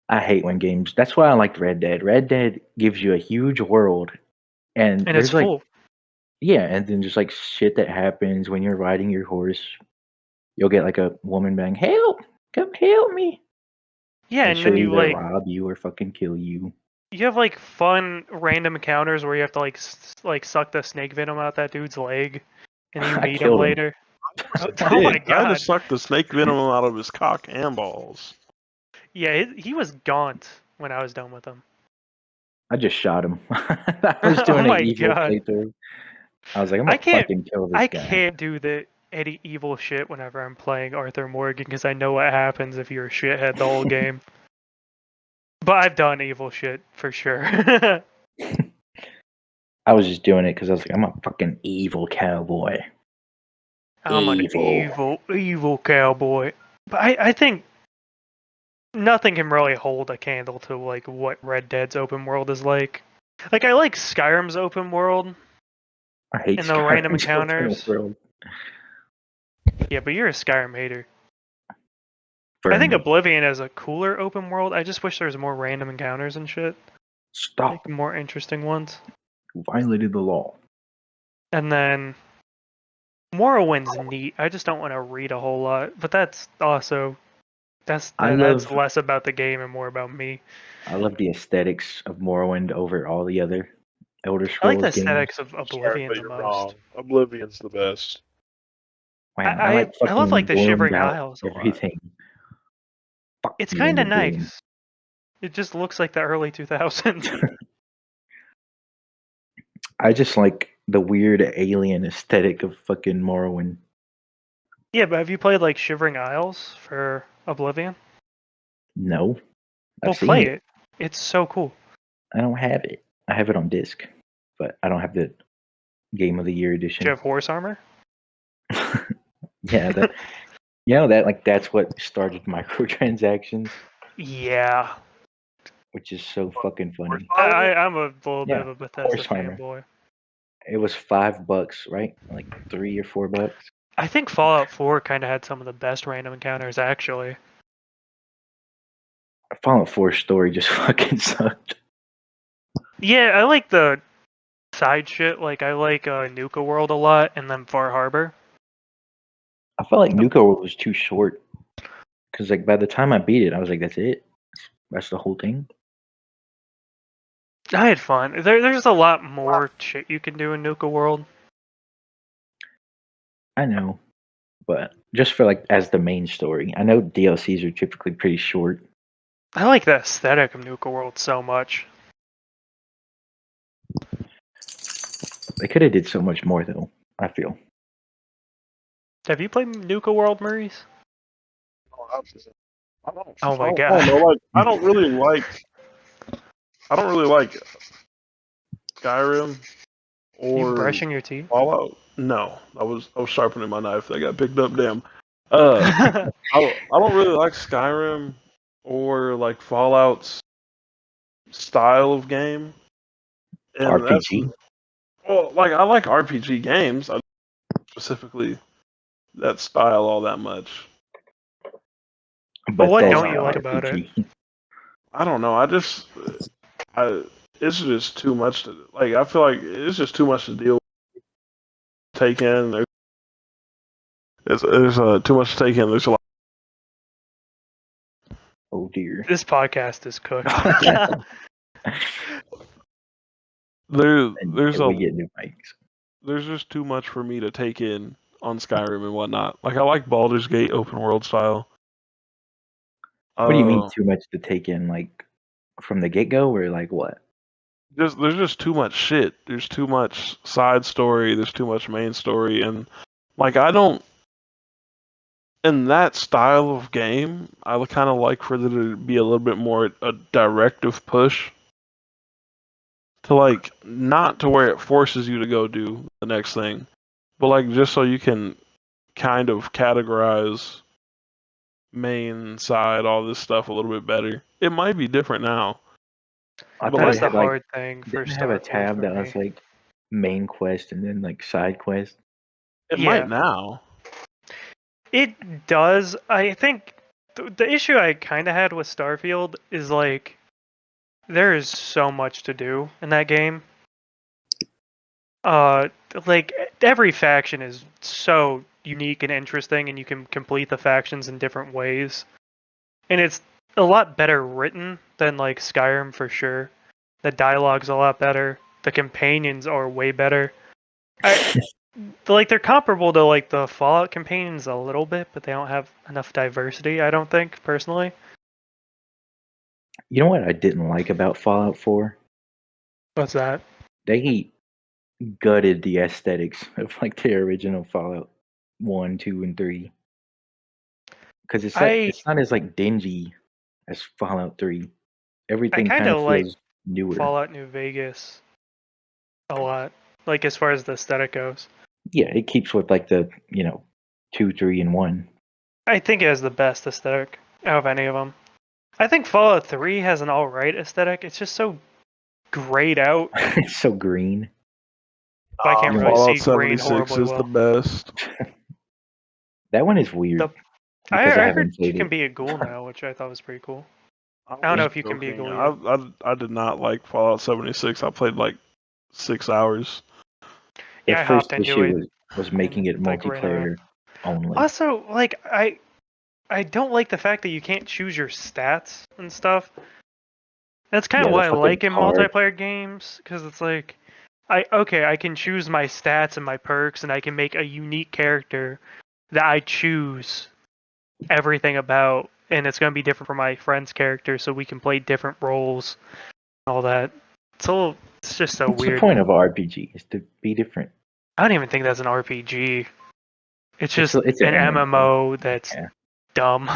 I hate when games. That's why I liked Red Dead. Red Dead gives you a huge world, and And it's there's like full. yeah, and then just like shit that happens when you're riding your horse. You'll get like a woman bang, help, come help me. Yeah, And and she'll then you either like rob you or fucking kill you. you have like fun random encounters where you have to like suck the snake venom out that dude's leg, and then you I meet him killed him. later. I Oh my did. I had to god! suck the snake venom out of his cock and balls. Yeah, he was gaunt when I was done with him. I just shot him. I was Oh doing an my evil god! playthrough. I was like, I'm I gonna can't fucking kill this I guy. can't do the any evil shit whenever I'm playing Arthur Morgan because I know what happens if you're a shithead the whole game. But I've done evil shit for sure. I was just doing it because I was like, I'm a fucking evil cowboy. I'm an evil cowboy. But I think nothing can really hold a candle to like what Red Dead's open world is like. Like I like Skyrim's open world I hate and the random Skyrim's open encounters. world. Yeah, but you're a Skyrim hater. I think Firmly. Oblivion is a cooler open world. I just wish there was more random encounters and shit. Stop. Like more interesting ones. You violated the law. And then Morrowind's neat. I just don't want to read a whole lot. But that's also that's I that's love less about the game and more about me. the aesthetics of Morrowind over all the other Elder I like the Scrolls games. aesthetics of Sorry, Oblivion but the you're most. wrong. Oblivion's the best. Man, I like I love like fucking the bloomed Shivering out Isles a lot. everything. Fuck It's you in kind the of bloom. nice. It just looks like the early 2000s. I just like the weird alien aesthetic of fucking Morrowind. Yeah, but have you played like Shivering Isles for Oblivion? No, Well, I've seen play it. it. It's so cool. I don't have it. I have it on disc, but I don't have the Game of the Year Do you edition. have horse armor? Yeah, that you know that like that's what started microtransactions, Yeah. which is so fucking funny. I'm a little bit Yeah, of a Bethesda horse armor. fanboy. It was $5, right? Like $3 or $4. I think Fallout 4 kind of had some of the best random encounters, actually. Fallout 4 story just fucking sucked. Yeah, I like the side shit. Like, I like Nuka World a lot, and then Far Harbor. I felt like Nuka World was too short. Cause like by the time I beat it, I was like, that's it. That's the whole thing. I had fun. There's a lot more shit you can do in Nuka World. I know, but just for like as the main story, I know DLCs are typically pretty short. I like the aesthetic of Nuka World so much. They could have did so much more though. I feel. Have you played Nuka World, Maurice? Oh my I god. don't know. Like, I don't really like Skyrim You or brushing your teeth? Fallout. No, I was sharpening my knife. That got picked up. Damn. I don't really like Skyrim or like Fallout's style of game. And that's RPG. well, like I like RPG games. I don't specifically that style all that much. But what Bethesda don't you like about it? RPG. I don't know. It's just too much to like. I feel like it's just too much to deal with. Take in. There's too much to take in. There's a lot. Oh dear. This podcast is cooked. There's We get new mics. there's just too much for me to take in on Skyrim and whatnot. Like I like Baldur's Gate open world style. What do you mean too much to take in? Like from the get go, or like what? There's just too much shit. There's too much side story. There's too much main story, and like I don't. In that style of game, I would kind of like for there to be a little bit more a directive push to like not to where it forces you to go do the next thing, but like just so you can kind of categorize main side all this stuff a little bit better. It might be different now. I But thought That's it the had like hard thing for didn't it have a Starfield tab for that me. was like main quest and then like side quest. It Yeah. might now. It does. I think the issue I kind of had with Starfield is like there is so much to do in that game. Like every faction is so unique and interesting, and you can complete the factions in different ways. And it's a lot better written than like Skyrim for sure. The dialogue's a lot better. The companions are way better. They're comparable to like the Fallout companions a little bit, but they don't have enough diversity, I don't think, personally. You know what I didn't like about Fallout 4? What's that? They gutted the aesthetics of like the original Fallout 1, 2, and 3. Because it's not as like dingy as Fallout 3. I Everything kind kind of of like feels newer. Fallout New Vegas a lot, like as far as the aesthetic goes. Yeah, it keeps with like the 2, 3, and 1. I think it has the best aesthetic out of any of them. I think Fallout 3 has an alright aesthetic. It's just so grayed out. It's so green. I can't really Fallout see green 76 horribly is well. the best. That one is weird. I because I heard haven't you played can it. be a ghoul now, which I thought was pretty cool. I don't know if you can be a ghoul yet. I did not like Fallout 76. I played like 6 hours. The Yeah, I first hopped into issue it. was making it like, ran around. multiplayer only. Also, like I don't like the fact that you can't choose your stats and stuff. That's kind of Yeah, what the I fucking like in card. multiplayer games, because it's like, I can choose my stats and my perks, and I can make a unique character that I choose everything about, and it's gonna be different from my friend's character, so we can play different roles, all that. It's just so What's weird. the point of RPG? Is to be different. I don't even think that's an RPG. It's just It's an an MMO that's Yeah. dumb.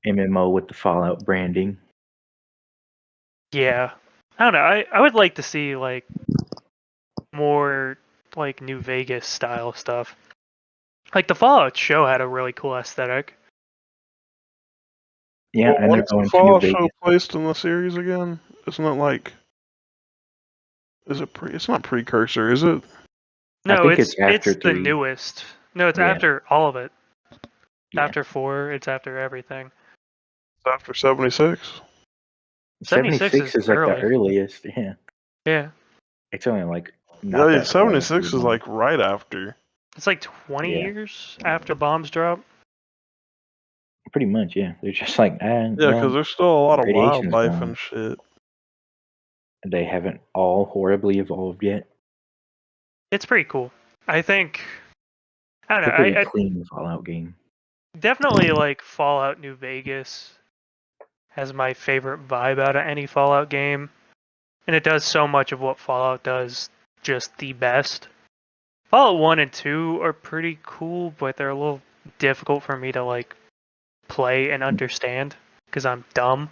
MMO with the Fallout branding. Yeah. I don't know. I would like to see like more like New Vegas style stuff. Like the Fallout show had a really cool aesthetic. Yeah, Well, and they're when's the going to New Fallout Vegas. show placed in the series again? Isn't it like? Is it It's not Precursor, is it? No, think it's it's after the 3. newest. No, it's Yeah. after all of it. Yeah. After 4, it's after everything. It's after 76. 76 is like early. the earliest. Yeah. Yeah. It's only like not Yeah, that far 76 after is one. like right after. It's like 20 Yeah. years after bombs drop. Pretty much, yeah. They're just like, Yeah, because there's still a lot of radiation's wildlife gone. and shit. They haven't all horribly evolved yet. It's pretty cool. I think. I It's don't a know. pretty I clean Fallout game. definitely like Fallout New Vegas has my favorite vibe out of any Fallout game. And it does so much of what Fallout does just the best. Fallout 1 and 2 are pretty cool, but they're a little difficult for me to like play and understand because I'm dumb.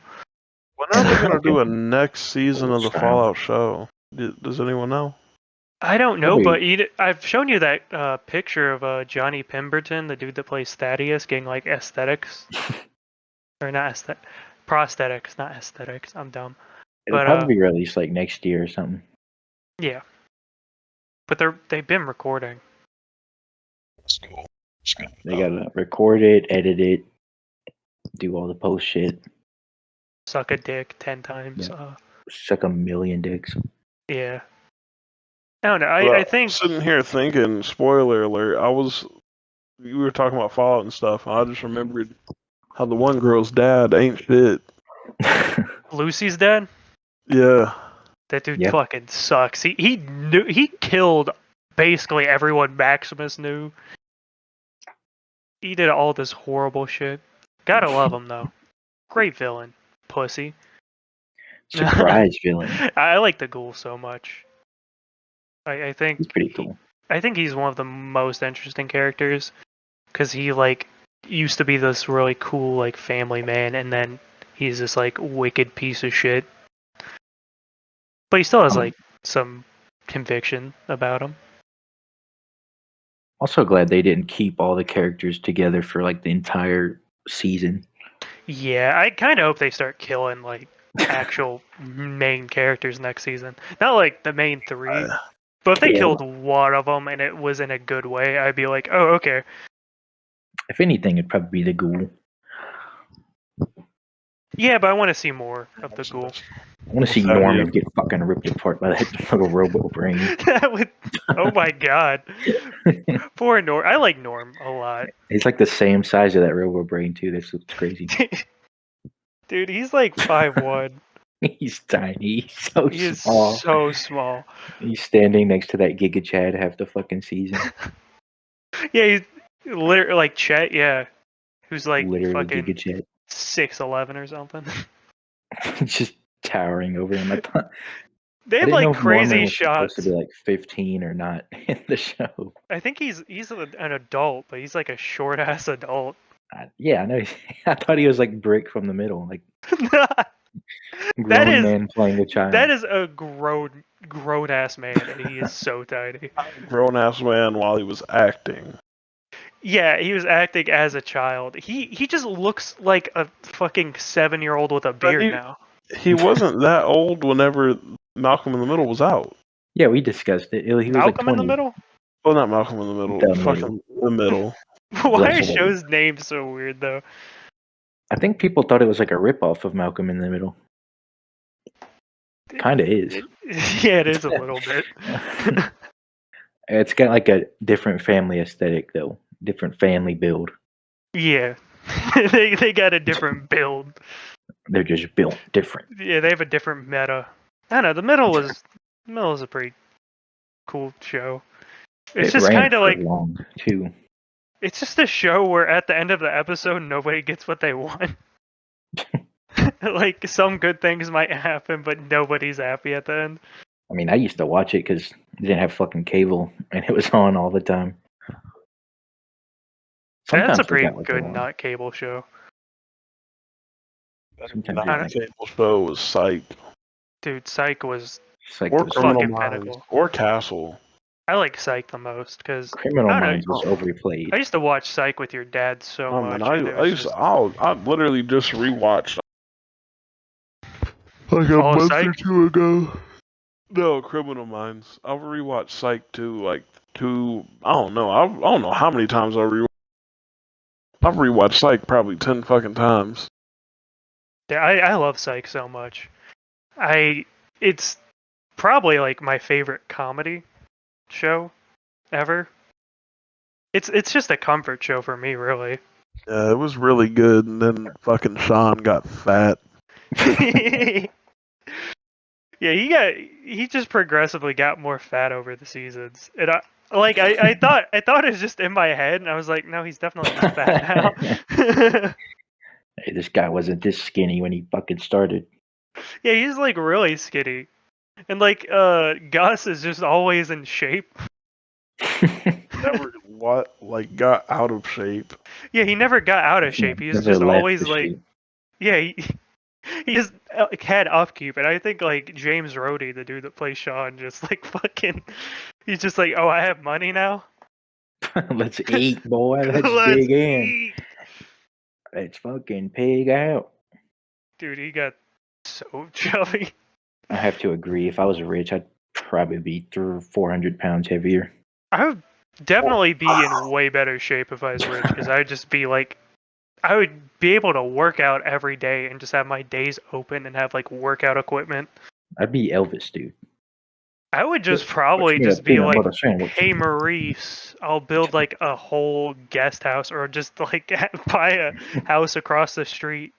When are they gonna Okay. do a next season Old of the style. Fallout show? Does anyone know? I don't know, Probably- but I've shown you that picture of Johnny Pemberton, the dude that plays Thaddeus, getting like aesthetics. Or not aesthetic. Prosthetics, not aesthetics. I'm dumb. It'll But probably be released like next year or something. yeah. But they've been recording. That's cool. They gotta record it, edit it, do all the post shit, Suck a dick 10 times. Yeah. suck a million dicks. Yeah. I don't know. I think Sitting here thinking, spoiler alert, we were talking about Fallout and stuff, and I just remembered how the one girl's dad ain't shit. Lucy's dead. Yeah. That dude Yep. fucking sucks. He killed basically everyone Maximus knew. He did all this horrible shit. Gotta love him though. Great villain. Pussy. Surprise villain. I like the ghoul so much. I think He's pretty cool. I think he's one of the most interesting characters because he like used to be this really cool like family man, and then he's this like wicked piece of shit. But he still has like some conviction about him. Also glad they didn't keep all the characters together for like the entire season. Yeah, I kind of hope they start killing like actual main characters next season. Not like the main 3, but if they Yeah. killed one of them and it was in a good way, I'd be like, oh, okay. If anything, it'd probably be the ghoul. Yeah, but I want to see more of the ghoul. I want to see Norman get fucking ripped apart by that little robo brain. That would, oh my god. Poor Norm. I like Norm a lot. He's like the same size of that robo brain too. That's what's crazy. Dude, he's like 5'1". He's tiny. He's so He is small. so small. He's standing next to that Giga Chad half the fucking season. Yeah, he's literally like Chet. Yeah, who's like Literally fucking Giga Chad. 6'11" or something. Just towering over him. They I have didn't know like if Mormon crazy was supposed to shots. be like 15 or not in the show. I think he's an adult, but he's like a short ass adult. Yeah, I know. I thought he was like Brick from the middle, like That grown is man playing a child. a grown ass man, and he is so tiny. Grown ass man while he was acting. Yeah, he was acting as a child. He just looks like a fucking 7-year-old with a But beard now. he wasn't that old whenever Malcolm in the Middle was out. Yeah, we discussed it. He was like Malcolm 20. in the Middle? Well, not Malcolm in the Middle. Fucking the middle. Why are Bless him. shows' names so weird though? I think people thought it was like a ripoff of Malcolm in the Middle. Kind of is. Yeah, it is a little bit. It's got like a different family aesthetic though, different family build. Yeah, they got a different build. They're just built different. Yeah, they have a different meta. I don't know. The middle is a pretty cool show. It's It just ran kind of for like long too. it's just a show where at the end of the episode nobody gets what they want. Like some good things might happen, but nobody's happy at the end. I mean, I used to watch it because I didn't have fucking cable and it was on all the time. That's a they pretty got, like, good a lot. not cable show. Sometimes Not they a got- cable show was Psych. Dude, Psych was it's like Or this Criminal fucking Minds. pinnacle. Or Castle. I like Psych the most because Criminal I don't know. Minds was overplayed. I used to watch Psych with your dad so Oh much. man, and it I was used just- I literally just rewatched like a Oh, month Psych? or two ago. No, Criminal Minds. I've rewatched Psych 2 like I don't know. I don't know how many times I've rewatched Psych probably 10 fucking times. Yeah, I love Psych so much. It's probably like my favorite comedy show ever. It's just a comfort show for me, really. Yeah, it was really good, and then fucking Sean got fat. Yeah, he just progressively got more fat over the seasons. And I thought it was just in my head, and I was like, no, he's definitely just fat now. Hey, this guy wasn't this skinny when he fucking started. Yeah, he's like really skinny. And like Gus is just always in shape. Never got out of shape. Yeah, he never got out of shape. He's Never just left always the like shape. yeah, he just had upkeep. And I think like James Rhodey, the dude that plays Sean, just like fucking he's just like, "Oh, I have money now. Let's eat, boy. Let's, Let's dig in. eat." Let's fucking pig out. Dude, he got so chubby. I have to agree. If I was rich, I'd probably be 400 pounds heavier. I would definitely be in way better shape if I was rich, because I'd just be like, I would be able to work out every day and just have my days open and have like workout equipment. I'd be Elvis, dude. I would just What probably you mean, just a be peanut like, butter sandwich? hey Maurice, I'll build like a whole guest house, or just like buy a house across the street,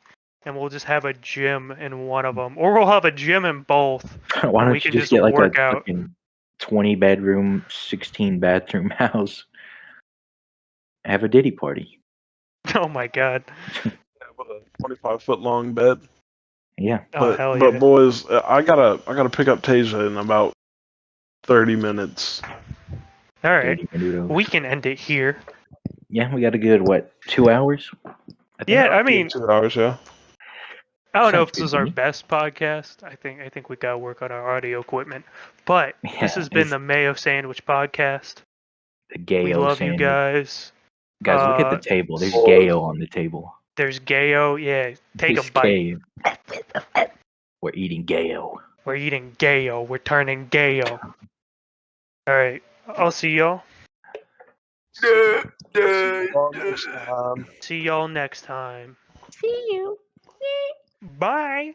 and we'll just have a gym in one of them, or we'll have a gym in both. Why and we don't you can just get like a work out. fucking 20 bedroom, 16 bathroom house? Have a Diddy party. Oh my god. With a 25-foot long bed. Yeah. Oh hell yeah. But boys, I gotta pick up Tasia in about 30 minutes. All right, 30 minutos. we can end it here. Yeah, we got a good, 2 hours? I think. Yeah, I mean, 2 hours, yeah. I don't know Sounds if this good is to our me. best podcast. I think we gotta work on our audio equipment. But Yeah, this has been it's the Mayo Sandwich Podcast. the Gayo We love sandwich. you guys. Guys, look at the table. There's Gayo on the table. There's Gayo. Yeah, take There's a bite. Gayo. We're eating Gayo. We're eating Gayo. We're turning Gayo. All right, I'll see y'all. See y'all next time. See you. Bye.